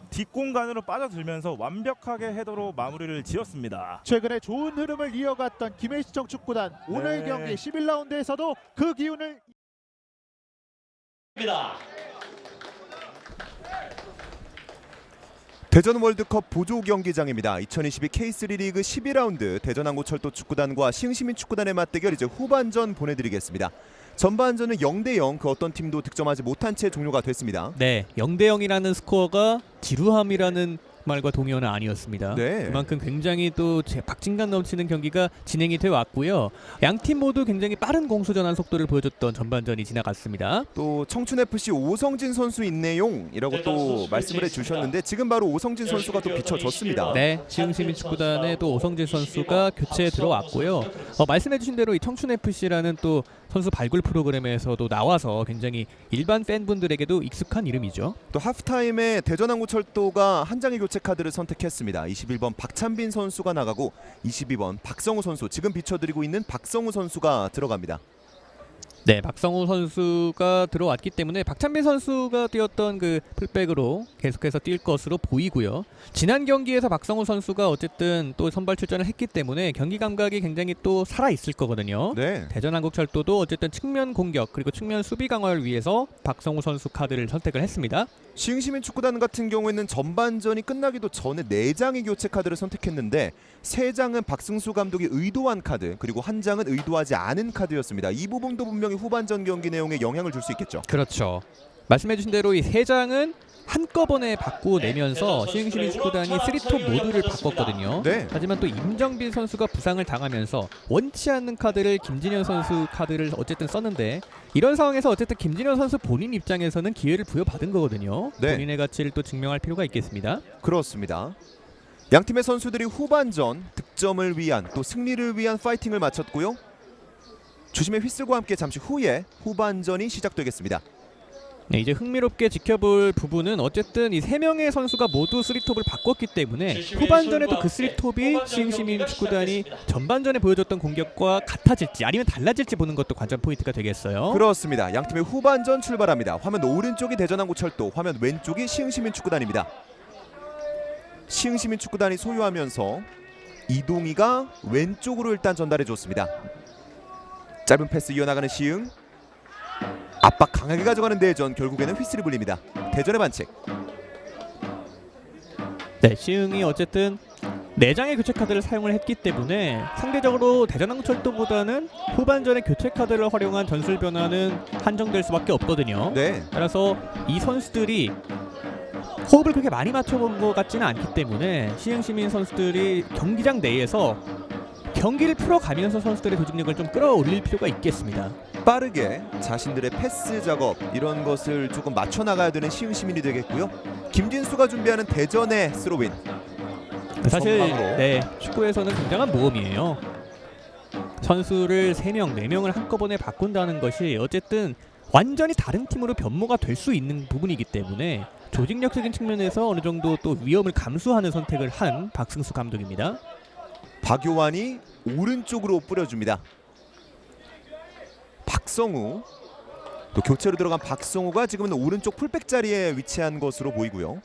뒷공간으로 빠져들면서 완벽하게 헤더로 마무리를 지었습니다. 최근에 좋은 흐름을 이어갔던 김해시청 축구단 오늘 네. 경기 11라운드에서도 그 기운을 대전 월드컵 보조 경기장입니다. 2022 K3 리그 12라운드 대전항구철도 축구단과 시흥시민 축구단의 맞대결 이제 후반전 보내드리겠습니다. 전반전은 0대0 그 어떤 팀도 득점하지 못한 채 종료가 됐습니다. 네, 0대0이라는 스코어가 지루함이라는 말과 동의어는 아니었습니다. 네. 그만큼 굉장히 또 박진감 넘치는 경기가 진행이 되어 왔고요. 양 팀 모두 굉장히 빠른 공수 전환 속도를 보여줬던 전반전이 지나갔습니다. 또 청춘FC 오성진 선수 있네용이라고 또 말씀을 해주셨는데 지금 바로 오성진 선수가 또 비춰졌습니다. 네, 시흥시민축구단에 또 오성진 선수가 교체에 들어왔고요. 말씀해주신 대로 이 청춘FC라는 또 선수 발굴 프로그램에서도 나와서 굉장히 일반 팬분들에게도 익숙한 이름이죠. 또 하프타임에 대전항구철도가 한 장의 교체 카드를 선택했습니다. 21번 박찬빈 선수가 나가고 22번 박성우 선수, 지금 비춰드리고 있는 박성우 선수가 들어갑니다. 네, 박성우 선수가 들어왔기 때문에 박찬빈 선수가 뛰었던 그 풀백으로 계속해서 뛸 것으로 보이고요. 지난 경기에서 박성우 선수가 어쨌든 또 선발 출전을 했기 때문에 경기 감각이 굉장히 또 살아 있을 거거든요. 네. 대전한국철도도 어쨌든 측면 공격 그리고 측면 수비 강화를 위해서 박성우 선수 카드를 선택을 했습니다. 시흥시민 축구단 같은 경우에는 전반전이 끝나기도 전에 4장의 교체 카드를 선택했는데 3장은 박승수 감독이 의도한 카드, 그리고 1장은 의도하지 않은 카드였습니다. 이 부분도 분명히 후반전 경기 내용에 영향을 줄 수 있겠죠. 그렇죠. 말씀해주신 대로 이 세 장은 한꺼번에 바꾸내면서 시흥시민축구단이 3톱 모두를 바꿨거든요. 네. 하지만 또 임정빈 선수가 부상을 당하면서 원치 않는 카드를 김진현 선수 카드를 어쨌든 썼는데 이런 상황에서 어쨌든 김진현 선수 본인 입장에서는 기회를 부여받은 거거든요. 네. 본인의 가치를 또 증명할 필요가 있겠습니다. 그렇습니다. 양 팀의 선수들이 후반전 득점을 위한 또 승리를 위한 파이팅을 마쳤고요. 주심의 휘슬과 함께 잠시 후에 후반전이 시작되겠습니다. 네, 이제 흥미롭게 지켜볼 부분은 어쨌든 이 세 명의 선수가 모두 3톱을 바꿨기 때문에 후반전에도 그 3톱이 시흥시민 축구단이 전반전에 보여줬던 공격과 같아질지 아니면 달라질지 보는 것도 관전 포인트가 되겠어요. 그렇습니다. 양 팀의 후반전 출발합니다. 화면 오른쪽이 대전항구철도, 화면 왼쪽이 시흥시민 축구단입니다. 시흥시민 축구단이 소유하면서 이동희가 왼쪽으로 일단 전달해 줬습니다. 짧은 패스 이어나가는 시흥, 압박 강하게 가져가는 대전, 결국에는 휘슬이 불립니다. 대전의 반칙. 네, 시흥이 어쨌든 4장의 교체 카드를 사용을 했기 때문에 상대적으로 대전항철도보다는 후반전에 교체 카드를 활용한 전술 변화는 한정될 수밖에 없거든요. 네, 따라서 이 선수들이 호흡을 그렇게 많이 맞춰본 것 같지는 않기 때문에 시흥시민 선수들이 경기장 내에서 경기를 풀어가면서 선수들의 조직력을 좀 끌어올릴 필요가 있겠습니다. 빠르게 자신들의 패스 작업 이런 것을 조금 맞춰 나가야 되는 시흥시민이 되겠고요. 김진수가 준비하는 대전의 스로윈. 사실 전방으로. 네, 축구에서는 굉장한 모험이에요. 선수를 3명, 4명을 한꺼번에 바꾼다는 것이 어쨌든 완전히 다른 팀으로 변모가 될 수 있는 부분이기 때문에 조직력적인 측면에서 어느 정도 또 위험을 감수하는 선택을 한 박승수 감독입니다. 박요환이 오른쪽으로 뿌려줍니다. 박성우, 또 교체로 들어간 박성우가 지금은 오른쪽 풀백 자리에 위치한 것으로 보이고요.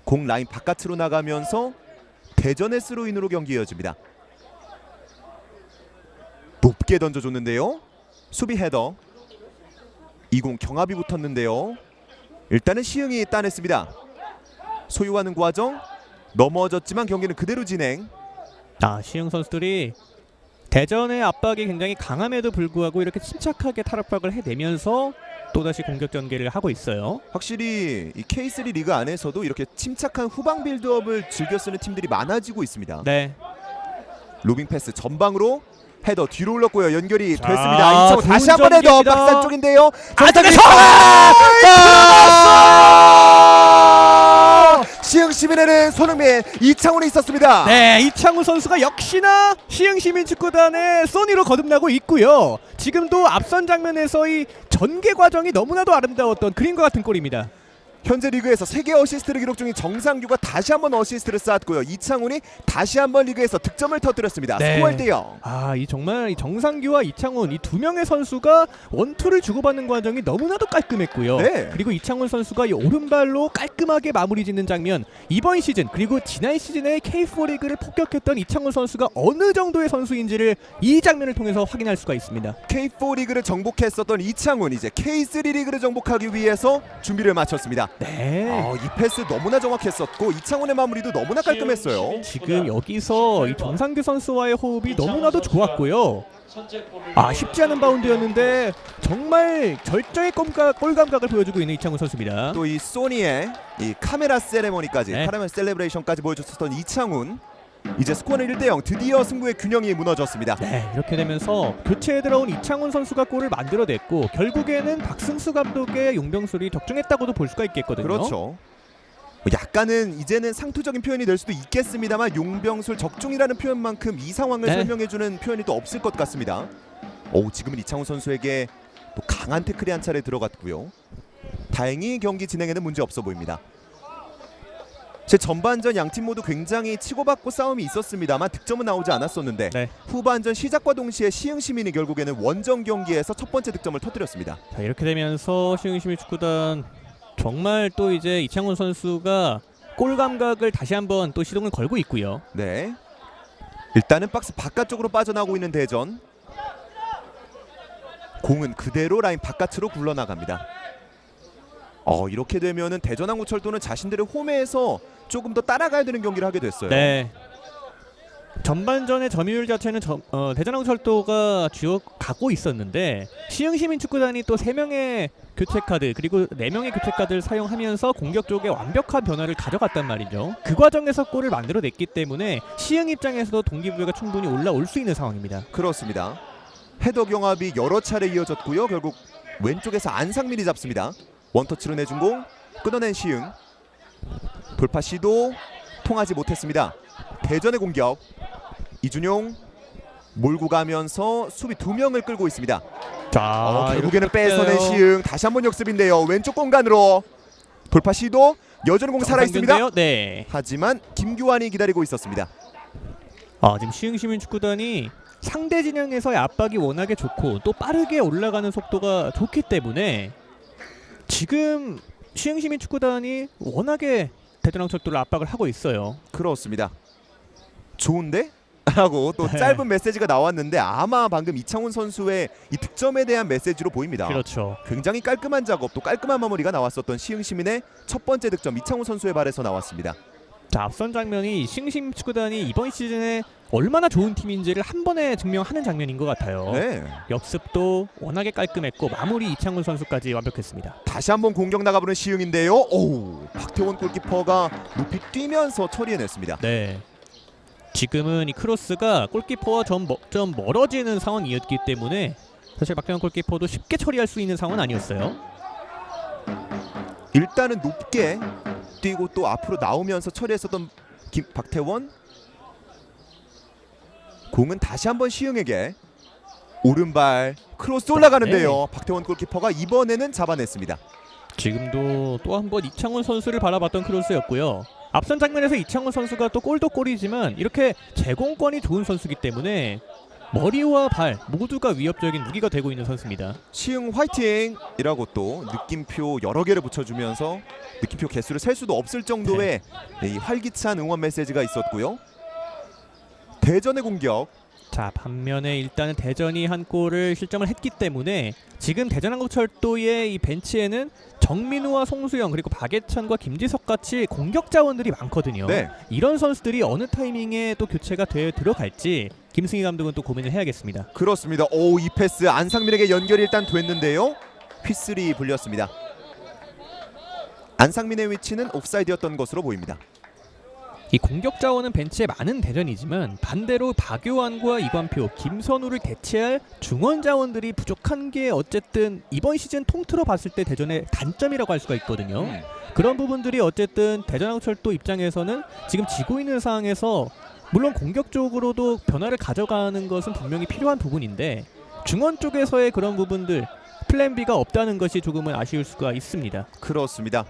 공 라인 바깥으로 나가면서 대전의 스로인으로 경기 이어집니다. 높게 던져줬는데요. 수비 헤더. 이 공 경합이 붙었는데요. 일단은 시흥이 따냈습니다. 소유하는 과정 넘어졌지만 경기는 그대로 진행. 시흥 선수들이 대전의 압박이 굉장히 강함에도 불구하고 이렇게 침착하게 탈압박을 해내면서 또다시 공격 전개를 하고 있어요. 확실히 이 K3 리그 안에서도 이렇게 침착한 후방 빌드업을 즐겨 쓰는 팀들이 많아지고 있습니다. 네. 로빙 패스 전방으로 헤더 뒤로 올랐고요. 연결이 자, 됐습니다. 이창호 다시 좋은 한번 헤더 전개입니다. 박스 안쪽인데요. 안쪽에서 시흥 시민에는 손흥민, 이창훈이 있었습니다. 네, 이창우 선수가 역시나 시흥시민축구단의 소니로 거듭나고 있고요. 지금도 앞선 장면에서의 전개 과정이 너무나도 아름다웠던 그림과 같은 골입니다. 현재 리그에서 3개 어시스트를 기록 중인 정상규가 다시 한번 어시스트를 쌓았고요. 이창훈이 다시 한번 리그에서 득점을 터뜨렸습니다. 네. 스코어 1대0. 이 정말 이 정상규와 이창훈 이 두 명의 선수가 원투를 주고받는 과정이 너무나도 깔끔했고요. 네. 그리고 이창훈 선수가 이 오른발로 깔끔하게 마무리 짓는 장면, 이번 시즌 그리고 지난 시즌의 K4 리그를 폭격했던 이창훈 선수가 어느 정도의 선수인지를 이 장면을 통해서 확인할 수가 있습니다. K4 리그를 정복했었던 이창훈, 이제 K3 리그를 정복하기 위해서 준비를 마쳤습니다. 네. 이 패스 너무나 정확했었고 이창훈의 마무리도 너무나 깔끔했어요. 지금 여기서 이 정상규 선수와의 호흡이 너무나도 좋았고요. 쉽지 않은 바운드였는데 정말 절정의 골 감각을 보여주고 있는 이창훈 선수입니다. 또 이 소니의 이 카메라 세레머니까지, 네. 카메라 셀레브레이션까지 보여줬었던 이창훈. 이제 스코어는 1대0. 드디어 승부의 균형이 무너졌습니다. 네, 이렇게 되면서 교체에 들어온 이창훈 선수가 골을 만들어냈고 결국에는 박승수 감독의 용병술이 적중했다고도 볼 수가 있겠거든요. 그렇죠. 약간은 이제는 상투적인 표현이 될 수도 있겠습니다만 용병술 적중이라는 표현만큼 이 상황을 네. 설명해주는 표현이 또 없을 것 같습니다. 지금은 이창훈 선수에게 또 강한 태클이 한 차례 들어갔고요. 다행히 경기 진행에는 문제 없어 보입니다. 제 전반전 양팀 모두 굉장히 치고받고 싸움이 있었습니다만 득점은 나오지 않았었는데 네. 후반전 시작과 동시에 시흥시민이 결국에는 원정 경기에서 첫 번째 득점을 터뜨렸습니다. 자, 이렇게 되면서 시흥시민축구단 정말 또 이제 이창훈 선수가 골 감각을 다시 한번 또 시동을 걸고 있고요. 네. 일단은 박스 바깥쪽으로 빠져나오고 있는 대전. 공은 그대로 라인 바깥으로 굴러나갑니다. 이렇게 되면은 대전항구철도는 자신들의 홈에서 조금 더 따라가야 되는 경기를 하게 됐어요. 네. 전반전의 점유율 자체는 대전항철도가 쥐어가고 있었는데 시흥시민축구단이 또 3명의 교체 카드 그리고 4명의 교체 카드를 사용하면서 공격 쪽에 완벽한 변화를 가져갔단 말이죠. 그 과정에서 골을 만들어냈기 때문에 시흥 입장에서도 동기부여가 충분히 올라올 수 있는 상황입니다. 그렇습니다. 헤더 경합이 여러 차례 이어졌고요. 결국 왼쪽에서 안상민이 잡습니다. 원터치로 내준 공 끊어낸 시흥. 돌파 시도 통하지 못했습니다. 대전의 공격. 이준용 몰고 가면서 수비 2명을 끌고 있습니다. 자, 결국에는 뺏어낸 뺏겨요. 시흥. 다시 한번 역습인데요. 왼쪽 공간으로 돌파 시도. 여전히 공 살아 있습니다. 정상균인데요? 네. 하지만 김규환이 기다리고 있었습니다. 지금 시흥시민축구단이 상대 진영에서의 압박이 워낙에 좋고 또 빠르게 올라가는 속도가 좋기 때문에 지금 시흥시민축구단이 워낙에 대전항철도를 압박을 하고 있어요. 그렇습니다. 좋은데? 라고 또 네. 짧은 메시지가 나왔는데 아마 방금 이창훈 선수의 이 득점에 대한 메시지로 보입니다. 그렇죠. 굉장히 깔끔한 작업 또 깔끔한 마무리가 나왔었던 시흥시민의 첫 번째 득점 이창훈 선수의 발에서 나왔습니다. 자, 앞선 장면이 시흥시민축구단이 이번 시즌에 얼마나 좋은 팀인지를 한 번에 증명하는 장면인 것 같아요. 네. 역습도 워낙에 깔끔했고 마무리 이창훈 선수까지 완벽했습니다. 다시 한번 공격 나가보는 시흥인데요. 오, 박태원 골키퍼가 높이 뛰면서 처리해냈습니다. 네. 지금은 이 크로스가 골키퍼와 좀 멀어지는 상황이었기 때문에 사실 박태원 골키퍼도 쉽게 처리할 수 있는 상황은 아니었어요. 일단은 높게 뛰고 또 앞으로 나오면서 처리했었던 박태원. 공은 다시 한번 시흥에게 오른발 크로스 올라가는데요. 박태원 골키퍼가 이번에는 잡아냈습니다. 지금도 또 한 번 이창훈 선수를 바라봤던 크로스였고요. 앞선 장면에서 이창훈 선수가 또 골도 골이지만 이렇게 제공권이 좋은 선수기 때문에 머리와 발 모두가 위협적인 무기가 되고 있는 선수입니다. 시흥 화이팅이라고 또 느낌표 여러 개를 붙여주면서 느낌표 개수를 셀 수도 없을 정도의 이 활기찬 응원 메시지가 있었고요. 대전의 공격. 자, 반면에 일단은 대전이 한 골을 실점을 했기 때문에 지금 대전항공철도의 이 벤치에는 정민우와 송수영 그리고 박예찬과 김지석 같이 공격 자원들이 많거든요. 네. 이런 선수들이 어느 타이밍에 또 교체가 돼 들어갈지 김승희 감독은 또 고민을 해야겠습니다. 그렇습니다. 오, 이 패스 안상민에게 연결이 일단 됐는데요. 휘슬이 불렸습니다. 안상민의 위치는 옵사이드였던 것으로 보입니다. 이 공격 자원은 벤치에 많은 대전이지만 반대로 박요한과 이관표, 김선우를 대체할 중원 자원들이 부족한 게 어쨌든 이번 시즌 통틀어 봤을 때 대전의 단점이라고 할 수가 있거든요. 그런 부분들이 어쨌든 대전항철도 입장에서는 지금 지고 있는 상황에서 물론 공격적으로도 변화를 가져가는 것은 분명히 필요한 부분인데 중원 쪽에서의 그런 부분들 플랜 B가 없다는 것이 조금은 아쉬울 수가 있습니다. 그렇습니다.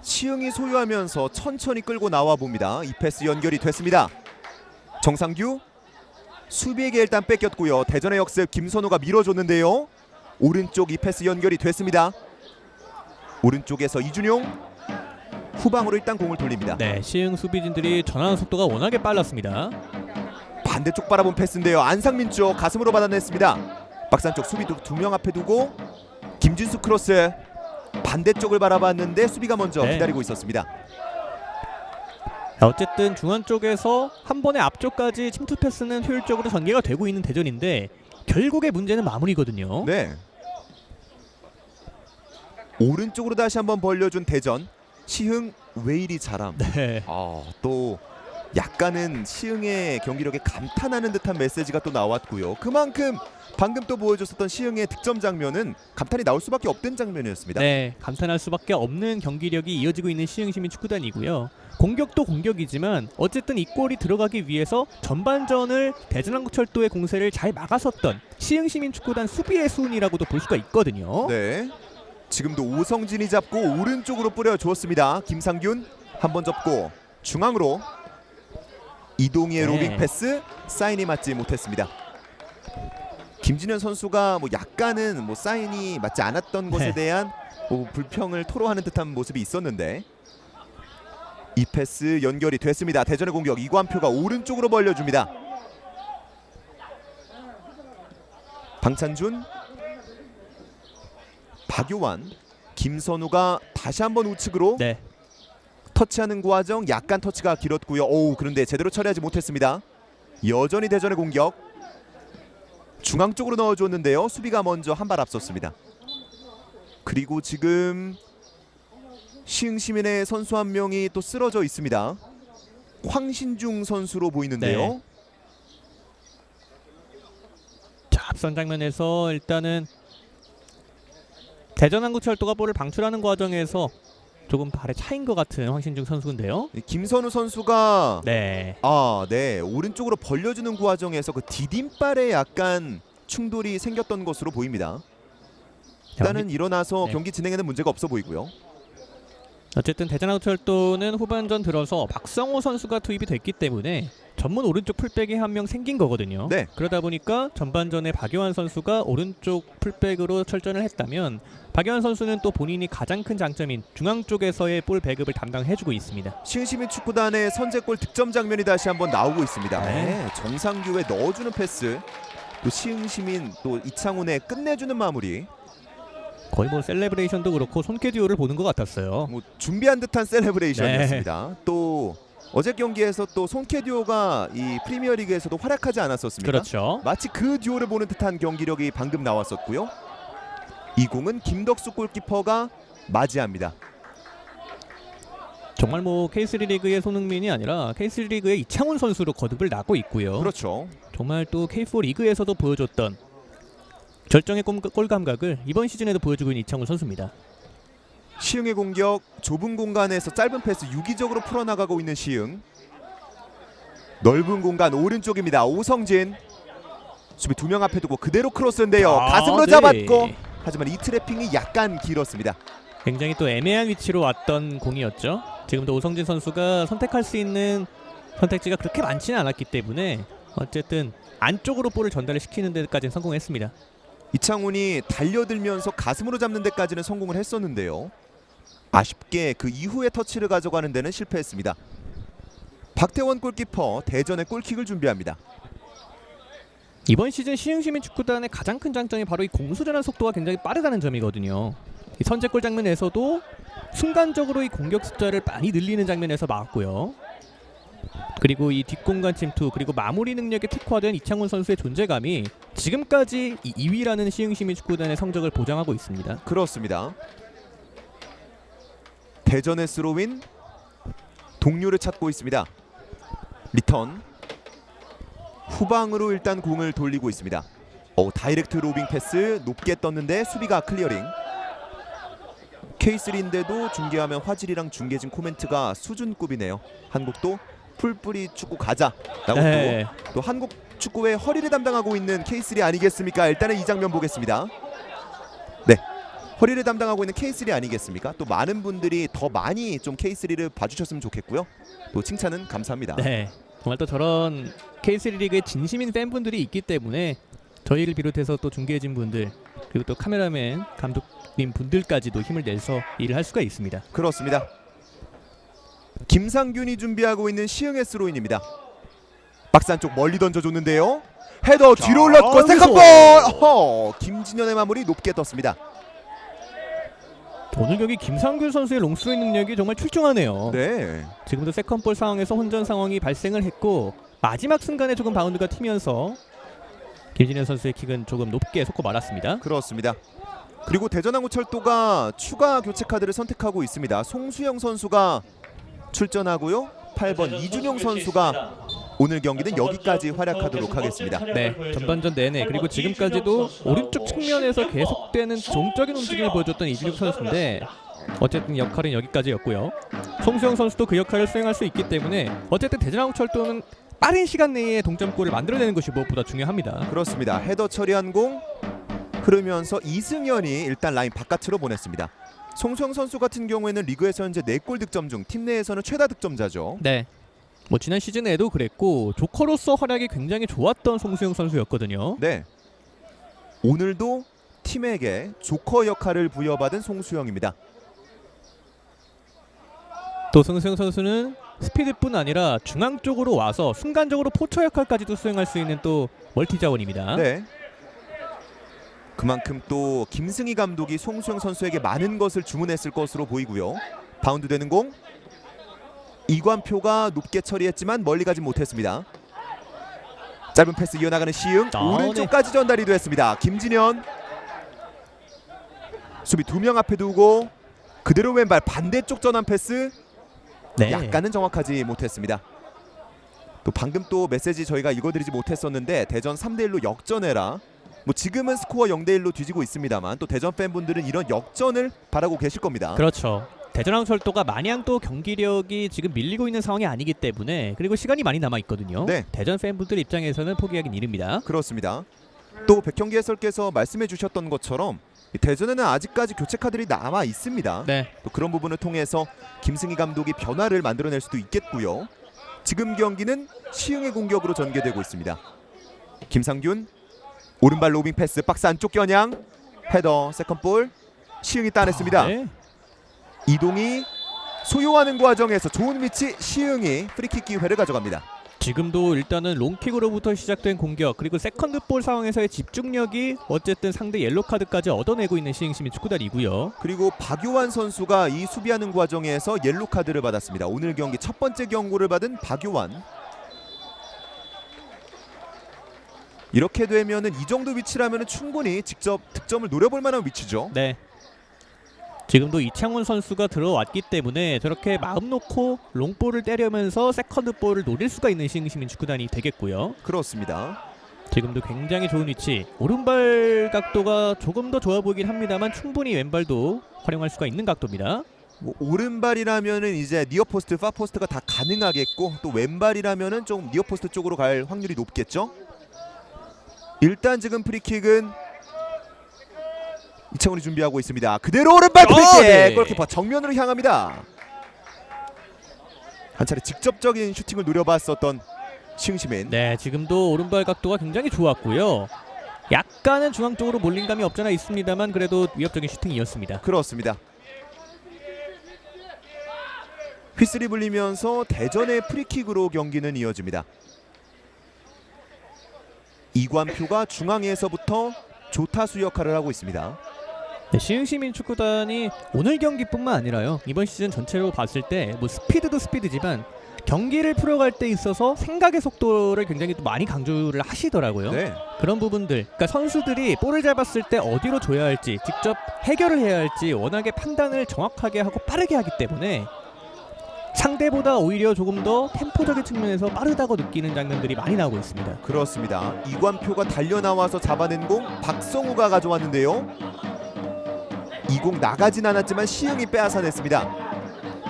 시흥이 소유하면서 천천히 끌고 나와 봅니다. 이 패스 연결이 됐습니다. 정상규 수비에게 일단 뺏겼고요. 대전의 역습 김선우가 밀어줬는데요. 오른쪽 이 패스 연결이 됐습니다. 오른쪽에서 이준용 후방으로 일단 공을 돌립니다. 네, 시흥 수비진들이 전환 속도가 워낙에 빨랐습니다. 반대쪽 바라본 패스인데요. 안상민 쪽 가슴으로 받아냈습니다. 박산 쪽 수비 2명 앞에 두고 김진수 크로스 반대쪽을 바라봤는데 수비가 먼저 네. 기다리고 있었습니다. 어쨌든 중원 쪽에서 한 번에 앞쪽까지 침투 패스는 효율적으로 전개가 되고 있는 대전인데 결국의 문제는 마무리거든요. 네. 오른쪽으로 다시 한번 벌려준 대전. 시흥 왜 이리 잘함. 네. 또 약간은 시흥의 경기력에 감탄하는 듯한 메시지가 또 나왔고요. 그만큼 방금 또 보여줬었던 시흥의 득점 장면은 감탄이 나올 수밖에 없던 장면이었습니다. 네, 감탄할 수밖에 없는 경기력이 이어지고 있는 시흥시민축구단이고요. 공격도 공격이지만 어쨌든 이 골이 들어가기 위해서 전반전을 대전항철도의 공세를 잘 막아섰던 시흥시민축구단 수비의 수운이라고도 볼 수가 있거든요. 네. 지금도 오성진이 잡고 오른쪽으로 뿌려주었습니다. 김상균 한번 접고 중앙으로 이동희의 네. 로빙 패스 사인이 맞지 못했습니다. 김진현 선수가 약간은 사인이 맞지 않았던 것에 네. 대한 불평을 토로하는 듯한 모습이 있었는데 이 패스 연결이 됐습니다. 대전의 공격 이관표가 오른쪽으로 벌려줍니다. 방찬준, 박요환, 김선우가 다시 한번 우측으로 네. 터치하는 과정 약간 터치가 길었고요. 오, 그런데 제대로 처리하지 못했습니다. 여전히 대전의 공격. 중앙 쪽으로 넣어줬는데요. 수비가 먼저 한 발 앞섰습니다. 그리고 지금 시흥시민의 선수 한 명이 또 쓰러져 있습니다. 황신중 선수로 보이는데요. 네. 자, 앞선 장면에서 일단은 대전한국철도가 볼을 방출하는 과정에서 조금 발에 차인 것 같은 황신중 선수인데요. 김선우 선수가 네. 네, 오른쪽으로 벌려주는 과정에서 그 디딤발에 약간 충돌이 생겼던 것으로 보입니다. 일단은 일어나서 네. 경기 진행에는 문제가 없어 보이고요. 어쨌든 대전한국철도는 후반전 들어서 박성호 선수가 투입이 됐기 때문에 전문 오른쪽 풀백이 한 명 생긴 거거든요. 네. 그러다 보니까 전반전에 박효환 선수가 오른쪽 풀백으로 철전을 했다면 박효환 선수는 또 본인이 가장 큰 장점인 중앙 쪽에서의 볼 배급을 담당해주고 있습니다. 시흥시민 축구단의 선제골 득점 장면이 다시 한번 나오고 있습니다. 네. 네, 정상규에 넣어주는 패스, 또 시흥시민 또 이창훈의 끝내주는 마무리. 거의 뭐 셀레브레이션도 그렇고 손캐 듀오를 보는 것 같았어요. 뭐 준비한 듯한 셀레브레이션이었습니다. 또 어제 경기에서 또 손캐 듀오가 이 프리미어리그에서도 활약하지 않았었습니까? 그렇죠. 마치 그 듀오를 보는 듯한 경기력이 방금 나왔었고요. 이 공은 김덕수 골키퍼가 맞이합니다. 정말 뭐 K3 리그의 손흥민이 아니라 K3 리그의 이창훈 선수로 거듭을 나고 있고요. 그렇죠. 정말 또 K4 리그에서도 보여줬던 결정의 골 감각을 이번 시즌에도 보여주고 있는 이창훈 선수입니다. 시흥의 공격, 좁은 공간에서 짧은 패스 유기적으로 풀어나가고 있는 시흥. 넓은 공간 오른쪽입니다. 오성진. 수비 두 명 앞에 두고 그대로 크로스인데요. 가슴으로 네. 잡았고, 하지만 이 트래핑이 약간 길었습니다. 굉장히 또 애매한 위치로 왔던 공이었죠. 지금도 오성진 선수가 선택할 수 있는 선택지가 그렇게 많지는 않았기 때문에 어쨌든 안쪽으로 볼을 전달을 시키는 데까지는 성공했습니다. 이창훈이 달려들면서 가슴으로 잡는 데까지는 성공을 했었는데요. 아쉽게 그 이후에 터치를 가져가는 데는 실패했습니다. 박태원 골키퍼 대전의 골킥을 준비합니다. 이번 시즌 시흥시민 축구단의 가장 큰 장점이 바로 이 공수전환 속도가 굉장히 빠르다는 점이거든요. 이 선제골 장면에서도 순간적으로 이 공격 숫자를 많이 늘리는 장면에서 막았고요. 그리고 이 뒷공간 침투 그리고 마무리 능력에 특화된 이창훈 선수의 존재감이 지금까지 이 2위라는 시흥시민 축구단의 성적을 보장하고 있습니다. 그렇습니다. 대전의 스로윈, 동료를 찾고 있습니다. 리턴, 후방으로 일단 공을 돌리고 있습니다. 다이렉트 로빙 패스 높게 떴는데 수비가 클리어링. K3인데도 중계하면 화질이랑 중계진 코멘트가 수준급이네요. 한국도 풀뿌리 축구 가자라고 네. 또 한국 축구의 허리를 담당하고 있는 K3 아니겠습니까? 일단은 이 장면 보겠습니다. 네, 허리를 담당하고 있는 K3 아니겠습니까? 또 많은 분들이 더 많이 좀 K3를 봐주셨으면 좋겠고요. 또 칭찬은 감사합니다. 네, 정말 또 저런 K3 리그의 진심인 팬분들이 있기 때문에 저희를 비롯해서 또 중계진 분들 그리고 또 카메라맨, 감독님 분들까지도 힘을 내서 일을 할 수가 있습니다. 그렇습니다. 김상균이 준비하고 있는 시흥의 스로인입니다. 박스 안쪽 멀리 던져줬는데요. 헤더 뒤로 올렸고 세컨볼. 김진현의 마무리 높게 떴습니다. 오늘 경기 김상균 선수의 롱스로이 능력이 정말 출중하네요. 네, 지금도 세컨볼 상황에서 혼전 상황이 발생을 했고 마지막 순간에 조금 바운드가 튀면서 김진현 선수의 킥은 조금 높게 솟고 말았습니다. 그렇습니다. 그리고 대전항구철도가 추가 교체 카드를 선택하고 있습니다. 송수영 선수가 출전하고요. 8번 이준용 선수가 오늘 경기는 여기까지 활약하도록 하겠습니다. 네, 전반전 내내 그리고 지금까지도 오른쪽 측면에서 계속되는 종적인 움직임을 보여줬던 이준용 선수인데 어쨌든 역할은 여기까지였고요. 송수영 선수도 그 역할을 수행할 수 있기 때문에 어쨌든 대전항구철도는 빠른 시간 내에 동점골을 만들어내는 것이 무엇보다 중요합니다. 그렇습니다. 헤더 처리한 공 흐르면서 이승현이 일단 라인 바깥으로 보냈습니다. 송수영 선수 같은 경우에는 리그에서 현재 4골 득점 중 팀 내에서는 최다 득점자죠. 네, 뭐 지난 시즌에도 그랬고 조커로서 활약이 굉장히 좋았던 송수영 선수였거든요. 네, 오늘도 팀에게 조커 역할을 부여받은 송수영입니다. 또 송수영 선수는 스피드뿐 아니라 중앙 쪽으로 와서 순간적으로 포처 역할까지도 수행할 수 있는 또 멀티 자원입니다. 네, 그만큼 또 김승희 감독이 송수영 선수에게 많은 것을 주문했을 것으로 보이고요. 바운드 되는 공 이관표가 높게 처리했지만 멀리 가지 못했습니다. 짧은 패스 이어나가는 시흥, 오른쪽까지 전달이 됐습니다. 김진현 수비 2명 앞에 두고 그대로 왼발 반대쪽 전환 패스. 네. 약간은 정확하지 못했습니다. 또 방금 또 메시지 저희가 읽어드리지 못했었는데 대전 3대1로 역전해라. 뭐 지금은 스코어 0대1로 뒤지고 있습니다만 또 대전 팬분들은 이런 역전을 바라고 계실 겁니다. 그렇죠. 대전항철도가 마냥 또 경기력이 지금 밀리고 있는 상황이 아니기 때문에, 그리고 시간이 많이 남아 있거든요. 네. 대전 팬분들 입장에서는 포기하긴 이릅니다. 그렇습니다. 또 백경기 해설께서 말씀해 주셨던 것처럼 이 대전에는 아직까지 교체 카드들이 남아 있습니다. 네. 또 그런 부분을 통해서 김승희 감독이 변화를 만들어낼 수도 있겠고요. 지금 경기는 시흥의 공격으로 전개되고 있습니다. 김상균 오른발 로빙 패스, 박스 안쪽 겨냥, 헤더, 세컨볼, 시흥이 따냈습니다. 네. 이동이 소요하는 과정에서 좋은 위치, 시흥이 프리킥 기회를 가져갑니다. 지금도 일단은 롱킥으로부터 시작된 공격, 그리고 세컨드볼 상황에서의 집중력이 어쨌든 상대 옐로카드까지 얻어내고 있는 시흥시민 축구단이고요. 그리고 박요한 선수가 이 수비하는 과정에서 옐로 카드를 받았습니다. 오늘 경기 첫 번째 경고를 받은 박요한. 이렇게 되면은 이 정도 위치라면은 충분히 직접 득점을 노려볼 만한 위치죠. 네. 지금도 이창훈 선수가 들어왔기 때문에 저렇게 마음 놓고 롱볼을 때리면서 세컨드볼을 노릴 수가 있는 시흥시민 축구단이 되겠고요. 그렇습니다. 지금도 굉장히 좋은 위치, 오른발 각도가 조금 더 좋아 보이긴 합니다만 충분히 왼발도 활용할 수가 있는 각도입니다. 뭐 오른발이라면은 이제 니어 포스트, 파 포스트가 다 가능하겠고 또 왼발이라면은 좀 니어 포스트 쪽으로 갈 확률이 높겠죠. 일단 지금 프리킥은 이창훈이 준비하고 있습니다. 그대로 오른발 프리킥! 네. 골키퍼 정면으로 향합니다. 한 차례 직접적인 슈팅을 노려봤었던 시흥시민. 네, 지금도 오른발 각도가 굉장히 좋았고요. 약간은 중앙 쪽으로 몰린 감이 없잖아 있습니다만 그래도 위협적인 슈팅이었습니다. 그렇습니다. 휘슬이 불리면서 대전의 프리킥으로 경기는 이어집니다. 이관표가 중앙에서부터 조타수 역할을 하고 있습니다. 네, 시흥시민 축구단이 오늘 경기뿐만 아니라요, 이번 시즌 전체로 봤을 때 뭐 스피드도 스피드지만 경기를 풀어갈 때 있어서 생각의 속도를 굉장히 또 많이 강조를 하시더라고요. 네. 그런 부분들, 그러니까 선수들이 볼을 잡았을 때 어디로 줘야 할지, 직접 해결을 해야 할지 워낙에 판단을 정확하게 하고 빠르게 하기 때문에 상대보다 오히려 조금 더 템포적인 측면에서 빠르다고 느끼는 장면들이 많이 나오고 있습니다. 그렇습니다. 이관표가 달려나와서 잡아낸 공 박성우가 가져왔는데요. 이 공 나가진 않았지만 시흥이 빼앗아냈습니다.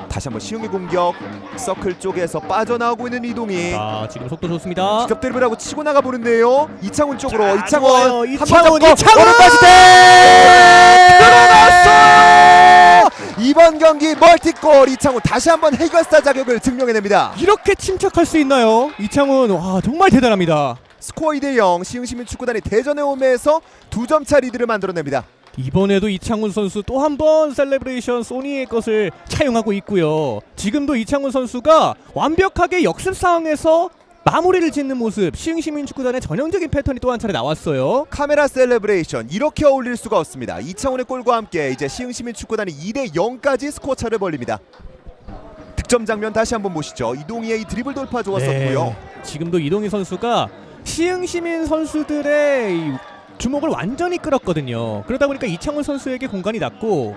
다시 한번 시흥의 공격. 서클 쪽에서 빠져나오고 있는 이동이 자, 지금 속도 좋습니다. 직접 드리블 하고 치고 나가 보는데요. 이창훈 쪽으로. 자, 이창훈 좋아요. 이창훈 이창훈! 오른까지 들어갔어요. 이번 경기 멀티골. 이창훈 다시 한번 해결사 자격을 증명해냅니다. 이렇게 침착할 수 있나요? 이창훈, 와 정말 대단합니다. 스코어 2대0. 시흥시민 축구단이 대전의 홈에서 2점차 리드를 만들어냅니다. 이번에도 이창훈 선수 또 한 번 셀레브레이션 소니의 것을 차용하고 있고요. 지금도 이창훈 선수가 완벽하게 역습 상황에서 마무리를 짓는 모습, 시흥시민 축구단의 전형적인 패턴이 또 한 차례 나왔어요. 카메라 셀레브레이션 이렇게 어울릴 수가 없습니다. 이창훈의 골과 함께 이제 시흥시민 축구단이 2대0까지 스코어 차를 벌립니다. 득점 장면 다시 한번 보시죠. 이동희의 이 드리블 돌파 좋았었고요. 네, 지금도 이동희 선수가 시흥시민 선수들의 이 주목을 완전히 끌었거든요. 그러다 보니까 이창훈 선수에게 공간이 났고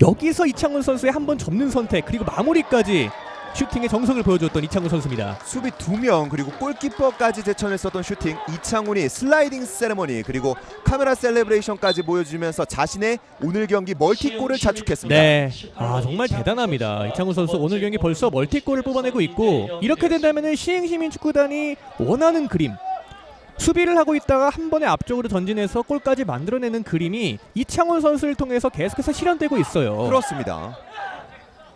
여기서 이창훈 선수의 한 번 접는 선택 그리고 마무리까지 슈팅의 정석을 보여줬던 이창훈 선수입니다. 수비 2명 그리고 골키퍼까지 제쳐냈었던 슈팅. 이창훈이 슬라이딩 세레머니 그리고 카메라 셀레브레이션까지 보여주면서 자신의 오늘 경기 멀티골을 자축했습니다. 네, 아 정말 대단합니다. 이창훈 선수 오늘 경기 벌써 멀티골을 뽑아내고 있고 이렇게 된다면 시흥시민 축구단이 원하는 그림, 수비를 하고 있다가 한 번에 앞쪽으로 전진해서 골까지 만들어내는 그림이 이창훈 선수를 통해서 계속해서 실현되고 있어요. 그렇습니다.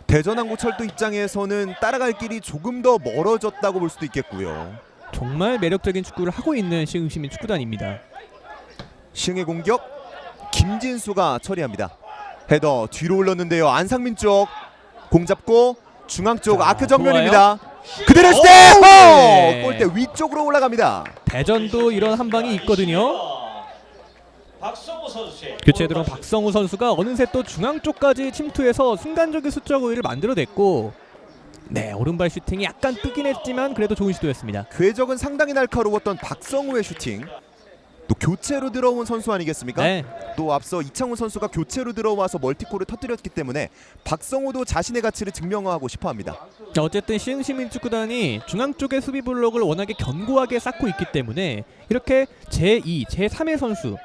대전항구철도 입장에서는 따라갈 길이 조금 더 멀어졌다고 볼 수도 있겠고요. 정말 매력적인 축구를 하고 있는 시흥시민 축구단입니다. 시흥의 공격 김진수가 처리합니다. 헤더 뒤로 올렸는데요. 안상민 쪽 공 잡고 중앙 쪽 아크 정면입니다. 그대로 슈팅! 네. 골대 위쪽으로 올라갑니다. 대전도 이런 한 방이 있거든요. 교체에 들어온 박성우 선수가 어느새 또 중앙 쪽까지 침투해서 순간적인 수적 우위를 만들어냈고 네, 오른발 슈팅이 약간 뜨긴 했지만 그래도 좋은 시도였습니다. 궤적은 상당히 날카로웠던 박성우의 슈팅. 또 교체로 들어온 선수 아니겠습니까? 네, 또 앞서 이창훈 선수가 교체로 들어와서 멀티골을 터뜨렸기 때문에 박성우도 자신의 가치를 증명하고 싶어합니다. 어쨌든 시흥시민축구단이 중앙 쪽의 수비 블록을 워낙에 견고하게 쌓고 있기 때문에 이렇게 제2, 제3의 선수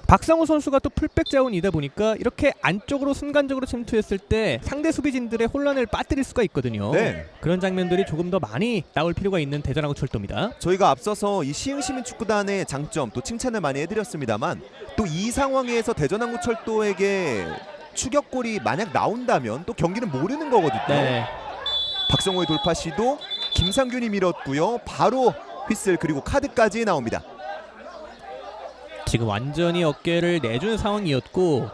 박성우 선수가 또 풀백 자원이다 보니까 이렇게 안쪽으로 순간적으로 침투했을 때 상대 수비진들의 혼란을 빠뜨릴 수가 있거든요. 네. 그런 장면들이 조금 더 많이 나올 필요가 있는 대전하고 철도입니다. 저희가 앞서서 이 시흥시민축구단의 장점 또 칭찬을 많이 해드렸습니다만 또 이 상황에서 대전항구철도에게 추격골이 만약 나온다면 또 경기는 모르는 거거든요. 네, 박성호의 돌파 시도 김상균이 밀었고요. 바로 휘슬 그리고 카드까지 나옵니다. 지금 완전히 어깨를 내준 상황이었고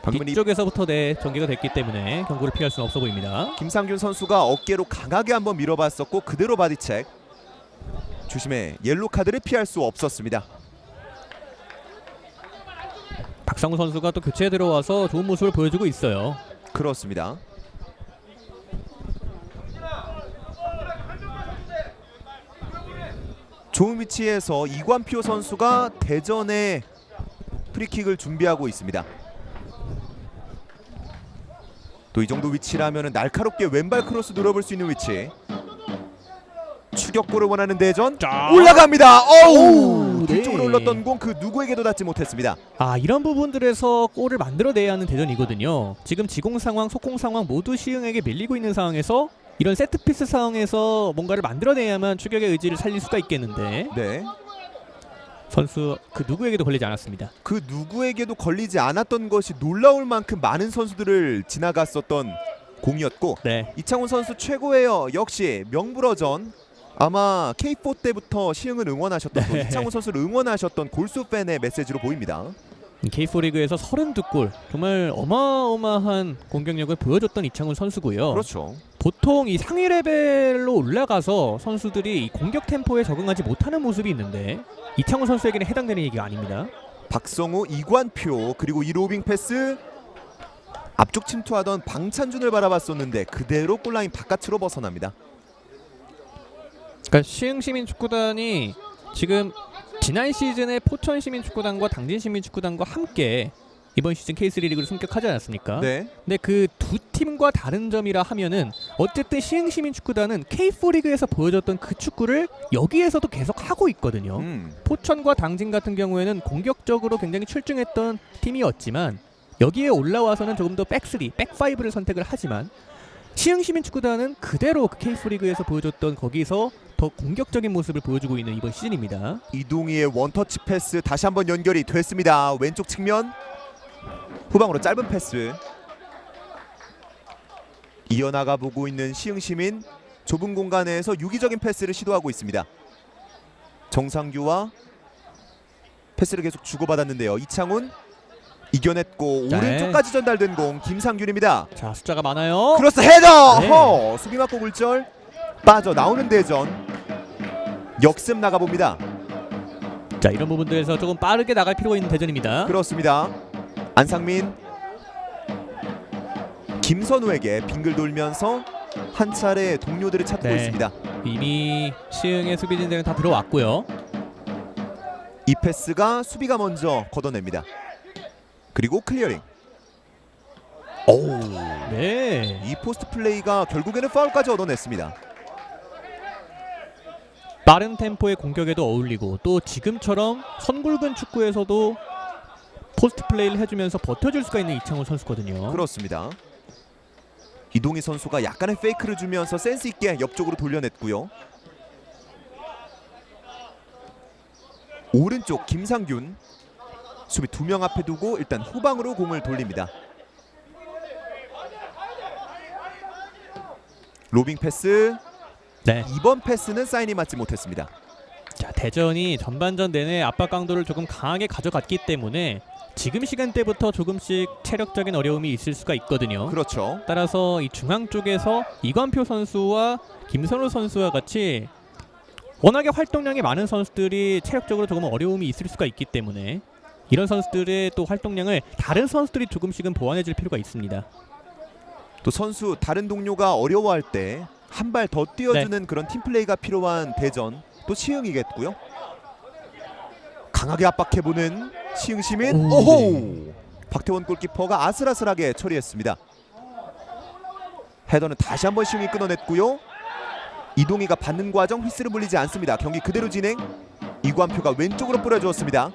방금 이 뒤쪽에서부터 전개가 됐기 때문에 경고를 피할 수는 없어 보입니다. 김상균 선수가 어깨로 강하게 한번 밀어봤었고 그대로 바디책. 주심의 옐로 카드를 피할 수 없었습니다. 박성우 선수가 또 교체에 들어와서 좋은 모습을 보여주고 있어요. 그렇습니다. 좋은 위치에서 이관표 선수가 대전의 프리킥을 준비하고 있습니다. 또 이 정도 위치라면 날카롭게 왼발 크로스 노려볼 수 있는 위치. 추격골을 원하는 대전. 올라갑니다. 어우! 네. 뒤쪽으로 올랐던 공 그 누구에게도 닿지 못했습니다. 이런 부분들에서 골을 만들어내야 하는 대전이거든요. 지금 지공 상황, 속공 상황 모두 시흥에게 밀리고 있는 상황에서 이런 세트피스 상황에서 뭔가를 만들어내야만 추격의 의지를 살릴 수가 있겠는데 네. 선수 그 누구에게도 걸리지 않았습니다. 그 누구에게도 걸리지 않았던 것이 놀라울 만큼 많은 선수들을 지나갔었던 공이었고 네, 이창훈 선수 최고예요. 역시 명불허전. 아마 K4 때부터 시흥을 응원하셨던 또 이창훈 선수를 응원하셨던 골수 팬의 메시지로 보입니다. K4 리그에서 32골 정말 어마어마한 공격력을 보여줬던 이창훈 선수고요. 그렇죠. 보통 이 상위 레벨로 올라가서 선수들이 이 공격 템포에 적응하지 못하는 모습이 있는데 이창훈 선수에게는 해당되는 얘기가 아닙니다. 박성우, 이관표 그리고 이 로빙 패스 앞쪽 침투하던 방찬준을 바라봤었는데 그대로 골라인 바깥으로 벗어납니다. 그러니까 시흥시민축구단이 지금 지난 시즌에 포천시민축구단과 당진시민축구단과 함께 이번 시즌 K3 리그를 승격하지 않았습니까? 네. 근데 그 두 팀과 다른 점이라 하면은 어쨌든 시흥시민축구단은 K4 리그에서 보여줬던 그 축구를 여기에서도 계속 하고 있거든요. 포천과 당진 같은 경우에는 공격적으로 굉장히 출중했던 팀이었지만 여기에 올라와서는 조금 더 백스리, 백파이브를 선택을 하지만 시흥시민축구단은 그대로 그 K4 리그에서 보여줬던 거기서 더 공격적인 모습을 보여주고 있는 이번 시즌입니다. 이동희의 원터치 패스 다시 한번 연결이 됐습니다. 왼쪽 측면 후방으로 짧은 패스 이어나가 보고 있는 시흥시민 좁은 공간에서 유기적인 패스를 시도하고 있습니다. 정상규와 패스를 계속 주고받았는데요. 이창훈 이겨냈고 네. 오른쪽까지 전달된 공 김상균입니다. 자, 숫자가 많아요. 크로스 헤더! 네. 수비 맞고 굴절 빠져나오는 대전 역습 나가봅니다. 자, 이런 부분들에서 조금 빠르게 나갈 필요가 있는 대전입니다. 그렇습니다. 안상민 김선우에게 빙글 돌면서 한 차례 동료들을 찾고 네. 있습니다. 이미 시흥의 수비진들은 다 들어왔고요. 이 패스가 수비가 먼저 걷어냅니다. 그리고 클리어링. 오, 네. 이 포스트 플레이가 결국에는 파울까지 얻어냈습니다. 빠른 템포의 공격에도 어울리고 또 지금처럼 선굵은 축구에서도 포스트 플레이를 해주면서 버텨줄 수가 있는 이창훈 선수거든요. 그렇습니다. 이동희 선수가 약간의 페이크를 주면서 센스 있게 옆쪽으로 돌려냈고요. 오른쪽 김상균 수비 2명 앞에 두고 일단 후방으로 공을 돌립니다. 로빙 패스. 네. 이번 패스는 사인이 맞지 못했습니다. 자, 대전이 전반전 내내 압박 강도를 조금 강하게 가져갔기 때문에 지금 시간대부터 조금씩 체력적인 어려움이 있을 수가 있거든요. 그렇죠. 따라서 이 중앙 쪽에서 이관표 선수와 김선우 선수와 같이 워낙에 활동량이 많은 선수들이 체력적으로 조금 어려움이 있을 수가 있기 때문에 이런 선수들의 또 활동량을 다른 선수들이 조금씩은 보완해줄 필요가 있습니다. 또 선수 다른 동료가 어려워할 때 한 발 더 뛰어주는 그런 팀플레이가 필요한 대전 또 시흥이겠고요. 강하게 압박해보는 시흥 시민. 오, 오호! 박태원 골키퍼가 아슬아슬하게 처리했습니다. 헤더는 다시 한번 시흥이 끊어냈고요. 이동희가 받는 과정 휘스를 불리지 않습니다. 경기 그대로 진행. 이관표가 왼쪽으로 뿌려주었습니다.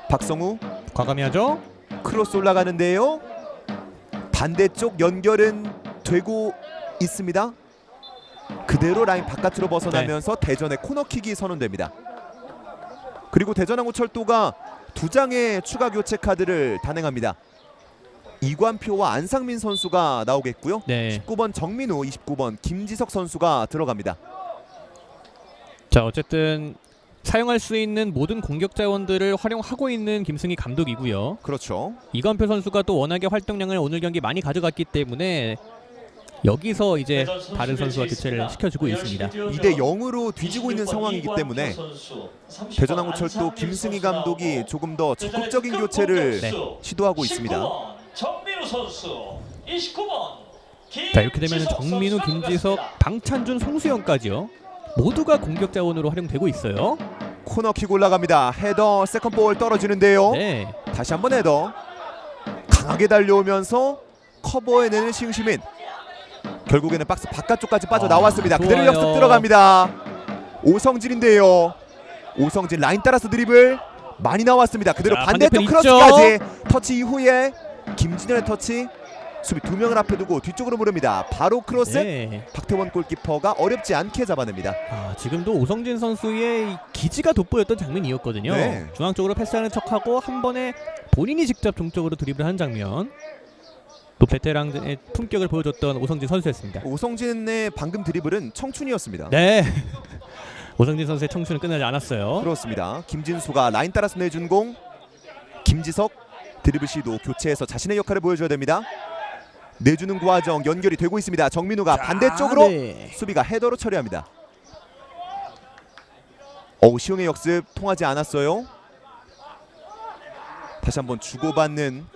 박성우 과감히 하죠. 크로스 올라가는데요. 반대쪽 연결은 되고 있습니다. 그대로 라인 바깥으로 벗어나면서 대전의 코너킥이 선언됩니다. 그리고 대전항구철도가 2장의 추가 교체 카드를 단행합니다. 이관표와 안상민 선수가 나오겠고요. 네. 19번 정민우, 29번 김지석 선수가 들어갑니다. 자, 어쨌든 사용할 수 있는 모든 공격 자원들을 활용하고 있는 김승희 감독이고요. 그렇죠. 이관표 선수가 또 워낙에 활동량을 오늘 경기 많이 가져갔기 때문에 여기서 이제 다른 선수와 교체를 시켜주고 있습니다. 2대 0으로 뒤지고 있는 상황이기 때문에 대전항구철도 김승희 감독이 조금 더 적극적인 교체를 네. 시도하고 있습니다. 정민우 선수 29번. 자, 이렇게 되면 정민우, 김지석, 방찬준, 송수영까지요. 모두가 공격 자원으로 활용되고 있어요. 코너킥 올라갑니다. 헤더 세컨볼 떨어지는데요. 네. 다시 한번 헤더. 강하게 달려오면서 커버해내는 시흥시민. 결국에는 박스 바깥쪽까지 빠져나왔습니다. 그대로 좋아요. 역습 들어갑니다. 오성진인데요. 오성진 라인 따라서 드리블 많이 나왔습니다. 그대로 자, 반대쪽 반대편 크로스까지. 터치 이후에 김진현의 터치. 수비 2명을 앞에 두고 뒤쪽으로 모릅니다. 바로 크로스. 네. 박태원 골키퍼가 어렵지 않게 잡아냅니다. 아, 지금도 오성진 선수의 이 기지가 돋보였던 장면이었거든요. 네. 중앙 쪽으로 패스하는 척하고 한 번에 본인이 직접 종적으로 드리블을 한 장면. 또 베테랑의 품격을 보여줬던 오성진 선수였습니다. 오성진의 방금 드리블은 청춘이었습니다. 네. 오성진 선수의 청춘은 끝나지 않았어요. 그렇습니다. 김진수가 라인 따라서 내준 공. 김지석 드리블 시도 교체해서 자신의 역할을 보여줘야 됩니다. 내주는 과정 연결이 되고 있습니다. 정민우가 반대쪽으로 네. 수비가 헤더로 처리합니다. 시흥의 역습 통하지 않았어요. 다시 한번 주고받는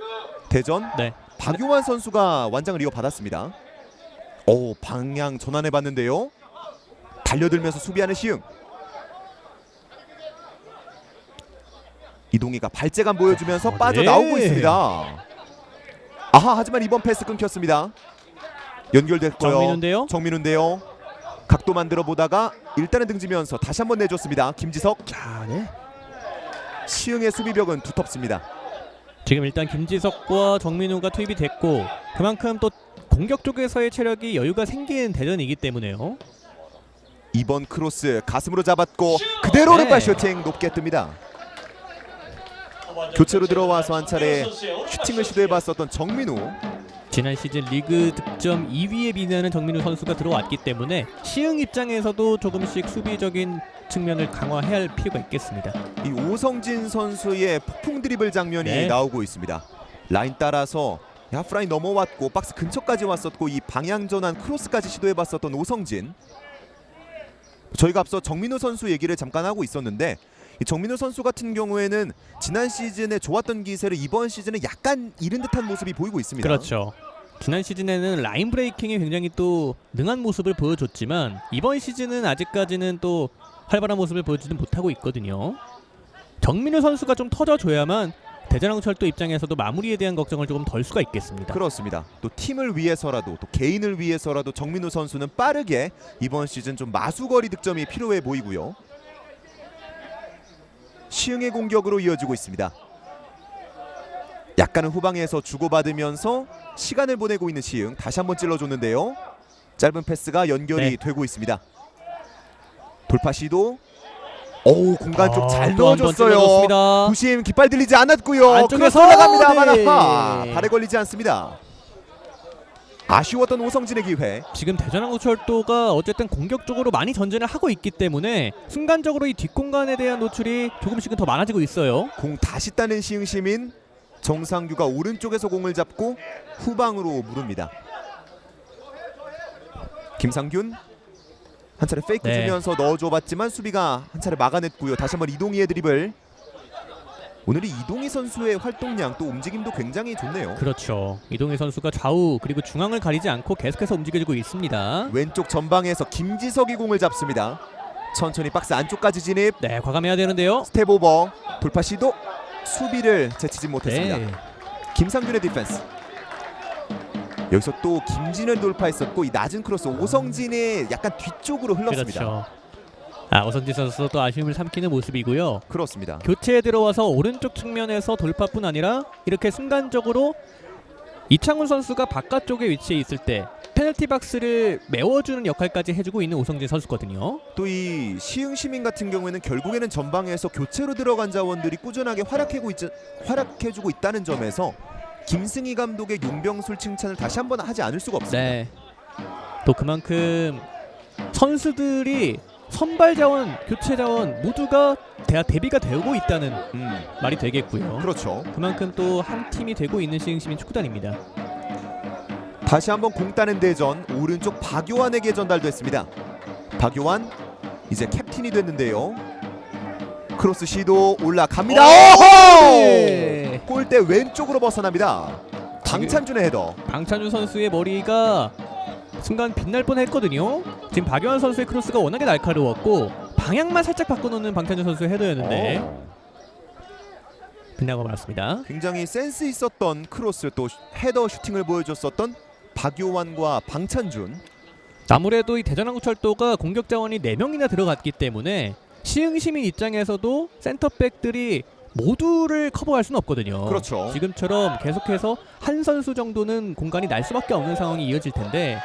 대전. 네. 박용환 선수가 완장을 이어받았습니다. 방향 전환해봤는데요. 달려들면서 수비하는 시흥. 이동희가 발재간 보여주면서 빠져나오고 네. 있습니다. 하지만 이번 패스 끊겼습니다. 연결됐고요. 정민우인데요. 각도 만들어 보다가 일단은 등지면서 다시 한번 내줬습니다. 김지석. 자, 네. 시흥의 수비벽은 두텁습니다. 지금 일단 김지석과 정민우가 투입이 됐고 그만큼 또 공격 쪽에서의 체력이 여유가 생긴 대전이기 때문에요. 이번 크로스 가슴으로 잡았고 그대로 네. 오른발 슈팅 높게 뜹니다. 교체로 들어와서 한 차례 슈팅을 시도해봤었던 정민우. 지난 시즌 리그 득점 2위에 비례하는 정민우 선수가 들어왔기 때문에 시흥 입장에서도 조금씩 수비적인 측면을 강화해야 할 필요가 있겠습니다. 이 오성진 선수의 폭풍 드리블 장면이 네. 나오고 있습니다. 라인 따라서 하프라인 넘어왔고 박스 근처까지 왔었고 이 방향 전환 크로스까지 시도해봤었던 오성진. 저희가 앞서 정민우 선수 얘기를 잠깐 하고 있었는데 이 정민우 선수 같은 경우에는 지난 시즌에 좋았던 기세를 이번 시즌에 약간 잃은 듯한 모습이 보이고 있습니다. 그렇죠. 지난 시즌에는 라인 브레이킹이 굉장히 또 능한 모습을 보여줬지만 이번 시즌은 아직까지는 또 활발한 모습을 보여주지 못하고 있거든요. 정민우 선수가 좀 터져줘야만 대전항철도 입장에서도 마무리에 대한 걱정을 조금 덜 수가 있겠습니다. 그렇습니다. 또 팀을 위해서라도 또 개인을 위해서라도 정민우 선수는 빠르게 이번 시즌 좀 마수거리 득점이 필요해 보이고요. 시흥의 공격으로 이어지고 있습니다. 약간은 후방에서 주고받으면서 시간을 보내고 있는 시흥. 다시 한번 찔러줬는데요. 짧은 패스가 연결이 되고 있습니다. 돌파 시도. 공간 쪽 잘 넣어줬어요. 부심 깃발 들리지 않았고요. 안쪽에서 올라갑니다만 네. 발에 걸리지 않습니다. 아쉬웠던 오성진의 기회. 지금 대전항구철도가 어쨌든 공격적으로 많이 전진을 하고 있기 때문에 순간적으로 이 뒷공간에 대한 노출이 조금씩은 더 많아지고 있어요. 공 다시 따는 시흥시민. 정상규가 오른쪽에서 공을 잡고 후방으로 무릅니다. 김상균 한 차례 페이크 주면서 넣어줘봤지만 수비가 한 차례 막아냈고요. 다시 한번 이동희의 드리블. 오늘 이동희 선수의 활동량 또 움직임도 굉장히 좋네요. 그렇죠. 이동희 선수가 좌우 그리고 중앙을 가리지 않고 계속해서 움직여주고 있습니다. 왼쪽 전방에서 김지석이 공을 잡습니다. 천천히 박스 안쪽까지 진입. 네, 과감해야 되는데요. 스텝 오버. 돌파 시도. 수비를 제치지 못했습니다. 네. 김상균의 디펜스. 여기서 또 김진을 돌파했었고 이 낮은 크로스 오성진의 약간 뒤쪽으로 흘렀습니다. 그렇죠. 오성진 선수도 또 아쉬움을 삼키는 모습이고요. 그렇습니다. 교체에 들어와서 오른쪽 측면에서 돌파뿐 아니라 이렇게 순간적으로 이창훈 선수가 바깥쪽에 위치해 있을 때 페널티 박스를 메워주는 역할까지 해주고 있는 오성진 선수거든요. 또 이 시흥시민 같은 경우에는 결국에는 전방에서 교체로 들어간 자원들이 꾸준하게 활약해주고 있다는 점에서 김승희 감독의 용병술 칭찬을 다시 한번 하지 않을 수가 없습니다. 네. 또 그만큼 선수들이 선발 자원, 교체 자원 모두가 대비가 되고 있다는 말이 되겠고요. 그렇죠. 그만큼 또 한 팀이 되고 있는 시흥시민 축구단입니다. 다시 한번 공 따는 대전. 오른쪽 박요한에게 전달됐습니다. 박요한 이제 캡틴이 됐는데요. 크로스 시도 올라갑니다. 네. 골대 왼쪽으로 벗어납니다. 방찬준의 헤더. 방찬준 선수의 머리가 순간 빛날 뻔했거든요. 지금 박요한 선수의 크로스가 워낙에 날카로웠고 방향만 살짝 바꿔놓는 방찬준 선수의 헤더였는데 빛나고 말았습니다. 굉장히 센스 있었던 크로스 또 헤더 슈팅을 보여줬었던 박요한과 방찬준. 아무래도 이 대전항구철도가 공격 자원이 4명이나 들어갔기 때문에 시흥시민 입장에서도 센터백들이 모두를 커버할 수는 없거든요. 그렇죠. 지금처럼 계속해서 한 선수 정도는 공간이 날 수밖에 없는 상황이 이어질 텐데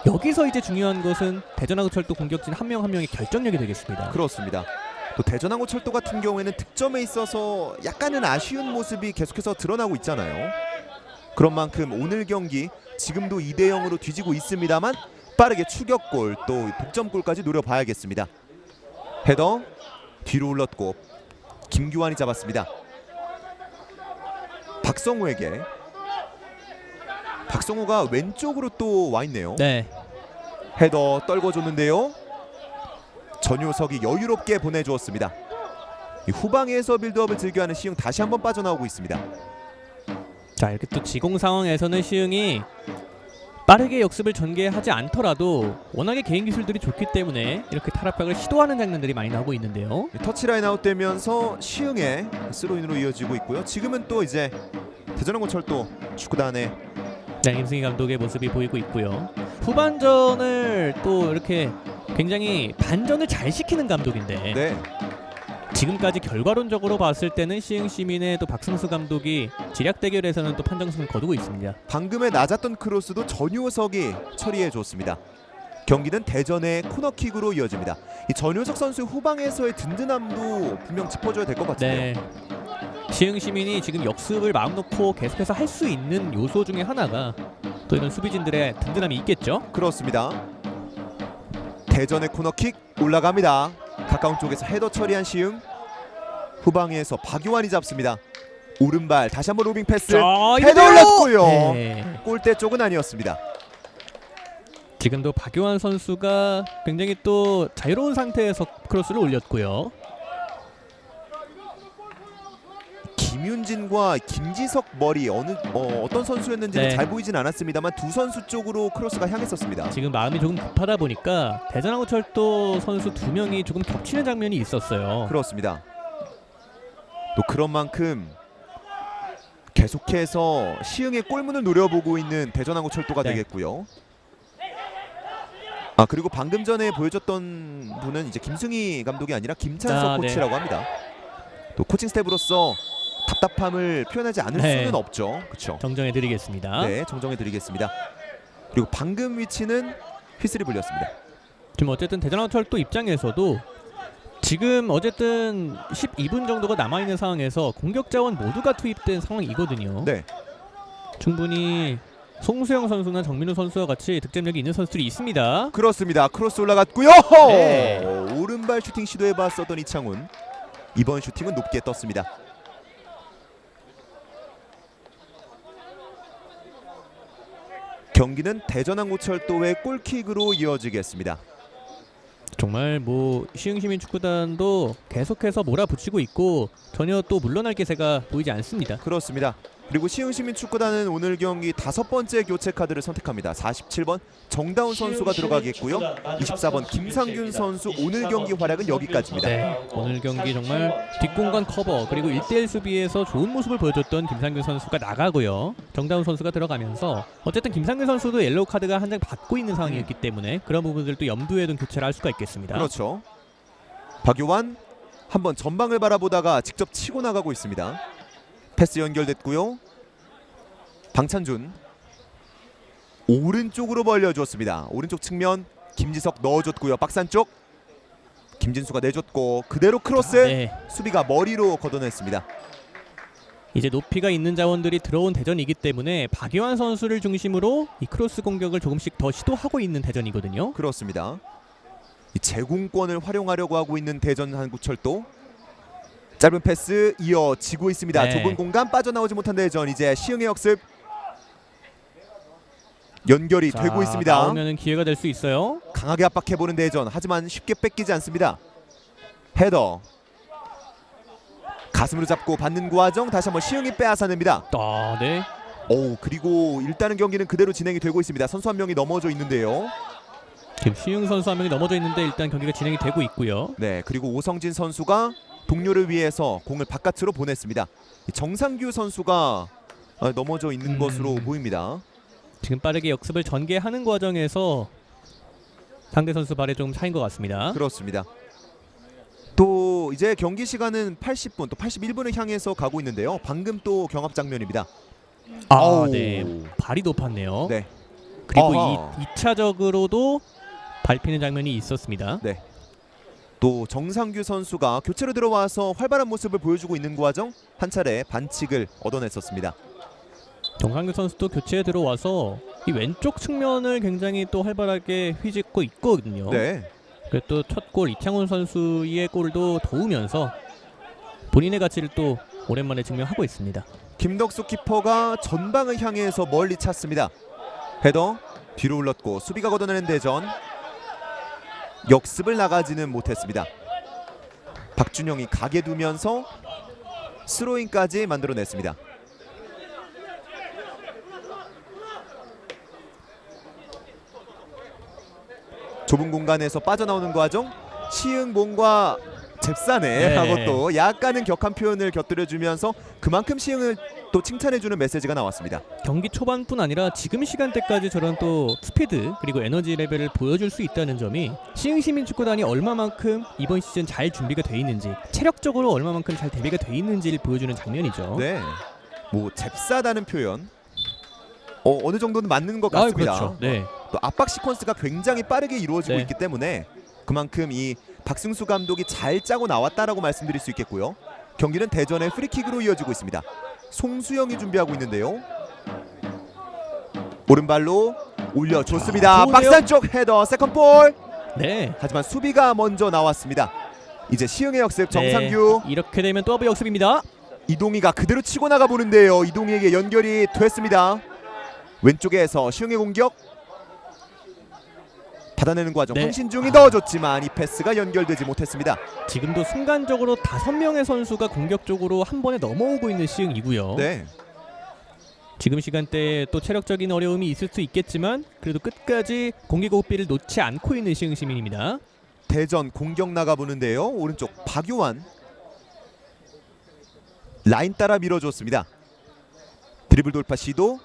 여기서 이제 중요한 것은 대전항구철도 공격진 한 명 한 명의 결정력이 되겠습니다. 그렇습니다. 또 대전항구철도 같은 경우에는 득점에 있어서 약간은 아쉬운 모습이 계속해서 드러나고 있잖아요. 그런 만큼 오늘 경기 지금도 2대0으로 뒤지고 있습니다만 빠르게 추격골 또 독점골까지 노려봐야겠습니다. 헤더 뒤로 올랐고 김규환이 잡았습니다. 박성우에게. 박성우가 왼쪽으로 또 와 있네요. 네. 헤더 떨궈줬는데요. 전효석이 여유롭게 보내주었습니다. 이 후방에서 빌드업을 즐겨하는 시흥 다시 한번 빠져나오고 있습니다. 자, 이렇게 또 지공 상황에서는 시흥이 빠르게 역습을 전개하지 않더라도 워낙에 개인 기술들이 좋기 때문에 이렇게 탈압박을 시도하는 장면들이 많이 나오고 있는데요. 터치라인 아웃되면서 시흥의 스로인으로 이어지고 있고요. 지금은 또 이제 대전항구철도 축구단의 네, 김승희 감독의 모습이 보이고 있고요. 후반전을 또 이렇게 굉장히 반전을 잘 시키는 감독인데 네. 지금까지 결과론적으로 봤을 때는 시흥시민의 또 박승수 감독이 지략 대결에서는 또 판정승을 거두고 있습니다. 방금의 낮았던 크로스도 전효석이 처리해 줬습니다. 경기는 대전의 코너킥으로 이어집니다. 이 전효석 선수의 후방에서의 든든함도 분명 짚어줘야 될 것 같은데요. 네. 시흥시민이 지금 역습을 마음 놓고 계속해서 할 수 있는 요소 중에 하나가 또 이런 수비진들의 든든함이 있겠죠. 그렇습니다. 대전의 코너킥 올라갑니다. 가까운 쪽에서 헤더 처리한 시흥. 후방에서 박요한이 잡습니다. 오른발 다시 한번 로빙 패스. 헤더 올랐고요. 네. 골대 쪽은 아니었습니다. 지금도 박요한 선수가 굉장히 또 자유로운 상태에서 크로스를 올렸고요. 김윤진과 김지석 머리 어떤 선수였는지는 네. 잘 보이진 않았습니다만 두 선수 쪽으로 크로스가 향했었습니다. 지금 마음이 조금 급하다 보니까 대전항구철도 선수 2명이 조금 겹치는 장면이 있었어요. 그렇습니다. 또 그런 만큼 계속해서 시흥의 골문을 노려보고 있는 대전항구철도가 네. 되겠고요. 그리고 방금 전에 보여줬던 분은 이제 김승희 감독이 아니라 김찬석 네. 코치라고 합니다. 또 코칭 스태프로서 답답함을 표현하지 않을 네. 수는 없죠. 그렇죠. 정정해드리겠습니다. 네, 정정해드리겠습니다. 그리고 방금 위치는 휘슬이 불렸습니다. 지금 어쨌든 대전항구철도 입장에서도 지금 어쨌든 12분 정도가 남아있는 상황에서 공격 자원 모두가 투입된 상황이거든요. 네, 충분히 송수영 선수나 정민우 선수와 같이 득점력이 있는 선수들이 있습니다. 그렇습니다. 크로스 올라갔고요. 네. 오른발 슈팅 시도해봤었던 이창훈. 이번 슈팅은 높게 떴습니다. 경기는 대전항구철도의 골킥으로 이어지겠습니다. 정말 뭐 시흥시민축구단도 계속해서 몰아붙이고 있고 전혀 또 물러날 기세가 보이지 않습니다. 그렇습니다. 그리고 시흥시민축구단은 오늘 경기 5번째 교체 카드를 선택합니다. 47번 정다운 선수가 들어가겠고요. 24번 김상균 선수 오늘 경기 활약은 여기까지입니다. 네, 오늘 경기 정말 뒷공간 커버 그리고 1대1 수비에서 좋은 모습을 보여줬던 김상균 선수가 나가고요. 정다운 선수가 들어가면서 어쨌든 김상균 선수도 옐로우 카드가 한 장 받고 있는 상황이었기 때문에 그런 부분들도 염두에 둔 교체를 할 수가 있겠습니다. 그렇죠. 박요환 한번 전방을 바라보다가 직접 치고 나가고 있습니다. 패스 연결됐고요. 방찬준 오른쪽으로 벌려주었습니다. 오른쪽 측면 김지석 넣어줬고요. 박스 안쪽 김진수가 내줬고 그대로 크로스. 네, 수비가 머리로 걷어냈습니다. 이제 높이가 있는 자원들이 들어온 대전이기 때문에 박요한 선수를 중심으로 이 크로스 공격을 조금씩 더 시도하고 있는 대전이거든요. 그렇습니다. 이 제공권을 활용하려고 하고 있는 대전 한국철도 짧은 패스 이어지고 있습니다. 네. 좁은 공간 빠져나오지 못한 대전. 이제 시흥의 역습 연결이 자, 되고 있습니다. 나오면은 기회가 될 수 있어요. 강하게 압박해보는 대전. 하지만 쉽게 뺏기지 않습니다. 헤더 가슴으로 잡고 받는 과정 다시 한번 시흥이 빼앗아냅니다. 아, 네. 그리고 일단은 경기는 그대로 진행이 되고 있습니다. 선수 한 명이 넘어져 있는데요. 지금 시흥 선수 한 명이 넘어져 있는데 일단 경기가 진행이 되고 있고요. 네, 그리고 오성진 선수가 동료를 위해서 공을 바깥으로 보냈습니다. 정상규 선수가 넘어져 있는 것으로 보입니다. 지금 빠르게 역습을 전개하는 과정에서 상대 선수 발에 좀 차인 것 같습니다. 그렇습니다. 또 이제 경기 시간은 80분 또 81분을 향해서 가고 있는데요. 방금 또 경합 장면입니다. 아우. 네. 발이 높았네요. 네. 그리고 어허. 2차적으로도 밟히는 장면이 있었습니다. 네. 또 정상규 선수가 교체로 들어와서 활발한 모습을 보여주고 있는 과정 한 차례 반칙을 얻어냈었습니다. 정상규 선수도 교체에 들어와서 이 왼쪽 측면을 굉장히 또 활발하게 휘짓고 있거든요. 네. 그리고 또 첫 골 이창훈 선수의 골도 도우면서 본인의 가치를 또 오랜만에 증명하고 있습니다. 김덕수 키퍼가 전방을 향해서 멀리 찼습니다. 헤더 뒤로 흘렀고 수비가 걷어내는 대전. 역습을 나가지는 못했습니다. 박준영이 가게 두면서 스로잉까지 만들어냈습니다. 좁은 공간에서 빠져나오는 과정 시흥 뭔가 잽싸네 네. 하고 또 약간은 격한 표현을 곁들여주면서 그만큼 시흥을 또 칭찬해주는 메시지가 나왔습니다. 경기 초반뿐 아니라 지금 시간대까지 저런 또 스피드 그리고 에너지 레벨을 보여줄 수 있다는 점이 시흥시민축구단이 얼마만큼 이번 시즌 잘 준비가 돼 있는지 체력적으로 얼마만큼 잘 대비가 돼 있는지를 보여주는 장면이죠. 네, 뭐 잽싸다는 표현 어느 정도는 맞는 것 같습니다. 그렇죠. 네. 또 압박 시퀀스가 굉장히 빠르게 이루어지고 네. 있기 때문에 그만큼 이 박승수 감독이 잘 짜고 나왔다라고 말씀드릴 수 있겠고요. 경기는 대전의 프리킥으로 이어지고 있습니다. 송수영이 준비하고 있는데요. 오른발로 올려줬습니다. 좋은데요? 박스 안쪽 헤더 세컨볼. 네. 하지만 수비가 먼저 나왔습니다. 이제 시흥의 역습 정상규. 네. 이렇게 되면 또 역습입니다. 이동희가 그대로 치고 나가 보는데요. 이동희에게 연결이 됐습니다. 왼쪽에서 시흥의 공격. 받아내는 과정 네. 황신중이 넣어줬지만 이 패스가 연결되지 못했습니다. 지금도 순간적으로 5명의 선수가 공격적으로 한 번에 넘어오고 있는 시흥이고요. 네, 지금 시간대에 또 체력적인 어려움이 있을 수 있겠지만 그래도 끝까지 공격 호흡비를 놓지 않고 있는 시흥 시민입니다. 대전 공격 나가보는데요. 오른쪽 박요환 라인 따라 밀어줬습니다. 드리블 돌파 시도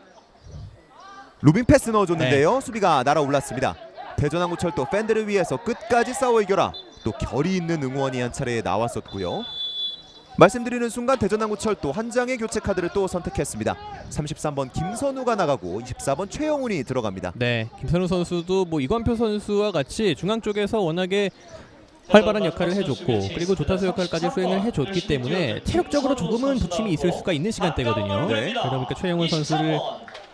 로빙 패스 넣어줬는데요. 수비가 날아올랐습니다. 대전항구철도 팬들을 위해서 끝까지 싸워 이겨라. 또 결이 있는 응원이 한 차례 나왔었고요. 말씀드리는 순간 대전항구철도 한 장의 교체 카드를 또 선택했습니다. 33번 김선우가 나가고 24번 최영훈이 들어갑니다. 네, 김선우 선수도 뭐 이관표 선수와 같이 중앙 쪽에서 워낙에 활발한 역할을 해줬고 그리고 조타수 역할까지 수행을 해줬기 때문에 체력적으로 조금은 부침이 있을 수가 있는 시간대거든요. 네. 그러다 보니까 최영훈 선수를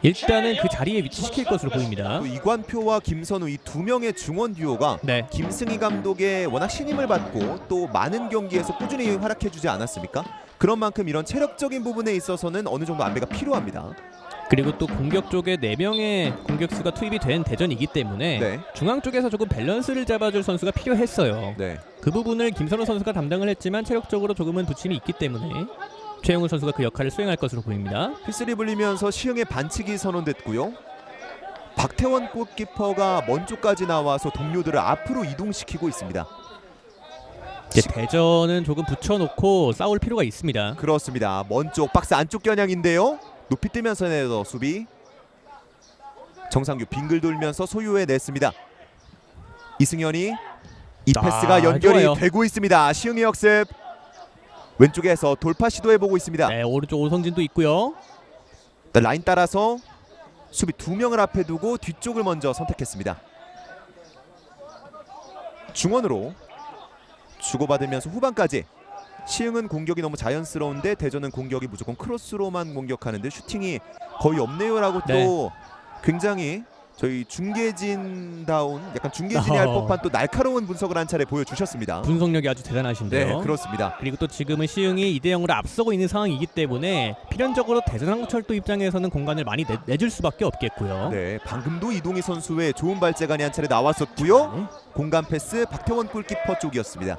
일단은 그 자리에 위치시킬 것으로 보입니다. 또 이관표와 김선우 이 두 명의 중원 듀오가 네, 김승희 감독의 워낙 신임을 받고 또 많은 경기에서 꾸준히 활약해주지 않았습니까? 그런 만큼 이런 체력적인 부분에 있어서는 어느 정도 안배가 필요합니다. 그리고 또 공격 쪽에 4명의 공격수가 투입이 된 대전이기 때문에 네. 중앙 쪽에서 조금 밸런스를 잡아줄 선수가 필요했어요. 네. 그 부분을 김선호 선수가 담당을 했지만 체력적으로 조금은 부침이 있기 때문에 최영훈 선수가 그 역할을 수행할 것으로 보입니다. 휘슬이 불리면서 시흥의 반칙이 선언됐고요. 박태원 골키퍼가 먼 쪽까지 나와서 동료들을 앞으로 이동시키고 있습니다. 이제 대전은 조금 붙여놓고 싸울 필요가 있습니다. 그렇습니다. 먼 쪽 박스 안쪽 겨냥인데요. 높이 뜨면서 내서 수비. 정상규 빙글 돌면서 소유해 냈습니다. 이승현이 이 패스가 연결이 좋아요. 되고 있습니다. 시흥의 역습. 왼쪽에서 돌파 시도해보고 있습니다. 네, 오른쪽 오성진도 있고요. 라인 따라서 수비 2명을 앞에 두고 뒤쪽을 먼저 선택했습니다. 중원으로 주고받으면서 후반까지 시흥은 공격이 너무 자연스러운데 대전은 공격이 무조건 크로스로만 공격하는데 슈팅이 거의 없네요라고 네. 또 굉장히 저희 중계진다운 약간 중계진이 할 법한 또 날카로운 분석을 한 차례 보여주셨습니다. 분석력이 아주 대단하신데요. 네, 그렇습니다. 그리고 또 지금은 시흥이 2대0으로 앞서고 있는 상황이기 때문에 필연적으로 대전항구철도 입장에서는 공간을 많이 내줄 수밖에 없겠고요. 네, 방금도 이동희 선수의 좋은 발재간이 한 차례 나왔었고요. 네. 공간 패스 박태원 골키퍼 쪽이었습니다.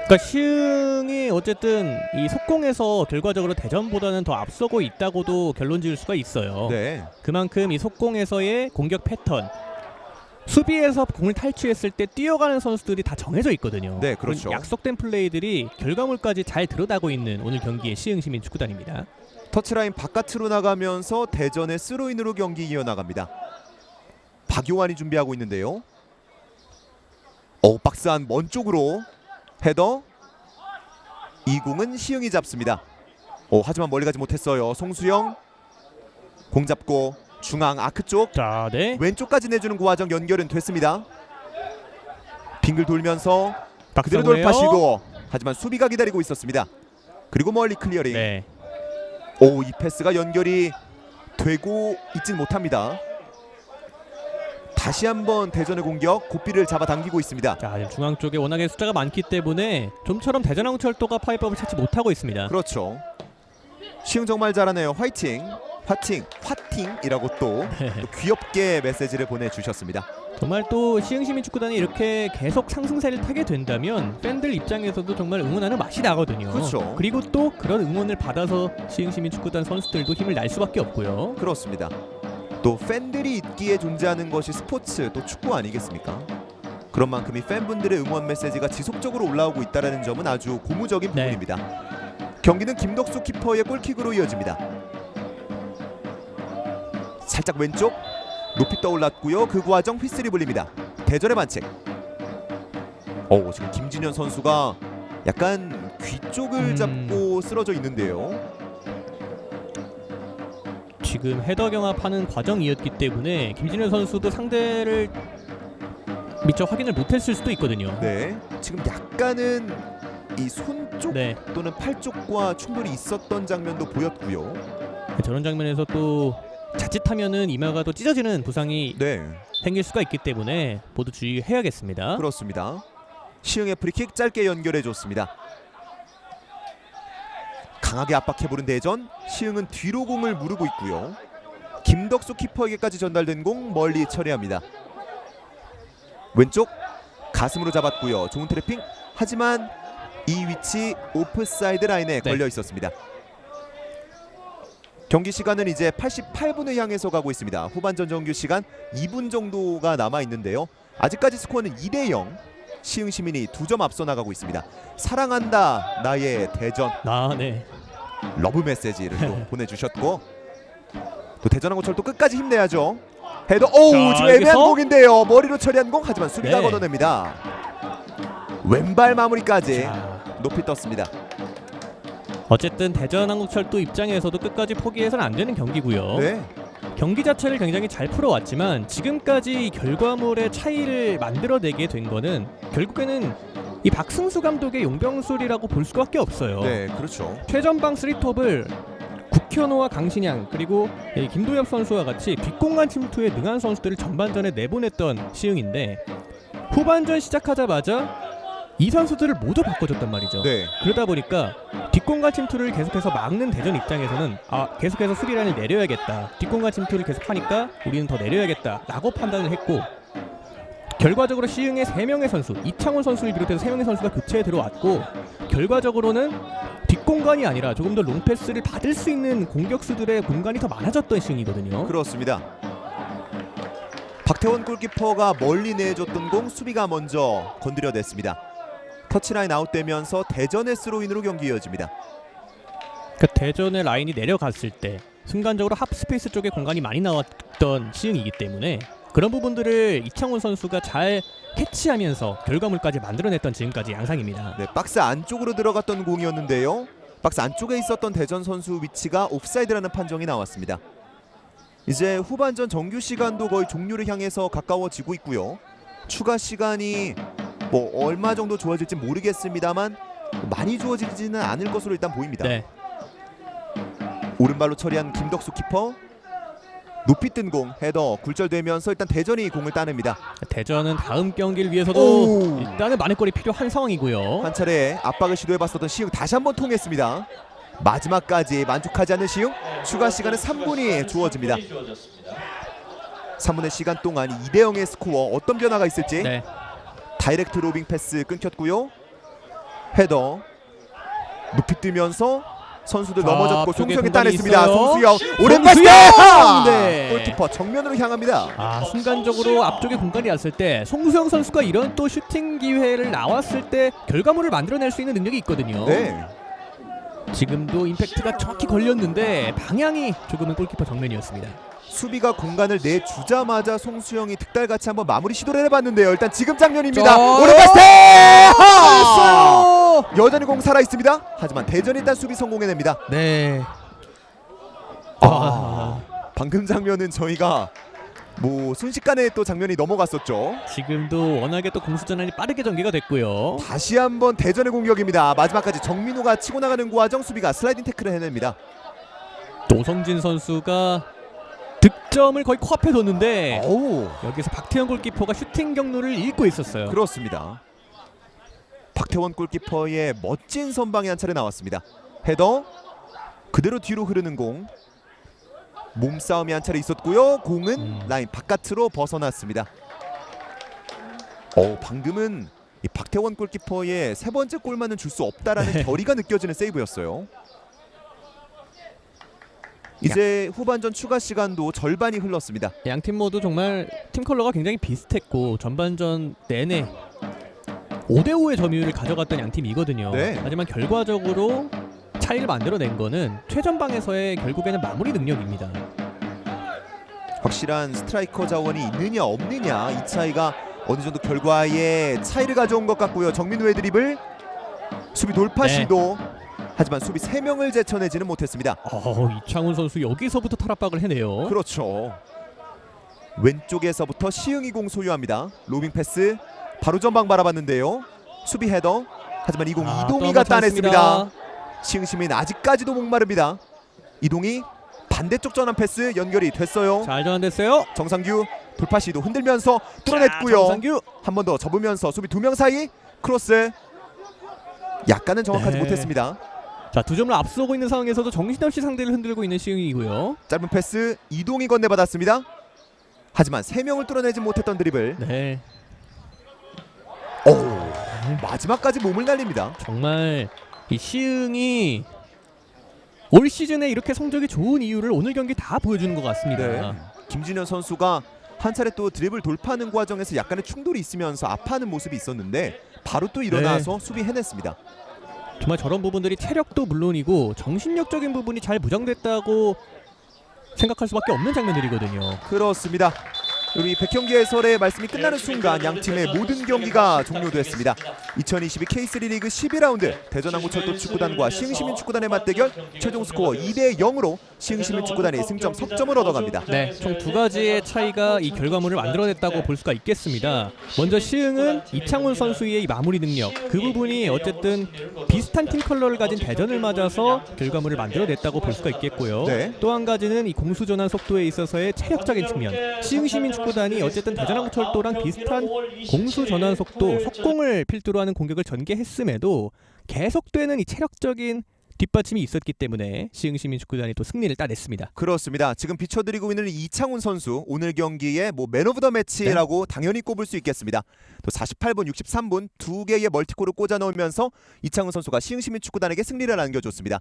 그러니까 시흥이 어쨌든 이 속공에서 결과적으로 대전보다는 더 앞서고 있다고도 결론 지을 수가 있어요. 네, 그만큼 이 속공에서의 공격 패턴, 수비에서 공을 탈취했을 때 뛰어가는 선수들이 다 정해져 있거든요. 네, 그렇죠. 그런 약속된 플레이들이 결과물까지 잘 드러나고 있는 오늘 경기의 시흥시민축구단입니다. 터치라인 바깥으로 나가면서 대전의 스로인으로 경기 이어나갑니다. 박요한이 준비하고 있는데요. 박스 안 먼 쪽으로 헤더. 이 공은 시흥이 잡습니다. 하지만 멀리 가지 못했어요. 송수영 공 잡고 중앙 아크 쪽 자, 네. 왼쪽까지 내주는 그 과정 연결은 됐습니다. 빙글 돌면서 그대로 박성호예요. 돌파 시도. 하지만 수비가 기다리고 있었습니다. 그리고 멀리 클리어링. 네. 이 패스가 연결이 되고 있진 못합니다. 다시 한번 대전의 공격 고삐를 잡아당기고 있습니다. 자, 중앙 쪽에 워낙에 숫자가 많기 때문에 좀처럼 대전항구철도가 파이법을 찾지 못하고 있습니다. 그렇죠. 시흥 정말 잘하네요. 화이팅, 화팅이라고 또 귀엽게 메시지를 보내주셨습니다. 정말 또 시흥시민축구단이 이렇게 계속 상승세를 타게 된다면 팬들 입장에서도 정말 응원하는 맛이 나거든요. 그렇죠. 그리고 또 그런 응원을 받아서 시흥시민축구단 선수들도 힘을 낼 수밖에 없고요. 그렇습니다. 또 팬들이 있기에 존재하는 것이 스포츠 또 축구 아니겠습니까? 그런 만큼 이 팬분들의 응원 메시지가 지속적으로 올라오고 있다는 점은 아주 고무적인 네. 부분입니다. 경기는 김덕수 키퍼의 골킥으로 이어집니다. 살짝 왼쪽 높이 떠올랐고요. 그 과정 휘슬이 불립니다. 대전의 반칙. 지금 김진현 선수가 약간 귀 쪽을 잡고 쓰러져 있는데요. 지금 헤더 경합하는 과정이었기 때문에 김진현 선수도 상대를 미처 확인을 못했을 수도 있거든요. 네, 지금 약간은 이 손 쪽 네. 또는 팔 쪽과 충돌이 있었던 장면도 보였고요. 저런 장면에서 또 자칫하면은 이마가 또 찢어지는 부상이 네, 생길 수가 있기 때문에 모두 주의해야겠습니다. 그렇습니다. 시흥의 프리킥 짧게 연결해 줬습니다. 강하게 압박해보는 대전. 시흥은 뒤로 공을 무르고 있고요. 김덕수 키퍼에게까지 전달된 공 멀리 처리합니다. 왼쪽 가슴으로 잡았고요. 좋은 트래핑. 하지만 이 위치 오프사이드 라인에 네. 걸려 있었습니다. 경기 시간은 이제 88분을 향해서 가고 있습니다. 후반전 정규 시간 2분 정도가 남아 있는데요. 아직까지 스코어는 2대0. 시흥 시민이 2점 앞서 나가고 있습니다. 사랑한다 나의 대전. 네. 러브 메시지를 또 보내주셨고, 또 대전항구철도 끝까지 힘내야죠. 헤더. 지금 애매한 여기서? 공인데요. 머리로 처리한 공. 하지만 수비가 네. 걷어냅니다. 왼발 마무리까지 자, 높이 떴습니다. 어쨌든 대전항구철도 입장에서도 끝까지 포기해서는 안 되는 경기고요. 네, 경기 자체를 굉장히 잘 풀어왔지만 지금까지 결과물의 차이를 만들어내게 된 거는 결국에는 이 박승수 감독의 용병술이라고 볼 수밖에 없어요. 네, 그렇죠. 최전방 3톱을 국현호와 강신양 그리고 김도엽 선수와 같이 뒷공간 침투에 능한 선수들을 전반전에 내보냈던 시흥인데 후반전 시작하자마자 이 선수들을 모두 바꿔줬단 말이죠. 네. 그러다 보니까 뒷공간 침투를 계속해서 막는 대전 입장에서는 계속해서 수비라인을 내려야겠다. 뒷공간 침투를 계속하니까 우리는 더 내려야겠다라고 판단을 했고 결과적으로 시흥의 3명의 선수, 이창훈 선수를 비롯해서 3명의 선수가 교체에 들어왔고 결과적으로는 뒷공간이 아니라 조금 더 롱패스를 받을 수 있는 공격수들의 공간이 더 많아졌던 시흥이거든요. 그렇습니다. 박태원 골키퍼가 멀리 내줬던 공 수비가 먼저 건드려냈습니다. 터치라인 아웃되면서 대전의 스로인으로 경기 이어집니다. 그러니까 대전의 라인이 내려갔을 때 순간적으로 하프스페이스 쪽에 공간이 많이 나왔던 시흥이기 때문에 그런 부분들을 이창훈 선수가 잘 캐치하면서 결과물까지 만들어냈던 지금까지 양상입니다. 네, 박스 안쪽으로 들어갔던 공이었는데요. 박스 안쪽에 있었던 대전 선수 위치가 옵사이드라는 판정이 나왔습니다. 이제 후반전 정규 시간도 거의 종료를 향해서 가까워지고 있고요. 추가 시간이 뭐 얼마 정도 주어질지 모르겠습니다만 많이 주어지지는 않을 것으로 일단 보입니다. 네. 오른발로 처리한 김덕수 키퍼, 높이 뜬 공 헤더 굴절되면서 일단 대전이 공을 따냅니다. 대전은 다음 경기를 위해서도 오! 일단은 많은 골이 필요한 상황이고요. 한 차례 압박을 시도해봤었던 시흥 다시 한번 통했습니다. 마지막까지 만족하지 않는 시흥, 추가 시간은 3분이 주어집니다. 3분의 시간 동안 2대0의 스코어 어떤 변화가 있을지. 네. 다이렉트 로빙 패스 끊겼고요. 헤더 높이 뜨면서 선수들 자, 넘어졌고 앞쪽에 송수영이 공간이 따냈습니다. 있어요. 송수영 오른발 송수영! 슈팅! 네. 골키퍼 정면으로 향합니다. 순간적으로 앞쪽에 공간이 왔을 때 송수영 선수가 이런 또 슈팅 기회를 나왔을 때 결과물을 만들어낼 수 있는 능력이 있거든요. 네. 지금도 임팩트가 정확히 걸렸는데 방향이 조금은 골키퍼 정면이었습니다. 수비가 공간을 내주자마자 송수영이 득달같이 한번 마무리 시도를 해봤는데요. 일단 지금 장면입니다. 자, 오른발 슈팅! 했어요! 여전히 공 살아있습니다. 하지만 대전이 일단 수비 성공해냅니다. 네. 방금 장면은 저희가 뭐 순식간에 또 장면이 넘어갔었죠. 지금도 워낙에 또 공수전환이 빠르게 전개가 됐고요. 다시 한번 대전의 공격입니다. 마지막까지 정민호가 치고 나가는 과정 수비가 슬라이딩 태클을 해냅니다. 노성진 선수가 득점을 거의 코앞에 뒀는데 오, 여기서 박태현 골키퍼가 슈팅 경로를 읽고 있었어요. 그렇습니다. 박태원 골키퍼의 멋진 선방이 한 차례 나왔습니다. 헤더 그대로 뒤로 흐르는 공, 몸싸움이 한 차례 있었고요. 공은 라인 바깥으로 벗어났습니다. 방금은 이 박태원 골키퍼의 세 번째 골만은 줄 수 없다라는 결의가 느껴지는 세이브였어요. 이제 후반전 추가 시간도 절반이 흘렀습니다. 양팀 모두 정말 팀 컬러가 굉장히 비슷했고 전반전 내내 5대5의 점유율을 가져갔던 양팀이거든요. 네. 하지만 결과적으로 차이를 만들어낸 거는 최전방에서의 결국에는 마무리 능력입니다. 확실한 스트라이커 자원이 있느냐 없느냐, 이 차이가 어느 정도 결과에 차이를 가져온 것 같고요. 정민우의 드리블, 수비 돌파 네. 시도. 하지만 수비 3명을 제쳐내지는 못했습니다. 이창훈 선수 여기서부터 탈압박을 해내요. 그렇죠. 왼쪽에서부터 시흥이 공 소유합니다. 로빙 패스 바로 전방 바라봤는데요. 수비 헤더. 하지만 이 공 이동희가 따냈습니다. 시흥 시민 아직까지도 목마릅니다. 이동희 반대쪽 전환 패스 연결이 됐어요. 잘 전환됐어요. 정상규 돌파 시도 흔들면서 뚫어냈고요. 정상규 한 번 더 접으면서 수비 2명 사이 크로스. 약간은 정확하지 네. 못했습니다. 자, 2점을 앞서고 있는 상황에서도 정신없이 상대를 흔들고 있는 시흥이고요. 짧은 패스 이동희 건네받았습니다. 하지만 3명을 뚫어내지 못했던 드리블. 네. 마지막까지 몸을 날립니다. 정말 이 시흥이 올 시즌에 이렇게 성적이 좋은 이유를 오늘 경기 다 보여주는 것 같습니다. 네. 김준현 선수가 한 차례 또 드리블 돌파하는 과정에서 약간의 충돌이 있으면서 아파하는 모습이 있었는데 바로 또 일어나서 수비 해냈습니다. 정말 저런 부분들이 체력도 물론이고 정신력적인 부분이 잘 무장됐다고 생각할 수밖에 없는 장면들이거든요. 그렇습니다. 우리 백형기 해설의 말씀이 끝나는 순간 양 팀의 모든 경기가 종료됐습니다. 2022 K3 리그 12라운드 대전항구철도 축구단과 시흥시민축구단의 맞대결, 최종 스코어 2대0으로 시흥시민축구단이 승점 석점을 얻어갑니다. 네, 총 2가지의 차이가 이 결과물을 만들어냈다고 볼 수가 있겠습니다. 먼저 시흥은 이창훈 선수의 이 마무리 능력, 그 부분이 어쨌든 비슷한 팀 컬러를 가진 대전을 맞아서 결과물을 만들어냈다고 볼 수가 있겠고요. 네. 또 한 가지는 이 공수 전환 속도에 있어서의 체력적인 측면, 시흥시민 축구단이 어쨌든 대전항구철도랑 비슷한 공수 전환 속도, 속공을 필두로 하는 공격을 전개했음에도 계속되는 이 체력적인 뒷받침이 있었기 때문에 시흥시민 축구단이 또 승리를 따냈습니다. 그렇습니다. 지금 비춰드리고 있는 이창훈 선수 오늘 경기에 맨 오브 더 매치라고 당연히 꼽을 수 있겠습니다. 또 48분, 63분 두 개의 멀티골을 꽂아 넣으면서 이창훈 선수가 시흥시민 축구단에게 승리를 안겨줬습니다.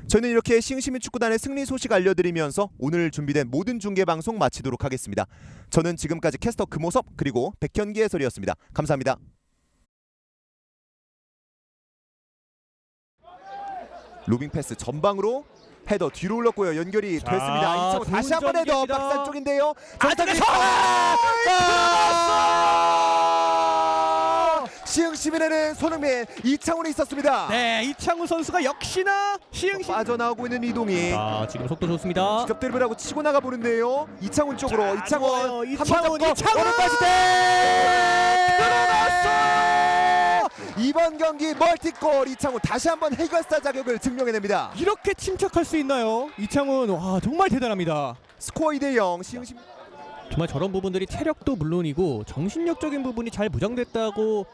저는 이렇게 시흥시민 축구단의 승리 소식 알려드리면서 오늘 준비된 모든 중계 방송 마치도록 하겠습니다. 저는 지금까지 캐스터 금호섭 그리고 백현기 해설이었습니다. 감사합니다. 로빙 패스 전방으로 헤더 뒤로 올렸고요. 연결이 됐습니다. 이창훈 다시 한번 헤더 전개입니다. 박스 안쪽인데요. 안쪽에서 시흥시민에는 손흥민, 이창훈이 있었습니다. 네, 이창훈 선수가 역시나 시흥시 빠져나오고 있는 이동이 지금 속도 좋습니다. 직접 드리블 하고 치고 나가 보는데요. 이창훈 쪽으로 좋아요. 이창훈 이창훈! 오른까지 들어갔어요. 이번 경기 멀티골 이창훈 다시 한번 해결사 자격을 증명해냅니다. 이렇게 침착할 수 있나요? 이창훈 와 정말 대단합니다. 스코어 2대0 시흥시민. 정말 저런 부분들이 체력도 물론이고 정신력적인 부분이 잘 무장됐다고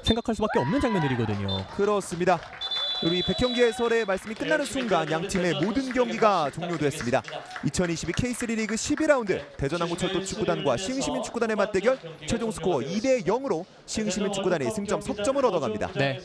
생각할 수밖에 없는 장면들이거든요. 그렇습니다. 우리 백현기 해설의 말씀이 끝나는 순간 양 팀의 모든 경기가 종료됐습니다. 2022 K3 리그 12라운드 대전항구철도 축구단과 시흥시민 축구단의 맞대결 최종 스코어 2대0으로 시흥시민 축구단이 승점 석점을 얻어갑니다. 네.